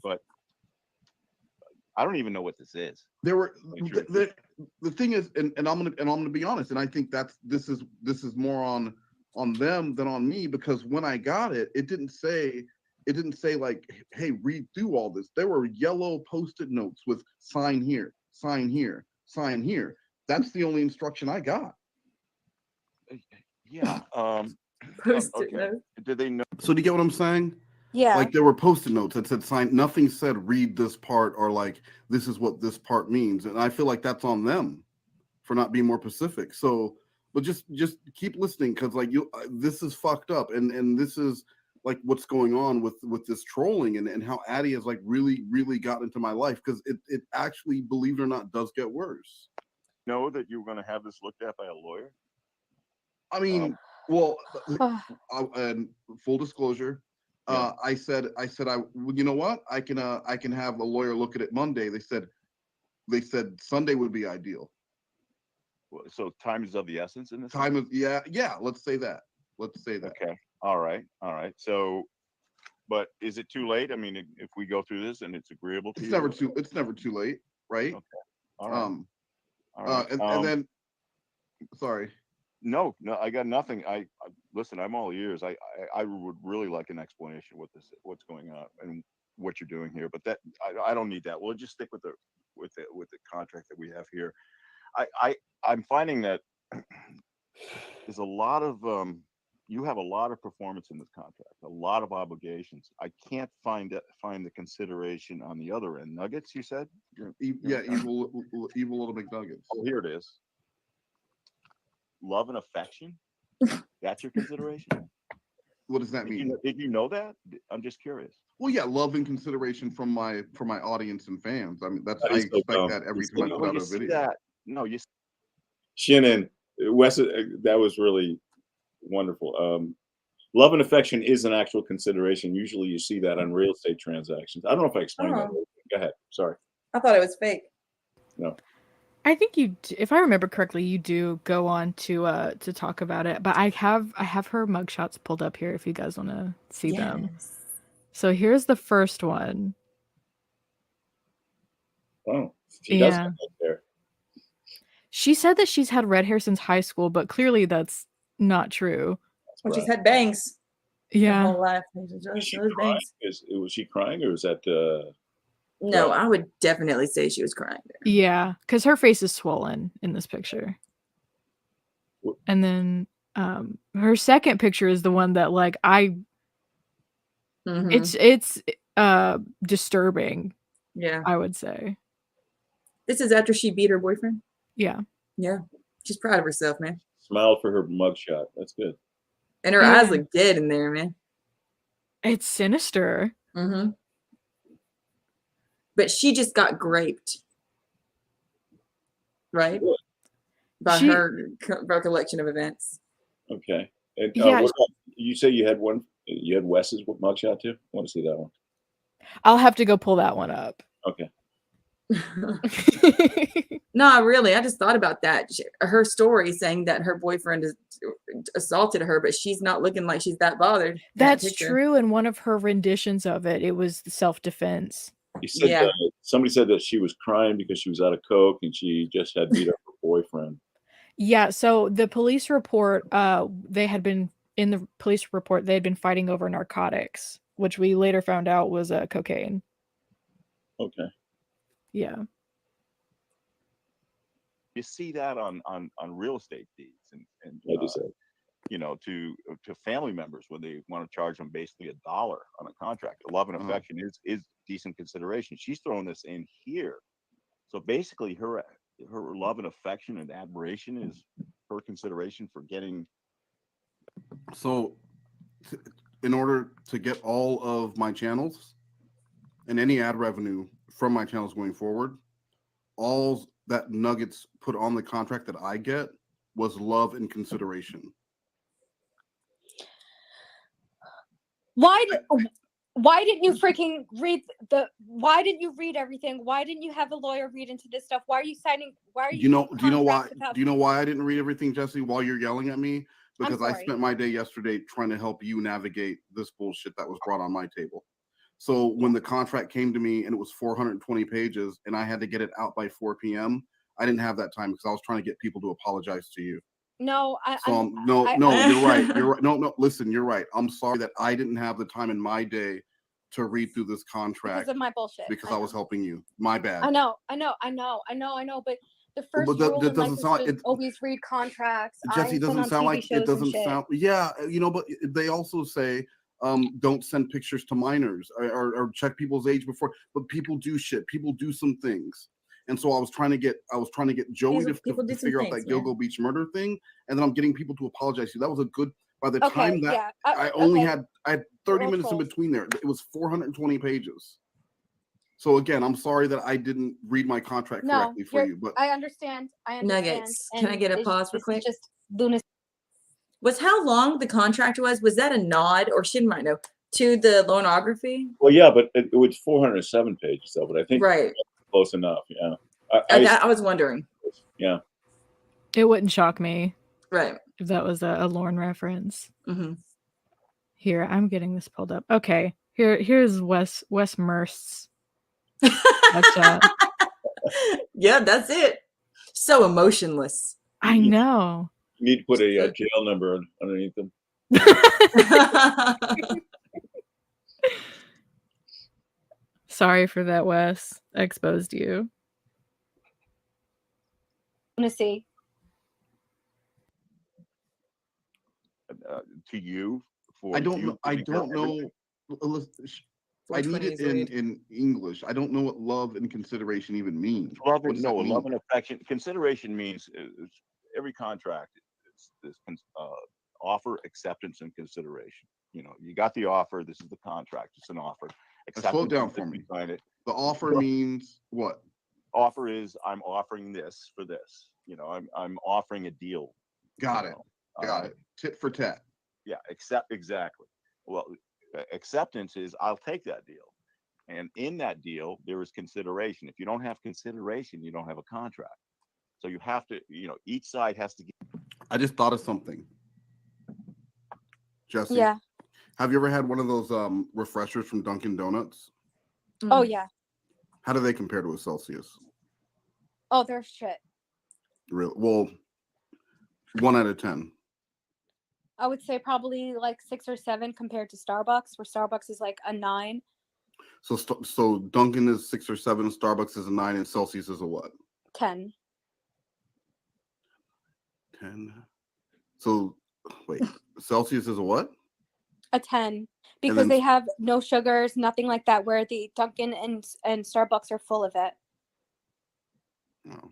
but I don't even know what this is. There were the thing is, and I'm gonna be honest, and I think this is more on them than on me, because when I got it, it didn't say like, hey, read through all this. There were yellow Post-it notes with sign here, sign here, sign here. That's the only instruction I got. Yeah. Post-it okay. note. Did they know? So do you get what I'm saying? Yeah. Like, there were Post-it notes that said sign. Nothing said read this part, or like this is what this part means. And I feel like that's on them for not being more specific. So, but just keep listening, because like this is fucked up, and this is like what's going on with this trolling and how Addie has like really got into my life, because it actually, believe it or not, does get worse. Know that you were going to have this looked at by a lawyer? I mean, well, and full disclosure, I said, you know what? I can have a lawyer look at it Monday. They said Sunday would be ideal. So time is of the essence in this. Time is yeah. Let's say that. Okay. All right. So, but is it too late? I mean, if we go through this and it's agreeable to you, it's never too late, right? Okay. All right. All right. And then, sorry. No, I got nothing. I listen. I'm all ears. I would really like an explanation what's going on and what you're doing here. But that I don't need that. We'll just stick with the contract that we have here. I'm finding that there's a lot of you have a lot of performance in this contract, a lot of obligations. I can't find the consideration on the other end. Nuggets, you said? Yeah, evil little McNuggets. Oh, here it is. Love and affection. That's your consideration. What does that mean? Did you know that? I'm just curious. Well, yeah, love and consideration from my audience and fans. I mean, I expect that every time I put out a video. No, you. Shannon, Wes, that was really wonderful. Love and affection is an actual consideration. Usually you see that on real estate transactions. I don't know if I explained that. Go ahead. Sorry. I thought it was fake. No. I think if I remember correctly, you do go on to talk about it. But I have her mugshots pulled up here if you guys want to see them. So here's the first one. Oh, she does have that there. She said that she's had red hair since high school, but clearly that's not true. Well, she's had bangs. Yeah. Her whole life. Was she crying? Was she crying, or was that? No, I would definitely say she was crying there. Yeah, because her face is swollen in this picture. And then her second picture is the one that like it's disturbing. Yeah, I would say. This is after she beat her boyfriend. Yeah. Yeah, she's proud of herself, man. Smile for her mugshot. That's good. And her eyes look dead in there, man. It's sinister. Mm-hmm. But she just got graped, right? By her recollection of events. Okay. And what about, you say you had one? You had Wes's mugshot too? I want to see that one. I'll have to go pull that one up. Okay. No, really. I just thought about that. Her story saying that her boyfriend assaulted her, but she's not looking like she's that bothered. That's true. In one of her renditions of it, it was self-defense. You said somebody said that she was crying because she was out of coke and she just had beat up her boyfriend. Yeah. So the police report, they had been fighting over narcotics, which we later found out was cocaine. Okay. Yeah. You see that on real estate deeds and you know, to family members when they want to charge them basically $1 on a contract. Love and affection is decent consideration. She's throwing this in here. So basically her love and affection and admiration is her consideration for getting. So in order to get all of my channels and any ad revenue from my channels going forward, all that Nuggets put on the contract that I get was love and consideration. Why didn't you freaking read why didn't you read everything? Why didn't you have a lawyer read into this stuff? Why are you signing? Why are you? Do you know why I didn't read everything, Jessi? While you're yelling at me, because I spent my day yesterday trying to help you navigate this bullshit that was brought on my table. So when the contract came to me and it was 420 pages and I had to get it out by 4 p.m., I didn't have that time because I was trying to get people to apologize to you. No, you're right. You're right. No, listen, you're right. I'm sorry that I didn't have the time in my day to read through this contract because of my bullshit. Because I was helping you. My bad. I know. But the first rule in life is to always read contracts. Jessi, doesn't sound like it doesn't sound. Yeah, you know, but they also say don't send pictures to minors or check people's age before. But people do shit. People do some things. And so I was trying to get Joey to figure out that Gilgo Beach murder thing, and then I'm getting people to apologize to you. That was a good. By the time that I had 30 minutes in between there. It was 420 pages. So again, I'm sorry that I didn't read my contract correctly for you, but I understand. Nuggets. Can I get a pause for quick? Just lunacy. Was how long the contract was? Was that a nod, or she might know, to the loanography? Well, yeah, but it was 407 pages though. But I think close enough. Yeah. I was wondering. Yeah. It wouldn't shock me. Right. If that was a Lorne reference. Mm-hmm. Here, I'm getting this pulled up. Okay. Here's Wes Merst's. Yeah, that's it. So emotionless. I know. You need to put a jail number underneath them. Sorry for that, Wes. I exposed you. Lunacy. To you, I don't know. I need it in English. I don't know what love and consideration even means. Love and affection. Consideration means every contract is offer, acceptance, and consideration. You know, you got the offer. This is the contract. It's an offer. Slow it down for me. The offer means what? Offer is I'm offering this for this. You know, I'm offering a deal. Got it. Got it. Tit for tat. Yeah, exactly. Well, acceptance is I'll take that deal. And in that deal, there is consideration. If you don't have consideration, you don't have a contract. So you have to, you know, each side has to get. I just thought of something. Jessi. Yeah. Have you ever had one of those refreshers from Dunkin' Donuts? Oh, yeah. How do they compare to a Celsius? Oh, they're shit. Real well, 1 out of 10. I would say probably like 6 or 7 compared to Starbucks, where Starbucks is like a 9. So Dunkin' is 6 or 7, Starbucks is a 9, and Celsius is a what? 10. 10. So wait, Celsius is a what? A 10. Because they have no sugars, nothing like that, where the Dunkin' and Starbucks are full of it. Oh.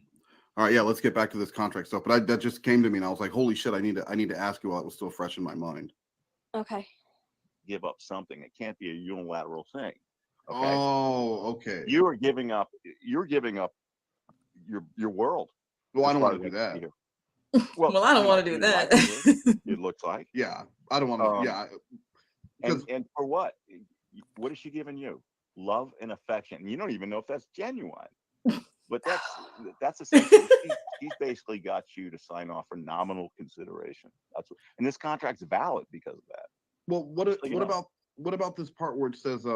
All right, yeah, let's get back to this contract stuff. But that just came to me, and I was like, "Holy shit! I need to ask you while it was still fresh in my mind." Okay. Give up something. It can't be a unilateral thing. Okay. Oh, okay. You're giving up your world. Well, I don't want to do that. Well, I don't want to do that. It looks like. Yeah, I don't want to. Yeah. And for what? What is she giving you? Love and affection. And you don't even know if that's genuine. But that's essentially she's basically got you to sign off for nominal consideration. That's what, and this contract's valid because of that. Well, what about this part where it says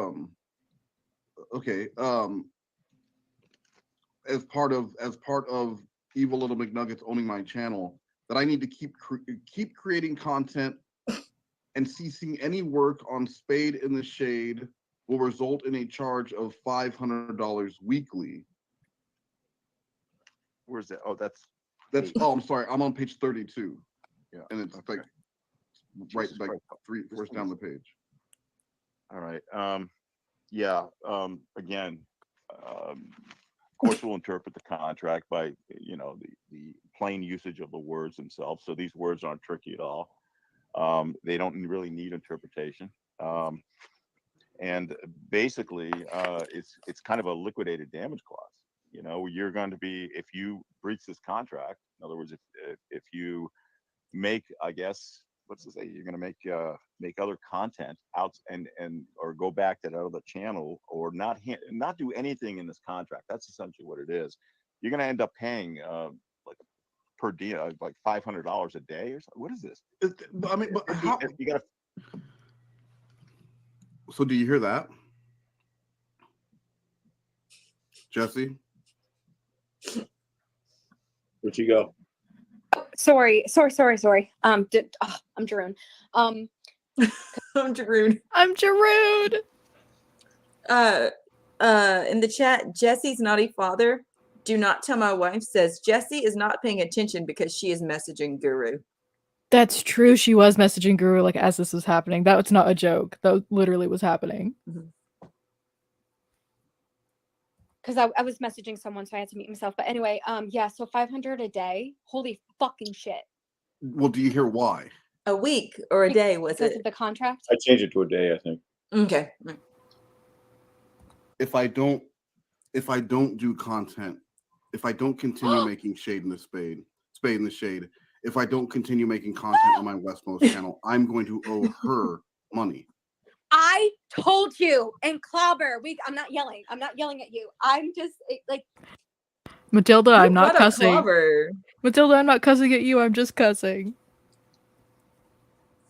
as part of Evil Little McNuggets owning my channel, that I need to keep creating content, and ceasing any work on Spade in the Shade will result in a charge of $500 weekly. Where's that? Oh, that's. Oh, I'm sorry. I'm on page 32. Yeah, and it's like right like 3 fourths down the page. All right. Again, courts will interpret the contract by the plain usage of the words themselves. So these words aren't tricky at all. They don't really need interpretation. And basically, it's kind of a liquidated damage clause. You're going to be, if you breach this contract, in other words, if you make, I guess, what's to say, you're going to make other content out or go back to that other channel, or not do anything in this contract. That's essentially what it is. You're going to end up paying like per diem, like $500 a day or something. What is this? I mean, but how you got to. So do you hear that, Jessi? Where'd you go? Sorry. I'm Jeroen. I'm Jeroen. I'm Jeroen. In the chat, Jesse's naughty father. Do not tell my wife says Jessi is not paying attention because she is messaging Guru. That's true. She was messaging Guru like as this was happening. That was not a joke. That literally was happening. Because I was messaging someone, so I had to mute myself. But anyway, so $500 a day. Holy fucking shit. Well, do you hear why? A week or a day was because it? Of the contract? I changed it to a day, I think. Okay. If I don't do content, if I don't continue making Spade in the Shade, if I don't continue making content on my Westmost channel, I'm going to owe her money. I told you, and Clobber, I'm not yelling. I'm not yelling at you. I'm just like Matilda, I'm not cussing. Clobber. Matilda, I'm not cussing at you. I'm just cussing.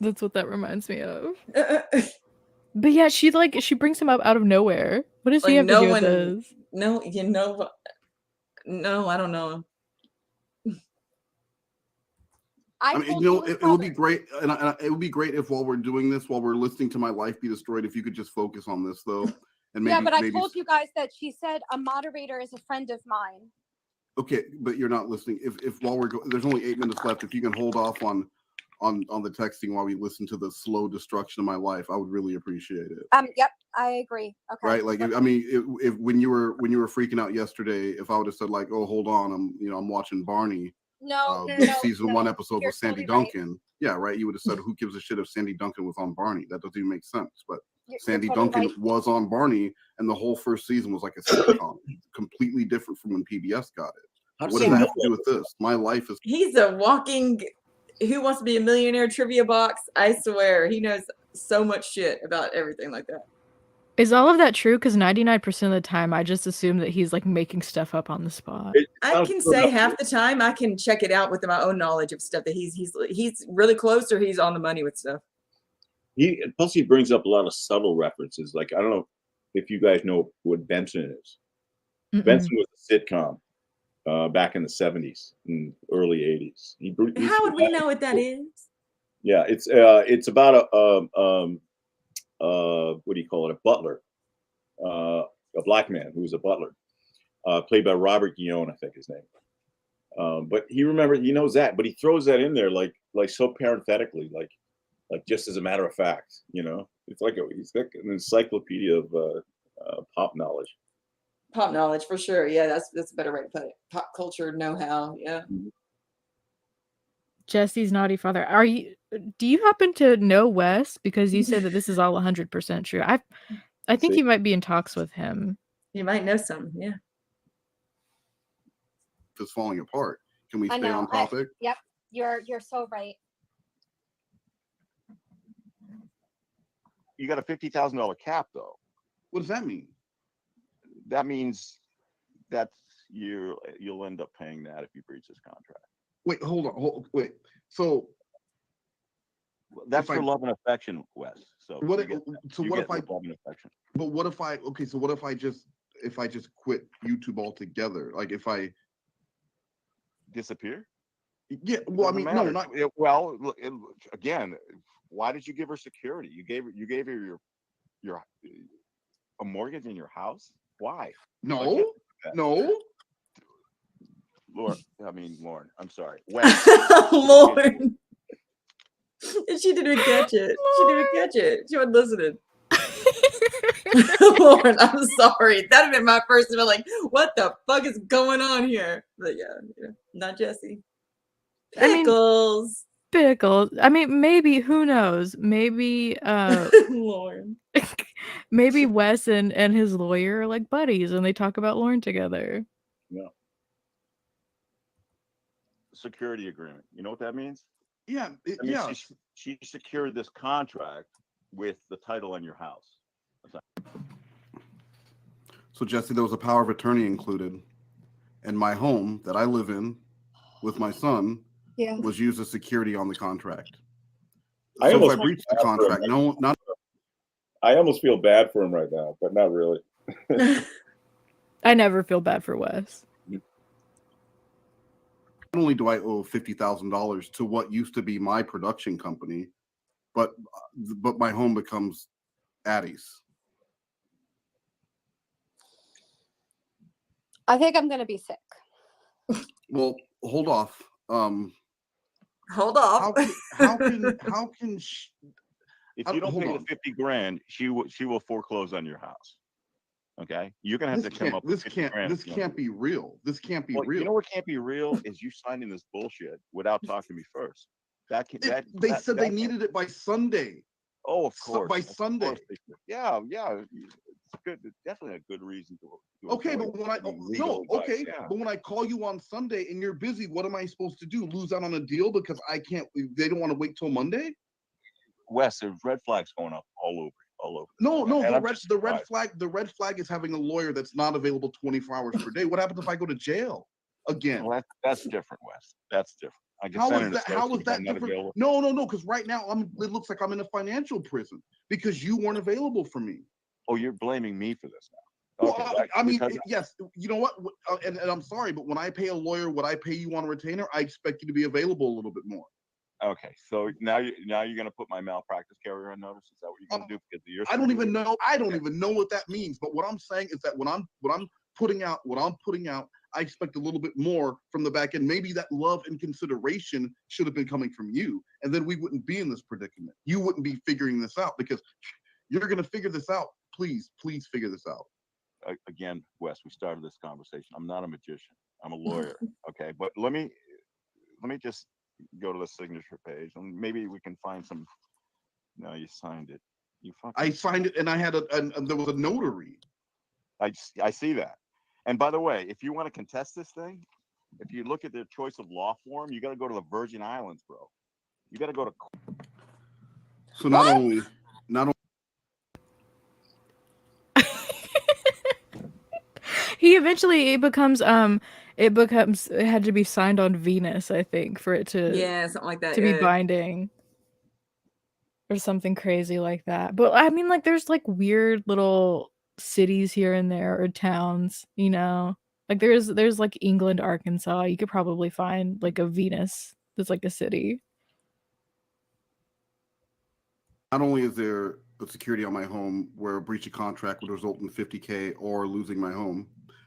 That's what that reminds me of. But yeah, she brings him up out of nowhere. What does he have to do with this? No, I don't know. I mean, it would be great, and it would be great if while we're doing this, while we're listening to my life be destroyed, if you could just focus on this though. And maybe, yeah, but I told you guys that she said a moderator is a friend of mine. Okay, but you're not listening. If while we're there's only 8 minutes left, if you can hold off on the texting while we listen to the slow destruction of my life, I would really appreciate it. Yep, I agree. Okay. Right, like if when you were freaking out yesterday, if I would have said like, oh, hold on, I'm watching Barney. No, season 1 episode with Sandy totally Duncan. Right. Yeah, right. You would have said, who gives a shit if Sandy Duncan was on Barney? That doesn't even make sense. But Sandy totally Duncan right. was on Barney, and the whole first season was like a sitcom, completely different from when PBS got it. What does that have to do with this? My life is. He's a walking Who Wants to Be a Millionaire trivia box. I swear, he knows so much shit about everything like that. Is all of that true? Because 99% of the time, I just assume that he's like making stuff up on the spot. I can say half the time I can check it out with my own knowledge of stuff that he's really close or he's on the money with stuff. Plus he brings up a lot of subtle references. Like, I don't know if you guys know what Benson is. Benson was a sitcom back in the 70s and early 80s. How would we know what that is? Yeah, it's about what do you call it? A butler, a black man who's a butler, played by Robert Guillaume, I think his name. But he knows that, but he throws that in there like so parenthetically, like just as a matter of fact, it's like he's like an encyclopedia of pop knowledge. Pop knowledge for sure. Yeah, that's a better way to put it. Pop culture know-how. Yeah. Jesse's naughty father. Do you happen to know Wes? Because you said that this is all 100% true. I think you might be in talks with him. You might know some. Yeah. It's falling apart. Can we stay on topic? Yep. You're so right. You got a $50,000 cap, though. What does that mean? That means that you'll end up paying that if you breach this contract. Wait, hold on. Wait. So that's for love and affection, Wes. So what? So what if I love and affection? But what if I? Okay, so what if I just quit YouTube altogether? Like if I disappear? Yeah. Well, I mean, no, not. Well, again, why did you give her security? You gave her your a mortgage in your house. Why? No. Lauren, I'm sorry. Lauren. She didn't catch it. She didn't catch it. She wasn't listening. Lauren, I'm sorry. That'd have been my first one. Like, what the fuck is going on here? But yeah, not Jessi. Pickles. I mean, maybe, who knows? Maybe Lauren. Maybe Wes and his lawyer are like buddies and they talk about Lauren together. No. Security agreement. You know what that means? Yeah. She secured this contract with the title on your house. So Jessi, there was a power of attorney included, and my home that I live in with my son was used as security on the contract. So if I breached the contract, I almost feel bad for him right now, but not really. I never feel bad for Wes. Not only do I owe $50,000 to what used to be my production company, but my home becomes Addie's. I think I'm gonna be sick. Well, hold off. Hold off. How can she, if you don't pay the 50 grand, she will foreclose on your house. Okay, you're gonna have to come up. This can't be real. This can't be real. You know what can't be real is you signing this bullshit without talking to me first. They said they needed it by Sunday. Oh, of course. By Sunday. Yeah. It's good. It's definitely a good reason to okay, but when I call you on Sunday and you're busy, what am I supposed to do? Lose out on a deal because I can't? They don't want to wait till Monday. Wes, there's red flags going up all over. No, the red flag is having a lawyer that's not available 24 hours per day. What happens if I go to jail again? Well, that's different, Wes. That's different. How is that different? No, because right now it looks like I'm in a financial prison because you weren't available for me. Oh, you're blaming me for this now. Well, okay, yes. You know what? And I'm sorry, but when I pay a lawyer what I pay you on a retainer, I expect you to be available a little bit more. Okay, so now you're going to put my malpractice carrier on notice. Is that what you're going to do? Because of your I don't even know what that means. But what I'm saying is that when I'm putting out, I expect a little bit more from the back end. Maybe that love and consideration should have been coming from you, and then we wouldn't be in this predicament. You wouldn't be figuring this out because you're going to figure this out. Please figure this out. Again, Wes, we started this conversation. I'm not a magician. I'm a lawyer. Okay, but let me just go to the signature page and maybe we can find some. No, you signed it. I signed it, and I had there was a notary. I see that. And by the way, if you want to contest this thing, if you look at the choice of law form, you got to go to the Virgin Islands, bro. You got to go to. So not only. He eventually it had to be signed on Venus, I think, for it to something like that to be binding or something crazy like that. But I mean, like, there's like weird little cities here and there or towns, like there's like England, Arkansas. You could probably find like a Venus that's like a city. Not only is there a security on my home where a breach of contract would result in $50K or losing my home,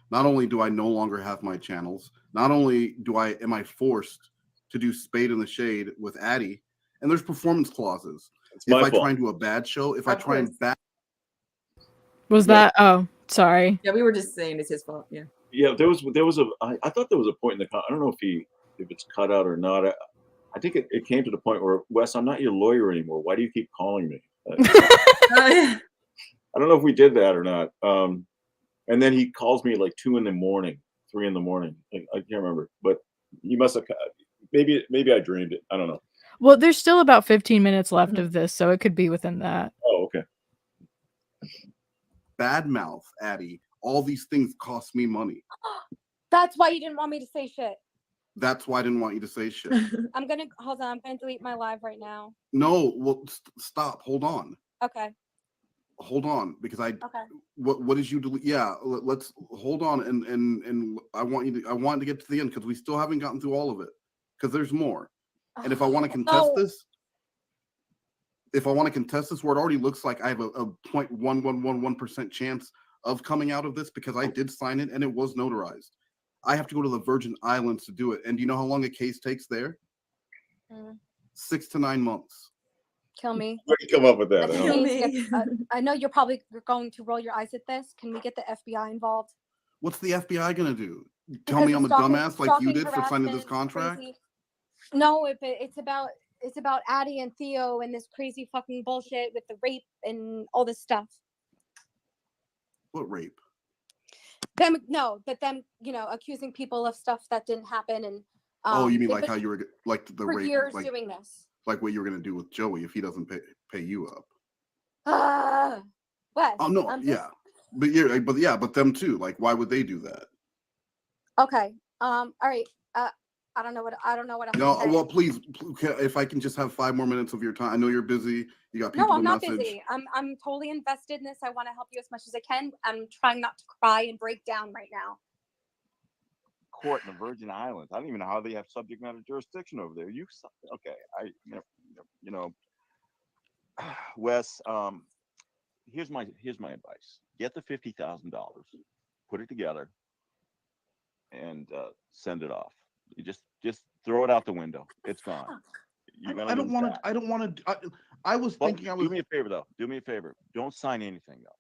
not only do I no longer have my channels, not only am I forced to do Spade in the Shade with Addy, and there's performance clauses. If I try and do a bad show, if I try and was that? Oh, sorry. Yeah, we were just saying it's his fault. Yeah. Yeah, there was I thought there was a point in the I don't know if it's cut out or not. I think it came to the point where, Wes, I'm not your lawyer anymore. Why do you keep calling me? I don't know if we did that or not. And then he calls me like 2 in the morning, 3 in the morning. I can't remember, but he must have. Maybe I dreamed it. I don't know. Well, there's still about 15 minutes left of this, so it could be within that. Oh, okay. Bad mouth, Addy. All these things cost me money. That's why you didn't want me to say shit. That's why I didn't want you to say shit. I'm gonna delete my live right now. No, well, stop. Hold on. Okay. Hold on, because Okay. What did you delete? Yeah, let's hold on, and I want to get to the end because we still haven't gotten through all of it because there's more. And if I want to contest this, where it already looks like I have a 0.1111% chance of coming out of this because I did sign it and it was notarized. I have to go to the Virgin Islands to do it. And do you know how long a case takes there? 6 to 9 months. Kill me. Where did you come up with that? I know you're probably going to roll your eyes at this. Can we get the FBI involved? What's the FBI gonna do? Tell me I'm a dumbass like you did for signing this contract? Crazy. No, it's about Addy and Theo and this crazy fucking bullshit with the rape and all this stuff. What rape? Them accusing people of stuff that didn't happen and oh, you mean like how you were like the for rape years like, doing this. Like what you were gonna do with Joey if he doesn't pay you up. What? Oh no, yeah. But them too. Like why would they do that? Okay. All right. I don't know what else. No, well, please, if I can just have 5 more minutes of your time. I know you're busy. You got people. No, I'm to not message. busy. I'm totally invested in this. I want to help you as much as I can. I'm trying not to cry and break down right now. Court in the Virgin Islands. I don't even know how they have subject matter jurisdiction over there. Wes, here's my advice. Get the $50,000, put it together, and send it off. You just throw it out the window. It's gone. I don't want to. I was thinking. Do me a favor though. Do me a favor. Don't sign anything though.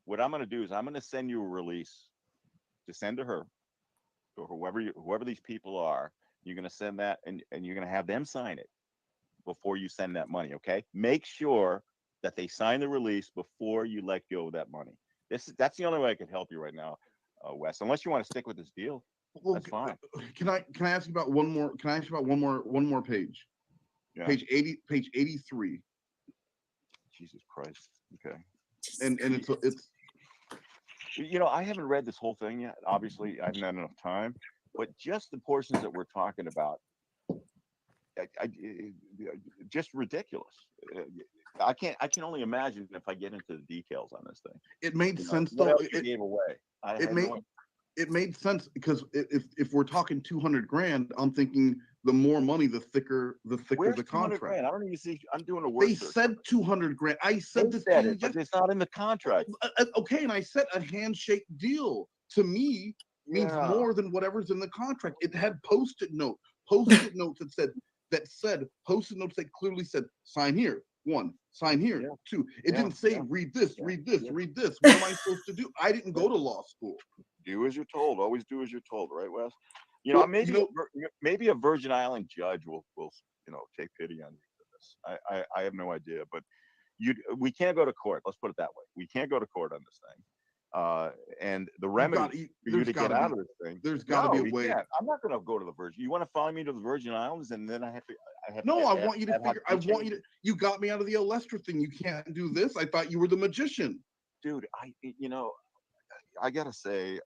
What I'm going to do is I'm going to send you a release to send to her or whoever these people are. You're going to send that and you're going to have them sign it before you send that money. Okay. Make sure that they sign the release before you let go of that money. That's the only way I can help you right now, Wes. Unless you want to stick with this deal. Well, that's fine. Can I ask you about one more? Can I ask you about one more page? Yeah. Page 83. Jesus Christ. Okay. And it's. I haven't read this whole thing yet. Obviously, I haven't had enough time. But just the portions that we're talking about, just ridiculous. I can only imagine if I get into the details on this thing. It made sense though. It gave away. It made sense because if we're talking 200 grand, I'm thinking the more money, the thicker the contract. Grand? I don't even see. I'm doing a word. They said 200 grand. I said this to you, but it's not in the contract. Okay, and I said a handshake deal to me means more than whatever's in the contract. It had post-it notes that clearly said sign here. 1, sign here. 2. It didn't say read this. What am I supposed to do? I didn't go to law school. Do as you're told. Always do as you're told, right, Wes? Maybe a Virgin Island judge will take pity on you for this. I have no idea, but we can't go to court. Let's put it that way. We can't go to court on this thing. And the remedy for you to get out of this thing. There's got to be a way. I'm not going to go to the Virgin. You want to follow me to the Virgin Islands, and then I want you to figure. You got me out of the Olestra thing. You can't do this. I thought you were the magician, dude. I gotta say,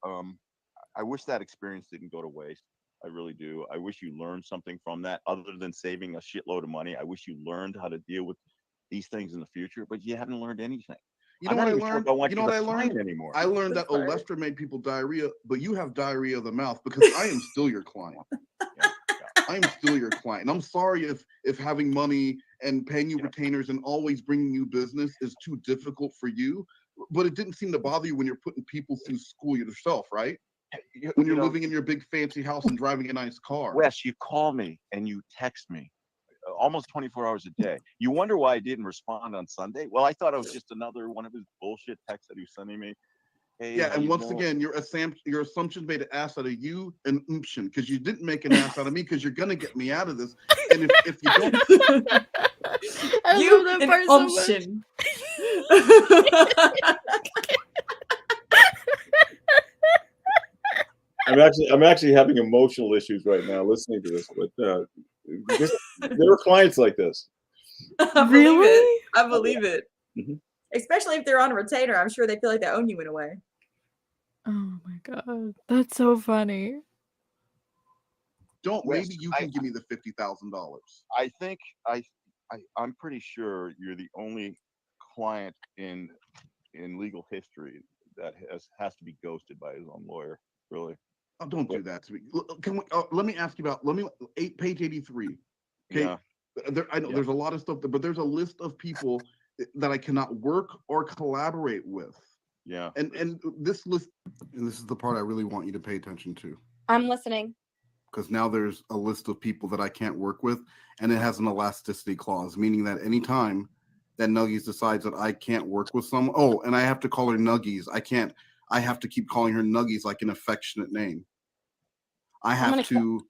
I wish that experience didn't go to waste. I really do. I wish you learned something from that, other than saving a shitload of money. I wish you learned how to deal with these things in the future, but you haven't learned anything. You know what I learned? Anymore. I learned that Olestra made people diarrhea, but you have diarrhea of the mouth because I am still your client. I'm still your client. And I'm sorry if having money and paying you retainers and always bringing you business is too difficult for you. But it didn't seem to bother you when you're putting people through school yourself, right? When you're living in your big fancy house and driving a nice car. Wes, you call me and you text me almost 24 hours a day. You wonder why I didn't respond on Sunday? Well, I thought it was just another one of his bullshit texts that he was sending me. Hey, yeah, and once again, your assumptions made an ass out of you and Umption, because you didn't make an ass out of me, because you're gonna get me out of this. And if you don't, you and Umption. I'm actually having emotional issues right now listening to this, but there are clients like this. I believe it. I believe it. Mm-hmm. Especially if they're on a retainer, I'm sure they feel like they own you in a way. Oh my god, that's so funny. Maybe you can give me the $50,000. I think I'm pretty sure you're the only client in legal history that has to be ghosted by his own lawyer. Really? Oh, don't do that to me. Can we? Let me ask you about. Page 83. Okay. Yeah. I know there's a lot of stuff, but there's a list of people that I cannot work or collaborate with. Yeah. And this list, and this is the part I really want you to pay attention to. I'm listening. Because now there's a list of people that I can't work with, and it has an elasticity clause, meaning that anytime that Nuggies decides that I can't work with someone, and I have to call her Nuggies. I have to keep calling her Nuggies like an affectionate name. I have to.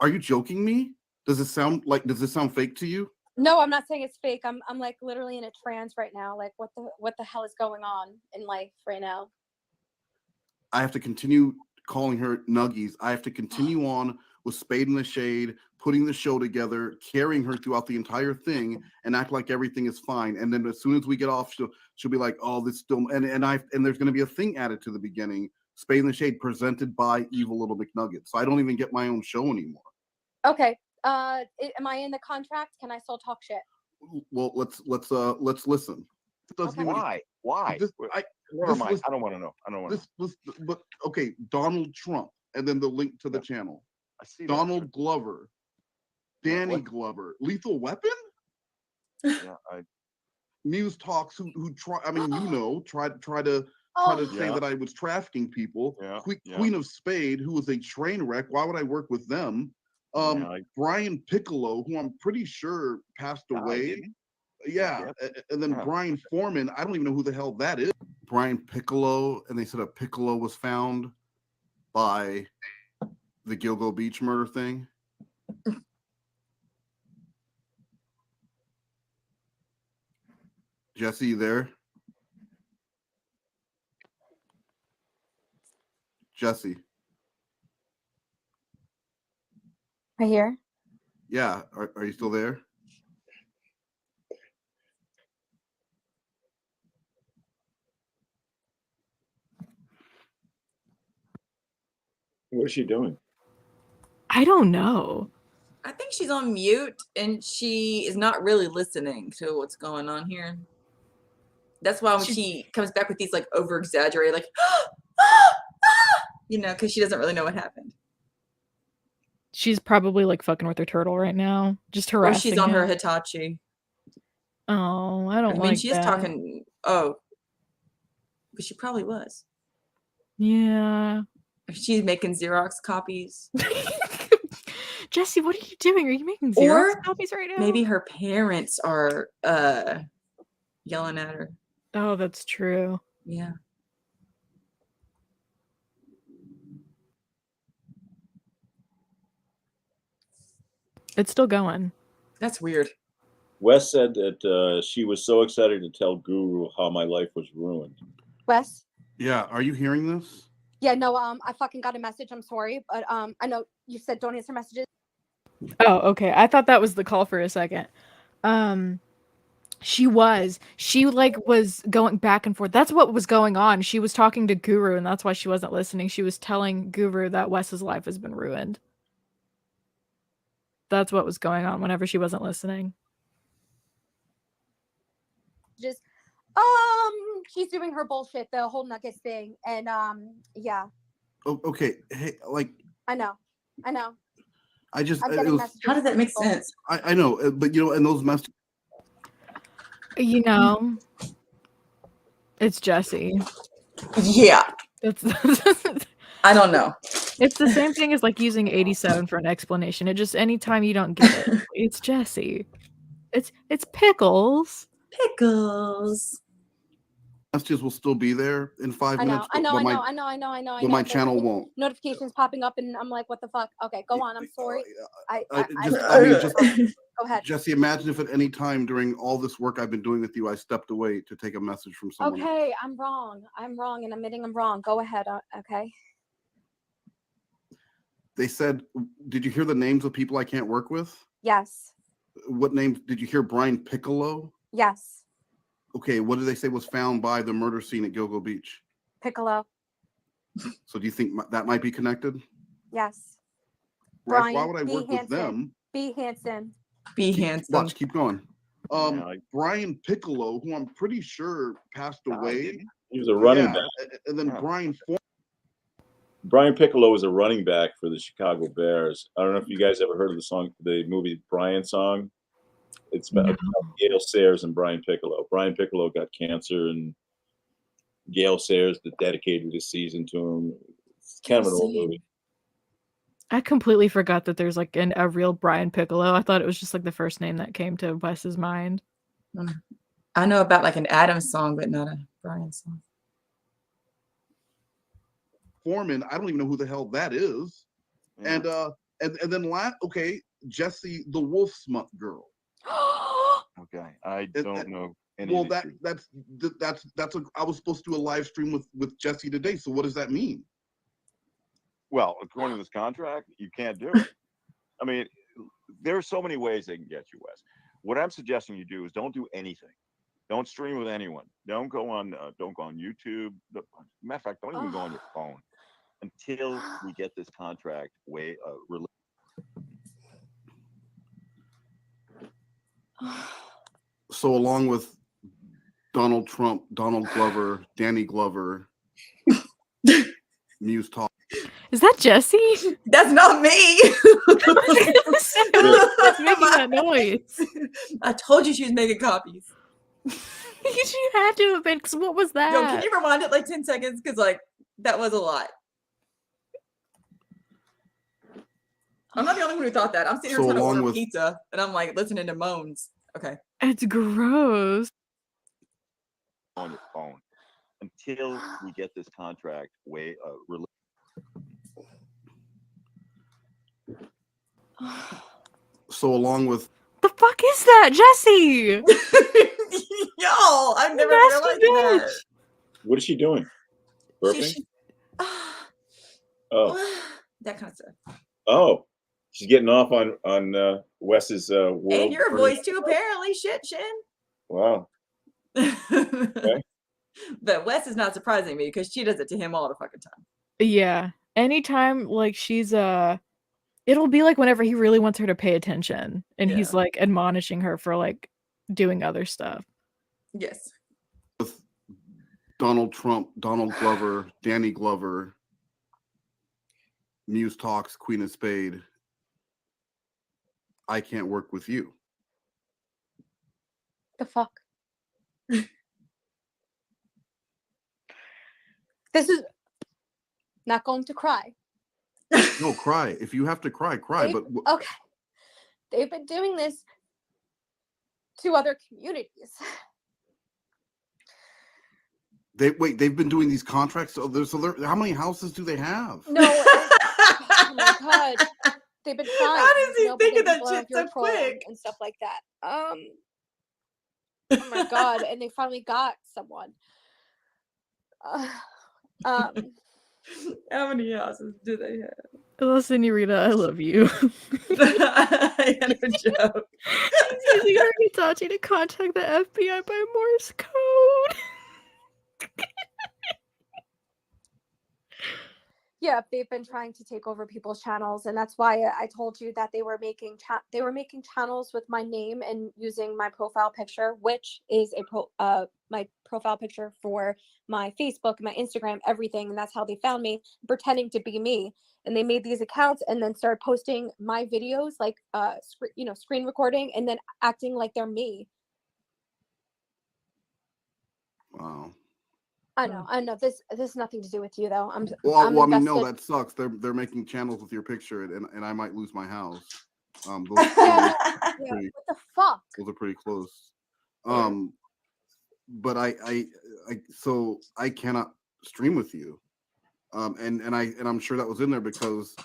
Are you joking me? Does this sound fake to you? No, I'm not saying it's fake. I'm like literally in a trance right now. Like what the hell is going on in life right now? I have to continue calling her Nuggies. I have to continue on with Spade in the Shade, putting the show together, carrying her throughout the entire thing, and act like everything is fine. And then as soon as we get off, she'll be like, "Oh, this still." And there's going to be a thing added to the beginning. Spade in the Shade, presented by Evil Little McNugget. So I don't even get my own show anymore. Okay. Am I in the contract? Can I still talk shit? Well, let's listen. Okay. Why? Never mind. I don't want to know. But okay, Donald Trump, and then the link to the channel. I see Donald Glover, Danny Glover, Lethal Weapon. Yeah, Muse Talks, who try. I mean, try to say that I was trafficking people. Yeah, Queen of Spade, who was a train wreck. Why would I work with them? Brian Piccolo, who I'm pretty sure passed away. Yeah, and then Brian Foreman. I don't even know who the hell that is. Brian Piccolo, and they said a piccolo was found by the Gilgo Beach murder thing. Jessi, you there? Jessi. Right here. Yeah, are you still there? What is she doing? I don't know. I think she's on mute and she is not really listening to what's going on here. That's why when she comes back with these like over exaggerated, like, because she doesn't really know what happened. She's probably like fucking with her turtle right now, just harassing. Or she's on her Hitachi. Oh, I don't like that. She is talking. Oh, but she probably was. Yeah. She's making Xerox copies. Jessi, what are you doing? Are you making Xerox copies right now? Maybe her parents are yelling at her. Oh, that's true. Yeah. It's still going. That's weird. Wes said that she was so excited to tell Guru how my life was ruined. Wes? Yeah, are you hearing this? Yeah, no, I fucking got a message. I'm sorry, but I know you said don't answer messages. Oh, okay. I thought that was the call for a second. She was going back and forth. That's what was going on. She was talking to Guru, and that's why she wasn't listening. She was telling Guru that Wes's life has been ruined. That's what was going on whenever she wasn't listening. Just she's doing her bullshit, the whole Nuggets thing, and yeah. Oh, okay. Hey, like I know. I just I'm getting messages. How does that make sense? I know, but and those messages. It's Jessi. Yeah. That's I don't know. It's the same thing as like using 87 for an explanation. It just anytime you don't get it, it's Jessi. It's Pickles. Pickles. Messages will still be there in 5 minutes. I know. But my channel won't. Notifications popping up, and I'm like, what the fuck? Okay, go on. I'm sorry. Just go ahead. Jesse, imagine if at any time during all this work I've been doing with you, I stepped away to take a message from someone. Okay, I'm wrong, and admitting I'm wrong. Go ahead. Okay. They said, did you hear the names of people I can't work with? Yes. What names? Did you hear Brian Piccolo? Yes. Okay, what did they say was found by the murder scene at Gilgo Beach? Piccolo. So do you think that might be connected? Yes. Brian, why would I work with them? B. Hansen. Watch, keep going. Brian Piccolo, who I'm pretty sure passed away. He was a running back. And then Brian Piccolo was a running back for the Chicago Bears. I don't know if you guys ever heard of the movie Brian song. It's about Gail Sayers and Brian Piccolo. Brian Piccolo got cancer, and Gail Sayers dedicated his season to him. It's kind of an old movie. I completely forgot that there's like a real Brian Piccolo. I thought it was just like the first name that came to Wes's mind. I know about like an Adams song, but not a Brian song. Foreman, I don't even know who the hell that is. Yeah. And then Jessi, the Wolf Smut girl. Okay, I don't know any. Well, that's I was supposed to do a live stream with Jessi today. So what does that mean? Well, according to this contract, you can't do it. I mean, there are so many ways they can get you, Wes. What I'm suggesting you do is don't do anything. Don't stream with anyone. Don't go on YouTube. Matter of fact, don't even go on your phone until we get this contract released. So along with Donald Trump, Donald Glover, Danny Glover, Muse Talk. Is that Jessi? That's not me. What's making that noise? I told you she was making copies. She had to have been, because what was that? Yo, can you rewind it like 10 seconds? Because like that was a lot. I'm not the only one who thought that. I'm sitting here trying to order pizza, and I'm like listening to moans. Okay. It's gross. On your phone until we get this contract released. So along with the fuck is that, Jessi? Yo, I've never realized that. What is she doing? Burping? That kind of stuff. Oh, she's getting off on Wes's world. And your voice too, apparently. Shit, Shin. Wow. Okay. But Wes is not surprising me because she does it to him all the fucking time. Yeah. Anytime like she's it'll be like whenever he really wants her to pay attention and he's like admonishing her for like doing other stuff. Yes. With Donald Trump, Donald Glover, Danny Glover, Muse Talks, Queen of Spade. I can't work with you. The fuck? This is not going to cry. No, cry. If you have to cry, cry. But okay, they've been doing this to other communities. They've been doing these contracts. So how many houses do they have? No, oh my god, they've been trying. How does he think of that shit so quick and stuff like that? Oh my god, and they finally got someone. How many houses do they have? Hello, Senorita, I love you. I had a joke. She's using Hitachi to contact the FBI by Morse code. Yeah, they've been trying to take over people's channels, and that's why I told you that they were making channels with my name and using my profile picture, which is my profile picture for my Facebook, my Instagram, everything, and that's how they found me, pretending to be me. And they made these accounts and then started posting my videos, like screen recording, and then acting like they're me. Wow. I know. This has nothing to do with you, though. Well, I mean, no, that sucks. They're making channels with your picture, and I might lose my house. Those what the fuck? Those are pretty close. But so I cannot stream with you. And I'm sure that was in there because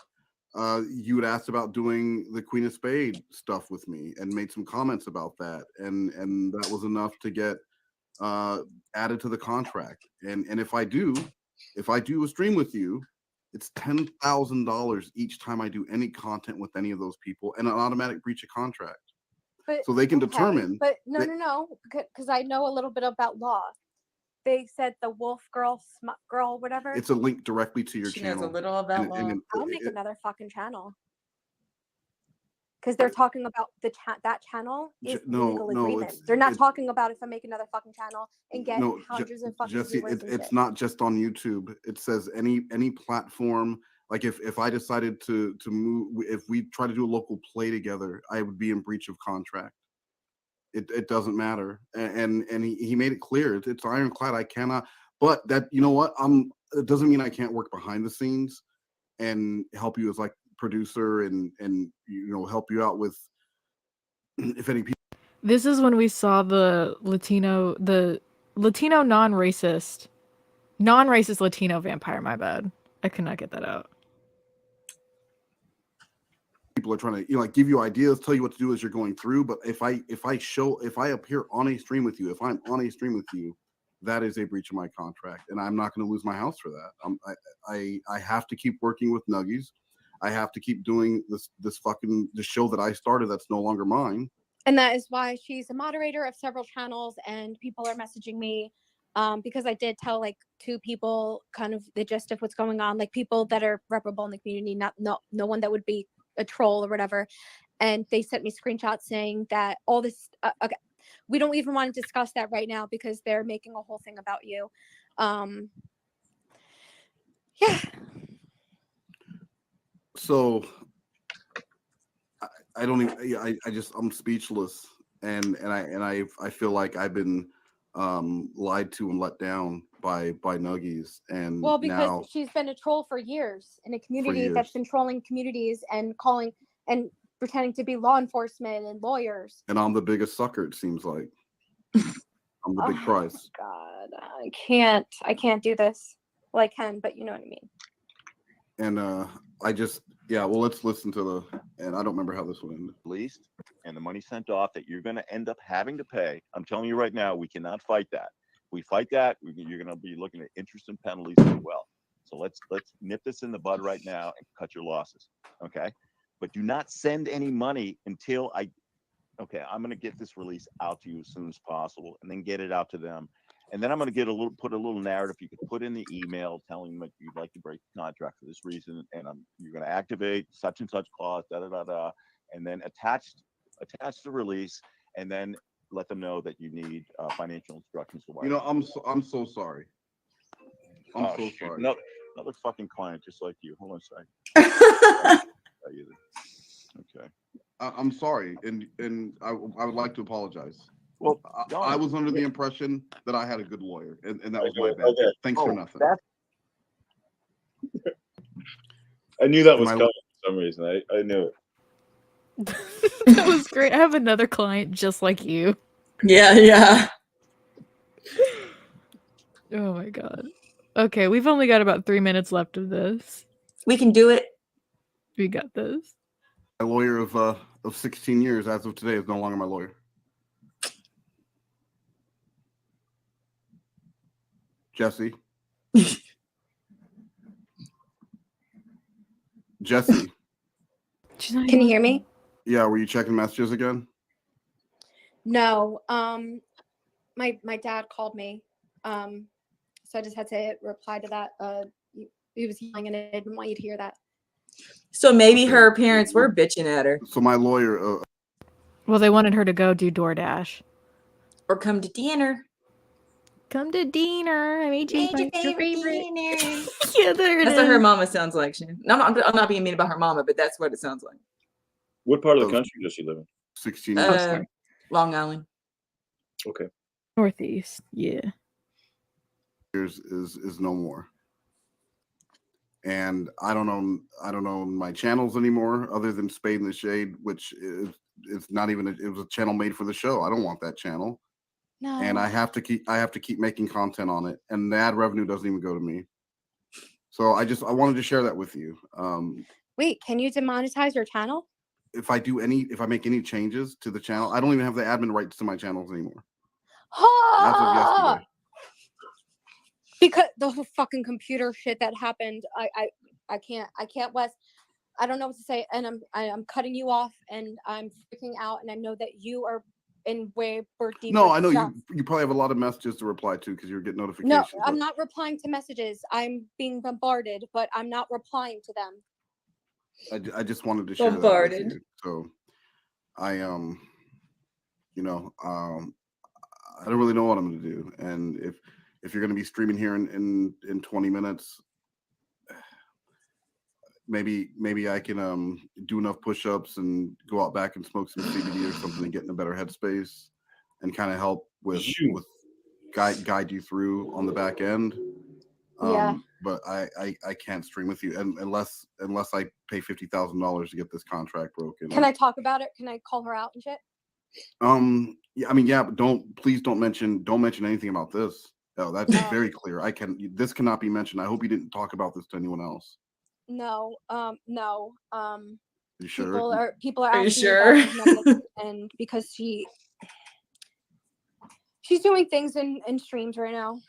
you had asked about doing the Queen of Spades stuff with me and made some comments about that, and that was enough to get added to the contract. And if I do a stream with you, it's $10,000 each time I do any content with any of those people, and an automatic breach of contract. But, so they can determine. But no, because I know a little bit about law. They said the wolf girl, smut girl, whatever. It's a link directly to your she channel. knows a little about law. I'll make another fucking channel. Because they're talking about that channel is legal agreement. They're not talking about if I make another fucking channel and get hundreds of fucking Jessi, viewers. it's not just on YouTube. It says any platform. Like if I decided to move, if we try to do a local play together, I would be in breach of contract. It doesn't matter. And he made it clear. It's ironclad. I cannot. But that, you know what? It doesn't mean I can't work behind the scenes and help you as like producer and help you out with if any people. This is when we saw the Latino non-racist Latino vampire. My bad, I could not get that out. People are trying to give you ideas, tell you what to do as you're going through. But if I appear on a stream with you, if I'm on a stream with you, that is a breach of my contract, and I'm not going to lose my house for that. I have to keep working with Nuggies. I have to keep doing this fucking show that I started that's no longer mine. And that is why she's a moderator of several channels, and people are messaging me because I did tell like 2 people kind of the gist of what's going on, like people that are reputable in the community, no one that would be a troll or whatever. And they sent me screenshots saying that all this, okay, we don't even want to discuss that right now because they're making a whole thing about you. Yeah. So I don't even, I'm speechless, and I feel like I've been lied to and let down by Nuggies. And well, because now, she's been a troll for years in a community that's been trolling communities and calling and pretending to be law enforcement and lawyers. And I'm the biggest sucker, it seems like. I'm the big prize. God, I can't do this. Well, I can, but you know what I mean. And well, let's listen to and I don't remember how this would end. Least and the money sent off that you're going to end up having to pay. I'm telling you right now, we cannot fight that. If we fight that, you're going to be looking at interest and penalties as well. So let's nip this in the bud right now and cut your losses. Okay, but do not send any money until I'm going to get this release out to you as soon as possible, and then get it out to them. And then I'm going to put a little narrative you could put in the email telling them that you'd like to break the contract for this reason, and you're going to activate such and such clause, and then attach the release, and then let them know that you need financial instructions for why. I'm so sorry. I'm so sorry. Another fucking client just like you. Hold on a second. Okay. I'm sorry, and I would like to apologize. Well, I was under the impression that I had a good lawyer, and that was my bad. Okay. Thanks for nothing. I knew that was coming for some reason. I knew it. That was great. I have another client just like you. Yeah. Oh my god. Okay, we've only got about 3 minutes left of this. We can do it. We got this. My lawyer of 16 years as of today is no longer my lawyer. Jessi. Jessi. Can you hear me? Yeah, were you checking messages again? No. My dad called me. So I just had to reply to that. He was yelling, and I didn't want you to hear that. So maybe her parents were bitching at her. So my lawyer. Well, they wanted her to go do DoorDash. Or come to dinner. Come to dinner. I made you your favorite dinner. Yeah, there it That's is. what her mama sounds like. I'm not being mean about her mama, but that's what it sounds like. What part of the country does she live in? 16 years. Long Island. Okay. Northeast. Yeah. Years is no more. And I don't know my channels anymore other than Spade in the Shade, which it's not even it was a channel made for the show. I don't want that channel. No. And I have to keep making content on it, and the ad revenue doesn't even go to me. So I wanted to share that with you. Wait, can you demonetize your channel? If I make any changes to the channel, I don't even have the admin rights to my channels anymore. As of yesterday. Because the whole fucking computer shit that happened, I can't, Wes. I don't know what to say, and I'm cutting you off, and I'm freaking out, and I know that you are in way deeper. No, I know you probably have a lot of messages to reply to because you're getting notifications. No, I'm not replying to messages. I'm being bombarded, but I'm not replying to them. I just wanted to share that with you. So I don't really know what I'm going to do, and if you're going to be streaming here in 20 minutes, maybe I can do enough push-ups and go out back and smoke some CBD or something and get in a better headspace and kind of help with guide you through on the back end. Yeah. But I can't stream with you unless I pay $50,000 to get this contract broken. Can I talk about it? Can I call her out and shit? Yeah, but please don't mention anything about this. Oh, that's very clear. This cannot be mentioned. I hope you didn't talk about this to anyone else. No. No. You sure? People are Are you asking sure? about and because she's doing things in streams right now.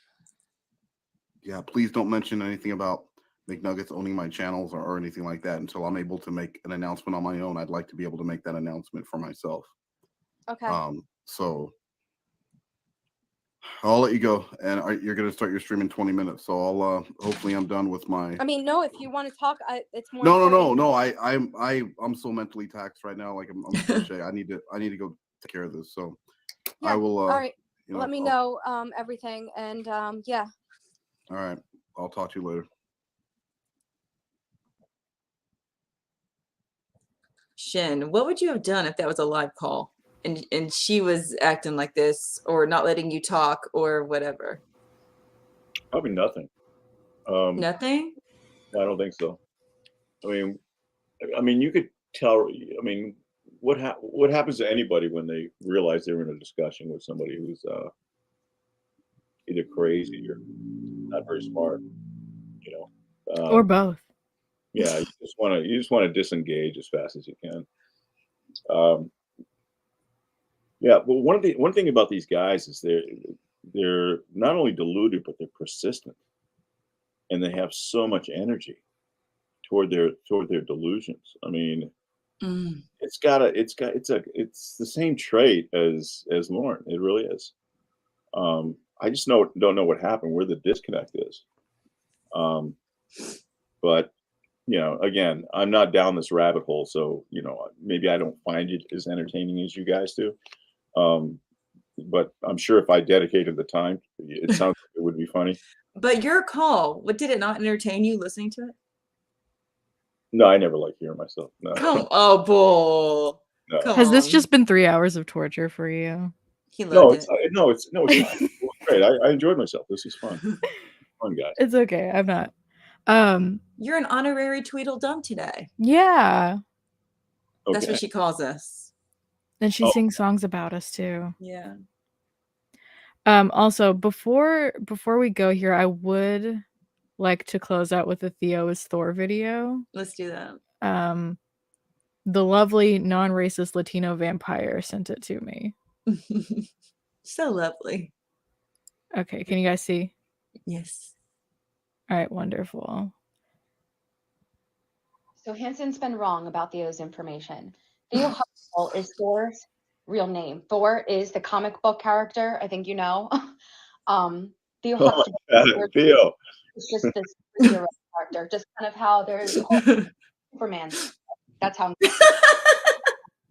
Yeah, please don't mention anything about McNuggets owning my channels or anything like that until I'm able to make an announcement on my own. I'd like to be able to make that announcement for myself. Okay. So I'll let you go, and you're going to start your stream in 20 minutes. So I'll hopefully I'm done with my. I mean, no. If you want to talk, it's more. No. I'm so mentally taxed right now. Like I'm crochet. I need to go take care of this. So yeah. I will. All right. Let me know everything, and yeah. All right. I'll talk to you later. Shin, what would you have done if that was a live call and she was acting like this or not letting you talk or whatever? Probably nothing. Nothing? I don't think so. I mean, you could tell. I mean, what happens to anybody when they realize they're in a discussion with somebody who's either crazy or not very smart, or both. Yeah, you just want to disengage as fast as you can. Yeah, but one thing about these guys is they're not only deluded, but they're persistent, and they have so much energy toward their delusions. I mean, it's the same trait as Lauren. It really is. I just don't know what happened, where the disconnect is. But again, I'm not down this rabbit hole, so maybe I don't find it as entertaining as you guys do. But I'm sure if I dedicated the time, it sounds like it would be funny. But your call, what, did it not entertain you listening to it? No, I never like hearing myself. No. Oh, bull. No. Has this just been 3 hours of torture for you? He loved it. No, it's not. It was great. I enjoyed myself. This is fun. Fun, guys. It's okay. I'm not. You're an honorary Tweedledum today. Yeah. That's Okay. what she calls us. And she sings songs about us too. Yeah. Also, before we go here, I would like to close out with a Theo is Thor video. Let's do that. The lovely non-racist Latino vampire sent it to me. So lovely. Okay, can you guys see? Yes. All right, wonderful. So Hanson's been wrong about Theo's information. Theo Hubble is Thor's real name. Thor is the comic book character. I think you know. Theo Hubble Theo. is just this superhero character, just kind of how there's Superman. That's how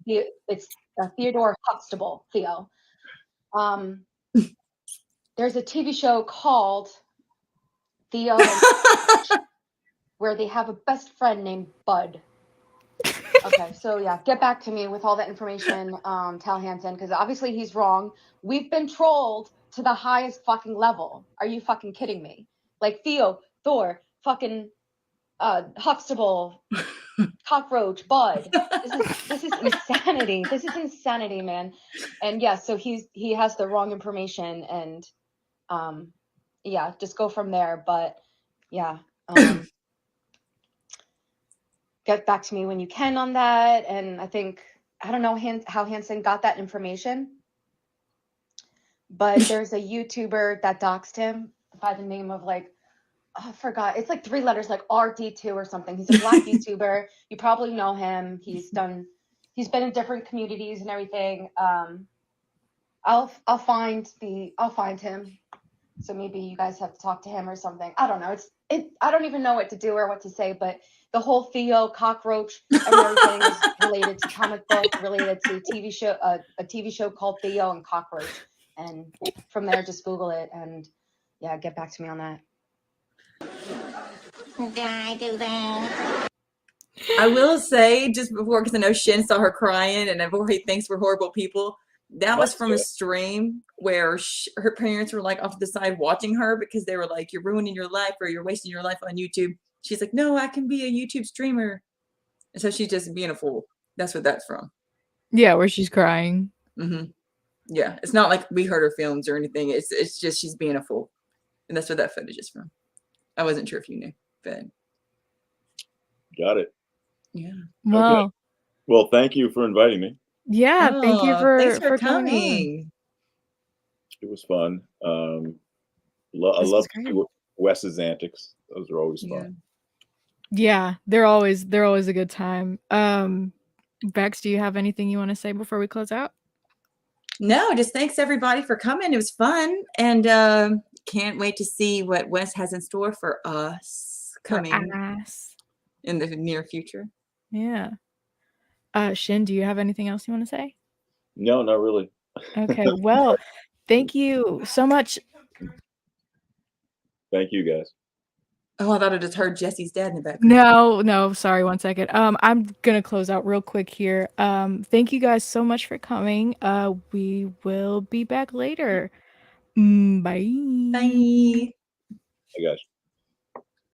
it's Theodore Huxtable, Theo. There's a TV show called Theo and where they have a best friend named Bud. Okay, so yeah, get back to me with all that information, Tal Hansen, because obviously he's wrong. We've been trolled to the highest fucking level. Are you fucking kidding me? Like Theo, Thor, fucking Huxtable, Cockroach, Bud. This is insanity. This is insanity, man. And yeah, so he has the wrong information, and yeah, just go from there. But yeah, get back to me when you can on that. And I don't know how Hansen got that information, but there's a YouTuber that doxed him by the name of I forgot. It's like 3 letters, like RD2 or something. He's a black YouTuber. You probably know him. He's been in different communities and everything. I'll find him. So maybe you guys have to talk to him or something. I don't know. I don't even know what to do or what to say, but the whole Theo cockroach and everything is related to comic book, related to TV show, a TV show called Theo and Cockroach. And from there, just Google it and yeah, get back to me on that. Did I do that? I will say just before, because I know Shin saw her crying and before he thinks we're horrible people, that was from a stream where her parents were like off to the side watching her because they were like, you're ruining your life or you're wasting your life on YouTube. She's like, no, I can be a YouTube streamer. And so she's just being a fool. That's what that's from. Yeah, where she's crying. Mm-hmm. Yeah, it's not like we heard her films or anything. It's just she's being a fool. And that's what that footage is from. I wasn't sure if you knew, but. Got it. Yeah. Well, okay. Well, thank you for inviting me. Yeah, thank you thanks for coming. It was fun. I love Wes's antics. Those are always fun. Yeah, they're always a good time. Vex, do you have anything you want to say before we close out? No, just thanks everybody for coming. It was fun, and can't wait to see what Wes has in store for us coming in the near future. Yeah. Shin, do you have anything else you want to say? No, not really. Okay, well, thank you so much. Thank you, guys. Oh, I thought I just heard Jesse's dad in the background. No, sorry, 1 second. I'm gonna close out real quick here. Thank you guys so much for coming. We will be back later. Bye. Bye. Hey, guys.